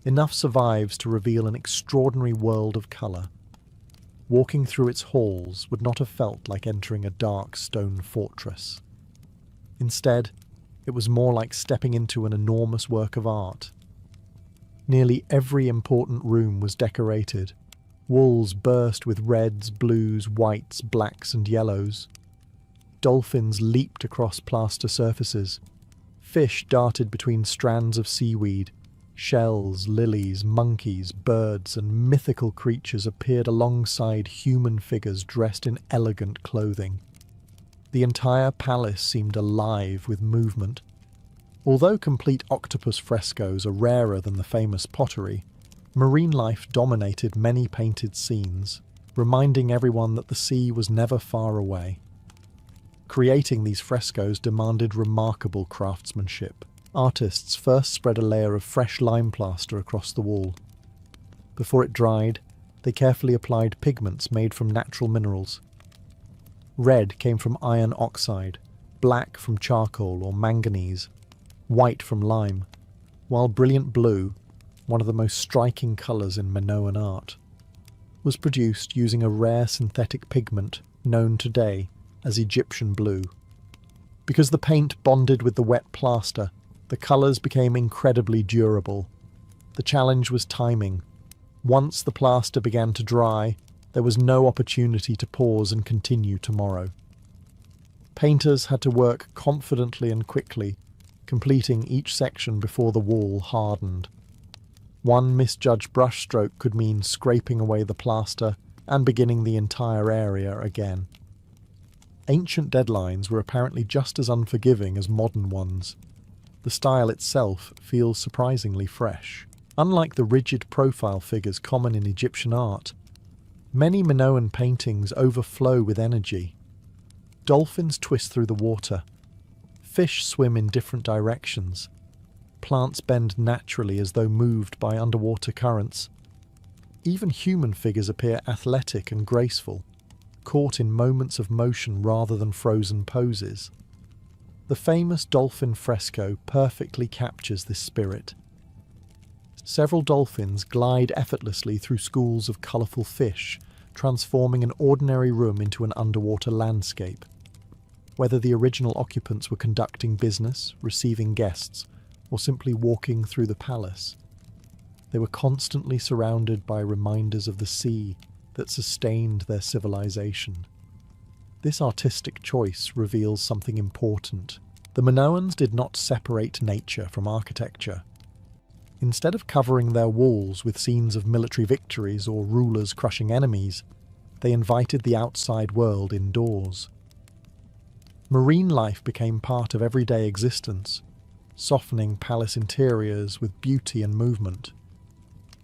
enough survives to reveal an extraordinary world of colour. Walking through its halls would not have felt like entering a dark stone fortress. Instead, it was more like stepping into an enormous work of art. Nearly every important room was decorated. Walls burst with reds, blues, whites, blacks, and yellows. Dolphins leaped across plaster surfaces. Fish darted between strands of seaweed. Shells, lilies, monkeys, birds, and mythical creatures appeared alongside human figures dressed in elegant clothing. The entire palace seemed alive with movement. Although complete octopus frescoes are rarer than the famous pottery, marine life dominated many painted scenes, reminding everyone that the sea was never far away. Creating these frescoes demanded remarkable craftsmanship. Artists first spread a layer of fresh lime plaster across the wall. Before it dried, they carefully applied pigments made from natural minerals. Red came from iron oxide, black from charcoal or manganese, white from lime, while brilliant blue, one of the most striking colours in Minoan art, was produced using a rare synthetic pigment known today as Egyptian blue. Because the paint bonded with the wet plaster, the colours became incredibly durable. The challenge was timing. Once the plaster began to dry, there was no opportunity to pause and continue tomorrow. Painters had to work confidently and quickly, completing each section before the wall hardened. One misjudged brushstroke could mean scraping away the plaster and beginning the entire area again. Ancient deadlines were apparently just as unforgiving as modern ones. The style itself feels surprisingly fresh. Unlike the rigid profile figures common in Egyptian art, many Minoan paintings overflow with energy. Dolphins twist through the water. Fish swim in different directions. Plants bend naturally as though moved by underwater currents. Even human figures appear athletic and graceful, caught in moments of motion rather than frozen poses. The famous dolphin fresco perfectly captures this spirit. Several dolphins glide effortlessly through schools of colourful fish, transforming an ordinary room into an underwater landscape. Whether the original occupants were conducting business, receiving guests, or simply walking through the palace, they were constantly surrounded by reminders of the sea that sustained their civilization. This artistic choice reveals something important. The Minoans did not separate nature from architecture. Instead of covering their walls with scenes of military victories or rulers crushing enemies, they invited the outside world indoors. Marine life became part of everyday existence, softening palace interiors with beauty and movement.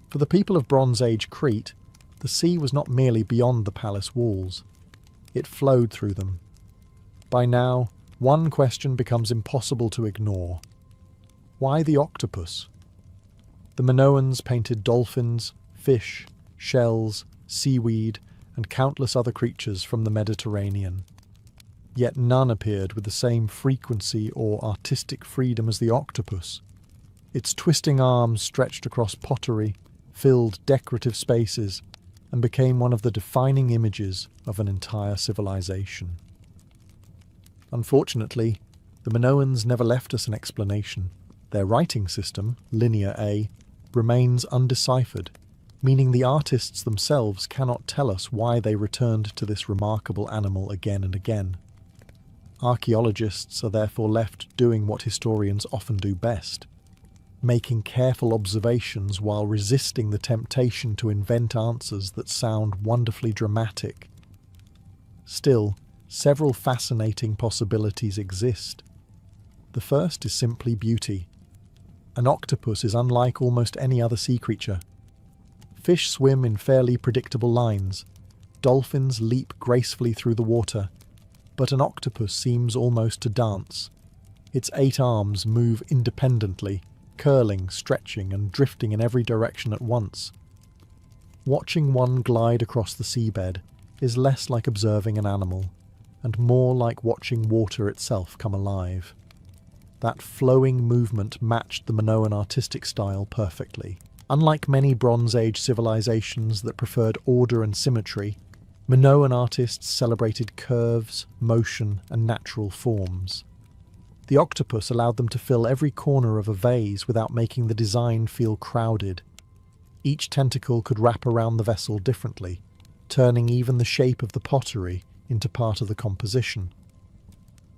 For the people of Bronze Age Crete, the sea was not merely beyond the palace walls. It flowed through them. By now, one question becomes impossible to ignore. Why the octopus? The Minoans painted dolphins, fish, shells, seaweed, and countless other creatures from the Mediterranean. Yet none appeared with the same frequency or artistic freedom as the octopus. Its twisting arms stretched across pottery, filled decorative spaces, and became one of the defining images of an entire civilization. Unfortunately, the Minoans never left us an explanation. Their writing system, Linear A, remains undeciphered, meaning the artists themselves cannot tell us why they returned to this remarkable animal again and again. Archaeologists are therefore left doing what historians often do best, making careful observations while resisting the temptation to invent answers that sound wonderfully dramatic. Still, several fascinating possibilities exist. The first is simply beauty. An octopus is unlike almost any other sea creature. Fish swim in fairly predictable lines. Dolphins leap gracefully through the water. But an octopus seems almost to dance. Its 8 arms move independently, curling, stretching, and drifting in every direction at once. Watching one glide across the seabed is less like observing an animal, and more like watching water itself come alive. That flowing movement matched the Minoan artistic style perfectly. Unlike many Bronze Age civilizations that preferred order and symmetry, Minoan artists celebrated curves, motion, and natural forms. The octopus allowed them to fill every corner of a vase without making the design feel crowded. Each tentacle could wrap around the vessel differently, turning even the shape of the pottery into part of the composition.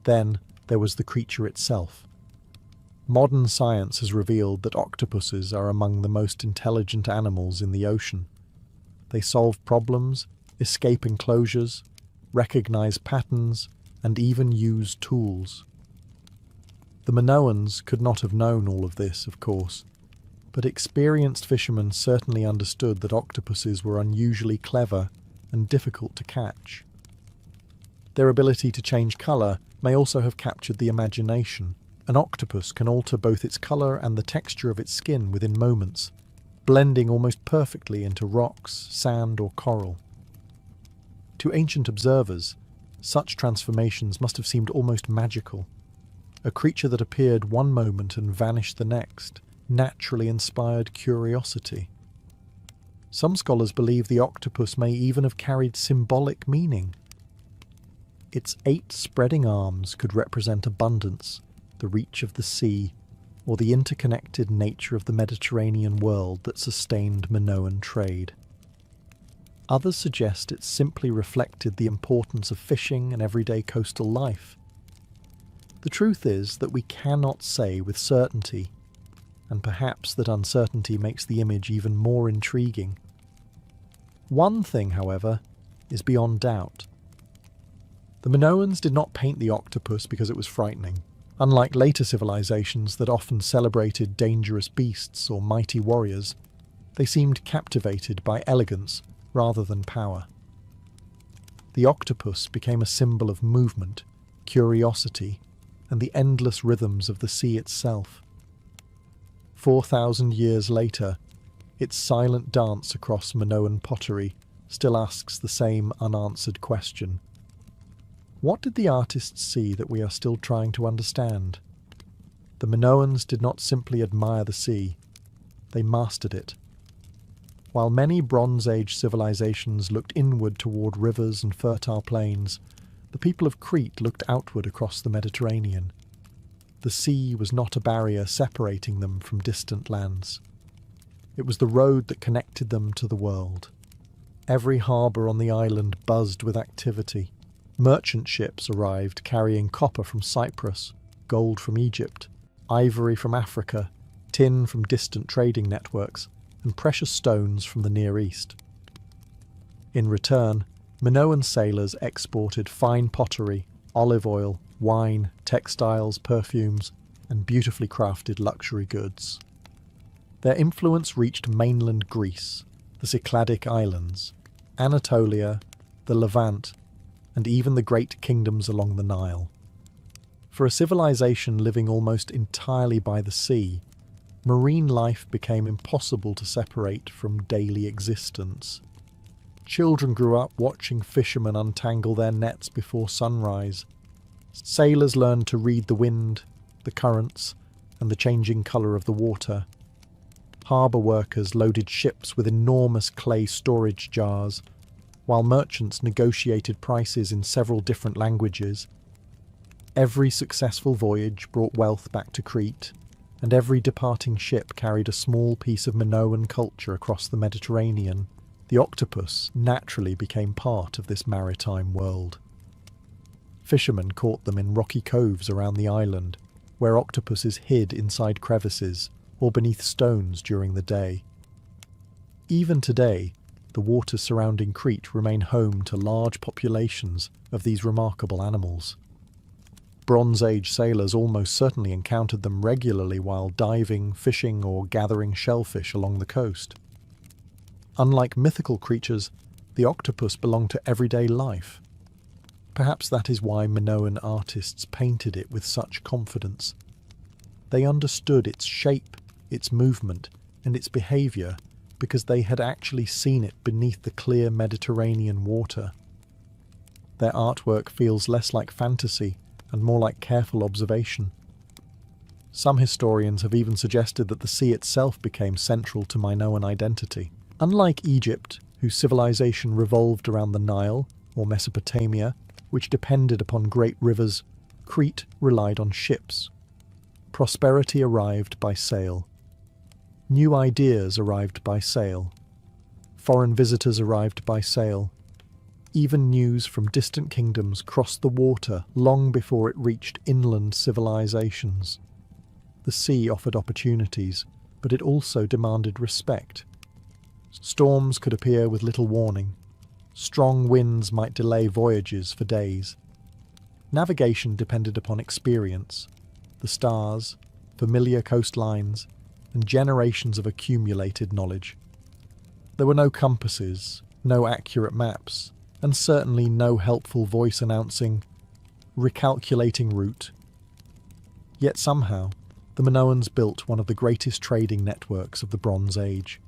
Then there was the creature itself. Modern science has revealed that octopuses are among the most intelligent animals in the ocean. They solve problems, escape enclosures, recognize patterns, and even use tools. The Minoans could not have known all of this, of course, but experienced fishermen certainly understood that octopuses were unusually clever and difficult to catch. Their ability to change colour may also have captured the imagination. An octopus can alter both its colour and the texture of its skin within moments, blending almost perfectly into rocks, sand or coral. To ancient observers, such transformations must have seemed almost magical. A creature that appeared one moment and vanished the next naturally inspired curiosity. Some scholars believe the octopus may even have carried symbolic meaning. Its 8 spreading arms could represent abundance, the reach of the sea, or the interconnected nature of the Mediterranean world that sustained Minoan trade. Others suggest it simply reflected the importance of fishing and everyday coastal life. The truth is that we cannot say with certainty, and perhaps that uncertainty makes the image even more intriguing. One thing, however, is beyond doubt. The Minoans did not paint the octopus because it was frightening. Unlike later civilizations that often celebrated dangerous beasts or mighty warriors, they seemed captivated by elegance rather than power. The octopus became a symbol of movement, curiosity, and the endless rhythms of the sea itself. 4,000 years later, its silent dance across Minoan pottery still asks the same unanswered question. What did the artists see that we are still trying to understand? The Minoans did not simply admire the sea, they mastered it. While many Bronze Age civilizations looked inward toward rivers and fertile plains, the people of Crete looked outward across the Mediterranean. The sea was not a barrier separating them from distant lands. It was the road that connected them to the world. Every harbour on the island buzzed with activity. Merchant ships arrived carrying copper from Cyprus, gold from Egypt, ivory from Africa, tin from distant trading networks, and precious stones from the Near East. In return, Minoan sailors exported fine pottery, olive oil, wine, textiles, perfumes, and beautifully crafted luxury goods. Their influence reached mainland Greece, the Cycladic Islands, Anatolia, the Levant, and even the great kingdoms along the Nile. For a civilization living almost entirely by the sea, marine life became impossible to separate from daily existence. Children grew up watching fishermen untangle their nets before sunrise. Sailors learned to read the wind, the currents, and the changing colour of the water. Harbour workers loaded ships with enormous clay storage jars, while merchants negotiated prices in several different languages. Every successful voyage brought wealth back to Crete, and every departing ship carried a small piece of Minoan culture across the Mediterranean. The octopus naturally became part of this maritime world. Fishermen caught them in rocky coves around the island, where octopuses hid inside crevices or beneath stones during the day. Even today, the waters surrounding Crete remain home to large populations of these remarkable animals. Bronze Age sailors almost certainly encountered them regularly while diving, fishing, or gathering shellfish along the coast. Unlike mythical creatures, the octopus belonged to everyday life. Perhaps that is why Minoan artists painted it with such confidence. They understood its shape, its movement, and its behaviour because they had actually seen it beneath the clear Mediterranean water. Their artwork feels less like fantasy and more like careful observation. Some historians have even suggested that the sea itself became central to Minoan identity. Unlike Egypt, whose civilization revolved around the Nile, or Mesopotamia, which depended upon great rivers, Crete relied on ships. Prosperity arrived by sail. New ideas arrived by sail. Foreign visitors arrived by sail. Even news from distant kingdoms crossed the water long before it reached inland civilizations. The sea offered opportunities, but it also demanded respect. Storms could appear with little warning. Strong winds might delay voyages for days. Navigation depended upon experience, the stars, familiar coastlines, and generations of accumulated knowledge. There were no compasses, no accurate maps, and certainly no helpful voice announcing, "Recalculating route." Yet somehow, the Minoans built one of the greatest trading networks of the Bronze Age.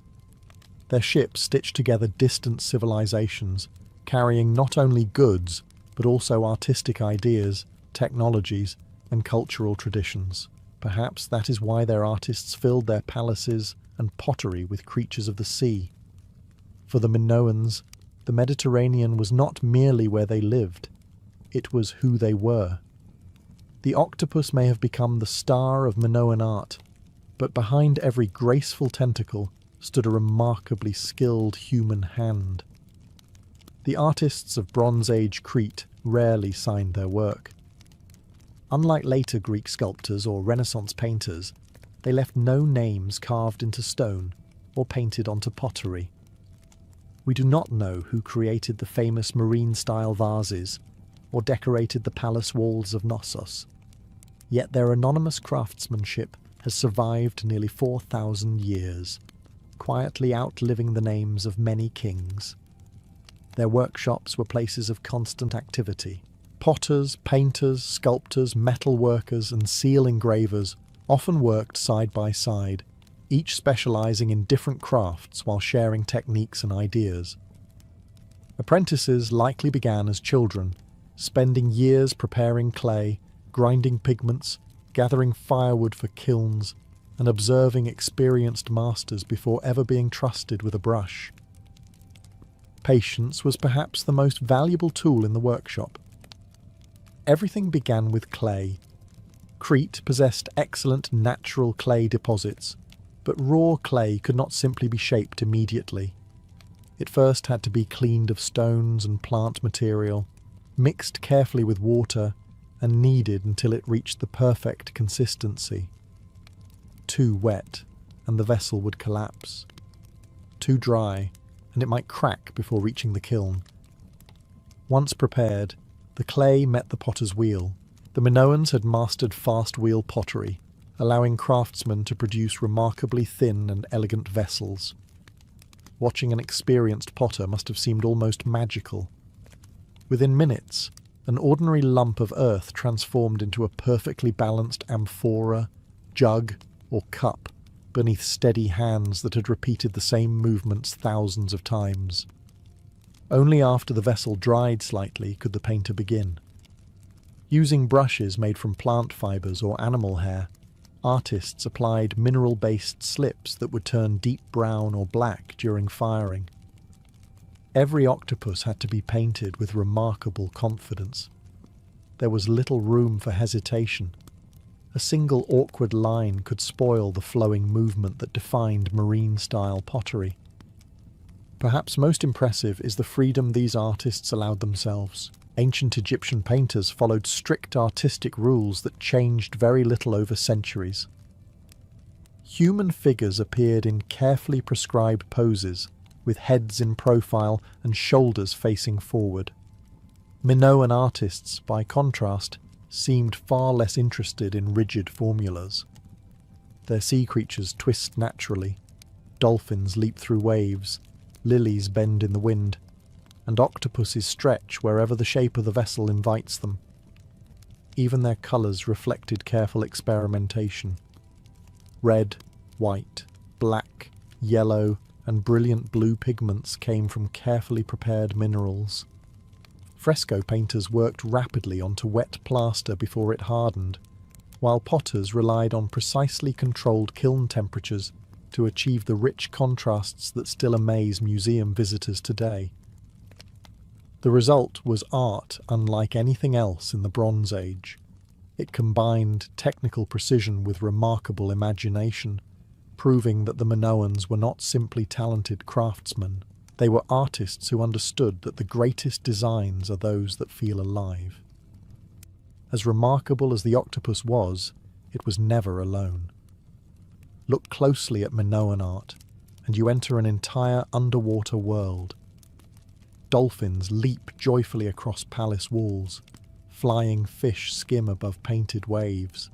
Their ships stitched together distant civilizations, carrying not only goods, but also artistic ideas, technologies, and cultural traditions. Perhaps that is why their artists filled their palaces and pottery with creatures of the sea. For the Minoans, the Mediterranean was not merely where they lived, it was who they were. The octopus may have become the star of Minoan art, but behind every graceful tentacle stood a remarkably skilled human hand. The artists of Bronze Age Crete rarely signed their work. Unlike later Greek sculptors or Renaissance painters, they left no names carved into stone or painted onto pottery. We do not know who created the famous marine-style vases or decorated the palace walls of Knossos, yet their anonymous craftsmanship has survived nearly 4,000 years, quietly outliving the names of many kings. Their workshops were places of constant activity. Potters, painters, sculptors, metal workers, and seal engravers often worked side by side, each specializing in different crafts while sharing techniques and ideas. Apprentices likely began as children, spending years preparing clay, grinding pigments, gathering firewood for kilns, and observing experienced masters before ever being trusted with a brush. Patience was perhaps the most valuable tool in the workshop. Everything began with clay. Crete possessed excellent natural clay deposits, but raw clay could not simply be shaped immediately. It first had to be cleaned of stones and plant material, mixed carefully with water, and kneaded until it reached the perfect consistency. Too wet, and the vessel would collapse. Too dry, and it might crack before reaching the kiln. Once prepared, the clay met the potter's wheel. The Minoans had mastered fast wheel pottery, allowing craftsmen to produce remarkably thin and elegant vessels. Watching an experienced potter must have seemed almost magical. Within minutes, an ordinary lump of earth transformed into a perfectly balanced amphora, jug, or cup beneath steady hands that had repeated the same movements thousands of times. Only after the vessel dried slightly could the painter begin. Using brushes made from plant fibers or animal hair, artists applied mineral-based slips that would turn deep brown or black during firing. Every octopus had to be painted with remarkable confidence. There was little room for hesitation. A single awkward line could spoil the flowing movement that defined marine-style pottery. Perhaps most impressive is the freedom these artists allowed themselves. Ancient Egyptian painters followed strict artistic rules that changed very little over centuries. Human figures appeared in carefully prescribed poses, with heads in profile and shoulders facing forward. Minoan artists, by contrast, seemed far less interested in rigid formulas. Their sea creatures twist naturally, dolphins leap through waves, lilies bend in the wind, and octopuses stretch wherever the shape of the vessel invites them. Even their colours reflected careful experimentation. Red, white, black, yellow, and brilliant blue pigments came from carefully prepared minerals. Fresco painters worked rapidly onto wet plaster before it hardened, while potters relied on precisely controlled kiln temperatures to achieve the rich contrasts that still amaze museum visitors today. The result was art unlike anything else in the Bronze Age. It combined technical precision with remarkable imagination, proving that the Minoans were not simply talented craftsmen. They were artists who understood that the greatest designs are those that feel alive. As remarkable as the octopus was, it was never alone. Look closely at Minoan art, and you enter an entire underwater world. Dolphins leap joyfully across palace walls. flying fish skim above painted waves.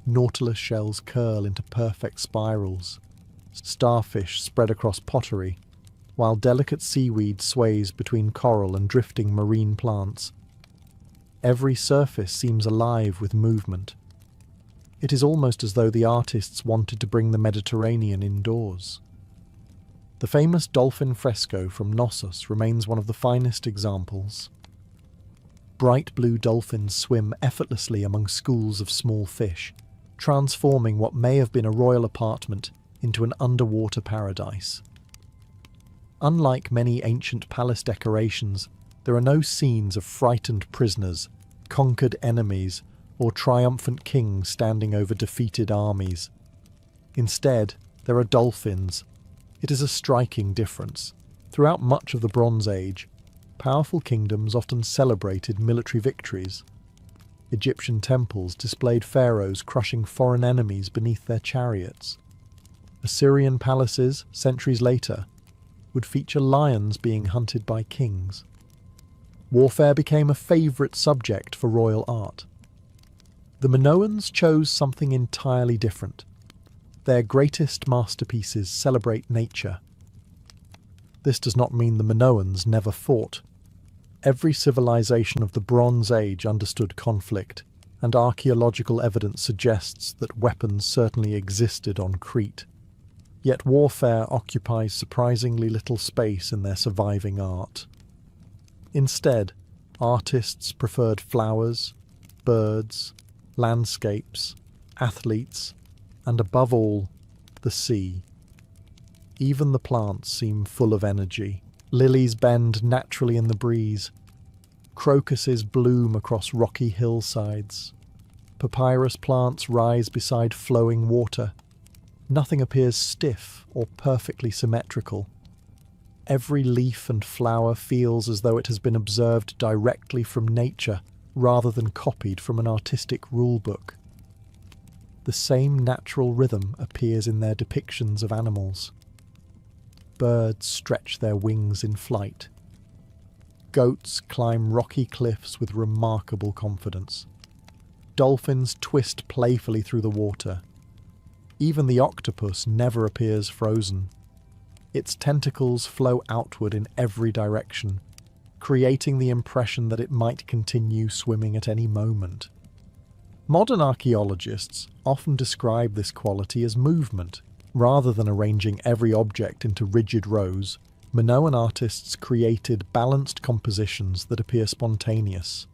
Nautilus shells curl into perfect spirals. Starfish spread across pottery, while delicate seaweed sways between coral and drifting marine plants. Every surface seems alive with movement. It is almost as though the artists wanted to bring the Mediterranean indoors. The famous dolphin fresco from Knossos remains one of the finest examples. Bright blue dolphins swim effortlessly among schools of small fish, transforming what may have been a royal apartment into an underwater paradise. Unlike many ancient palace decorations, there are no scenes of frightened prisoners, conquered enemies, or triumphant kings standing over defeated armies. Instead, there are dolphins. It is a striking difference. Throughout much of the Bronze Age, powerful kingdoms often celebrated military victories. Egyptian temples displayed pharaohs crushing foreign enemies beneath their chariots. Assyrian palaces, centuries later, would feature lions being hunted by kings. Warfare became a favourite subject for royal art. The Minoans chose something entirely different. Their greatest masterpieces celebrate nature. This does not mean the Minoans never fought. Every civilization of the Bronze Age understood conflict, and archaeological evidence suggests that weapons certainly existed on Crete. Yet warfare occupies surprisingly little space in their surviving art. Instead, artists preferred flowers, birds, landscapes, athletes, and above all, the sea. Even the plants seem full of energy. Lilies bend naturally in the breeze. Crocuses bloom across rocky hillsides. Papyrus plants rise beside flowing water. Nothing appears stiff or perfectly symmetrical. Every leaf and flower feels as though it has been observed directly from nature rather than copied from an artistic rulebook. The same natural rhythm appears in their depictions of animals. Birds stretch their wings in flight. Goats climb rocky cliffs with remarkable confidence. Dolphins twist playfully through the water. Even the octopus never appears frozen. Its tentacles flow outward in every direction, creating the impression that it might continue swimming at any moment. Modern archaeologists often describe this quality as movement. Rather than arranging every object into rigid rows, Minoan artists created balanced compositions that appear spontaneous.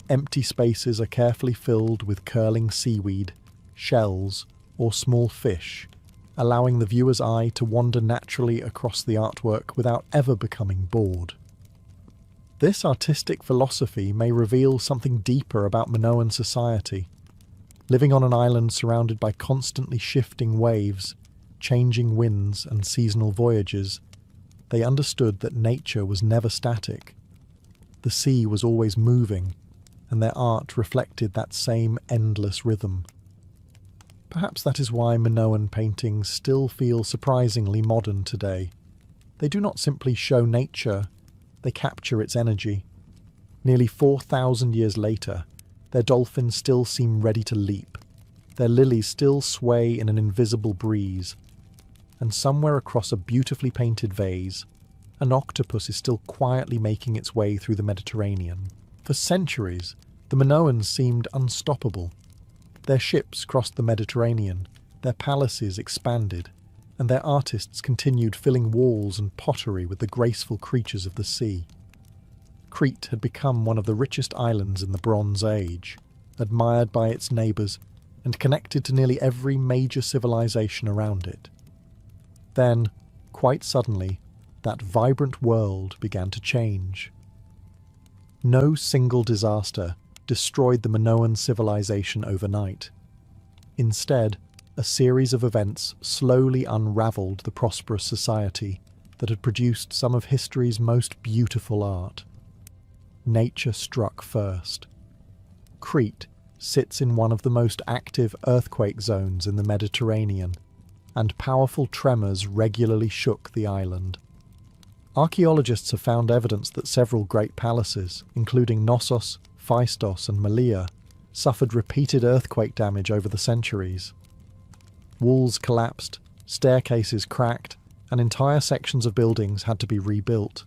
Empty spaces are carefully filled with curling seaweed, shells, or small fish, allowing the viewer's eye to wander naturally across the artwork without ever becoming bored. This artistic philosophy may reveal something deeper about Minoan society. Living on an island surrounded by constantly shifting waves, changing winds, and seasonal voyages, they understood that nature was never static. The sea was always moving, and their art reflected that same endless rhythm. Perhaps that is why Minoan paintings still feel surprisingly modern today. They do not simply show nature, they capture its energy. Nearly 4,000 years later, their dolphins still seem ready to leap. Their lilies still sway in an invisible breeze. And somewhere across a beautifully painted vase, an octopus is still quietly making its way through the Mediterranean. For centuries, the Minoans seemed unstoppable. Their ships crossed the Mediterranean, their palaces expanded, and their artists continued filling walls and pottery with the graceful creatures of the sea. Crete had become one of the richest islands in the Bronze Age, admired by its neighbours and connected to nearly every major civilization around it. Then, quite suddenly, that vibrant world began to change. No single disaster destroyed the Minoan civilization overnight. Instead, a series of events slowly unravelled the prosperous society that had produced some of history's most beautiful art. Nature struck first. Crete sits in one of the most active earthquake zones in the Mediterranean, and powerful tremors regularly shook the island. Archaeologists have found evidence that several great palaces, including Knossos, Phaistos and Malea, suffered repeated earthquake damage over the centuries. Walls collapsed, staircases cracked, and entire sections of buildings had to be rebuilt.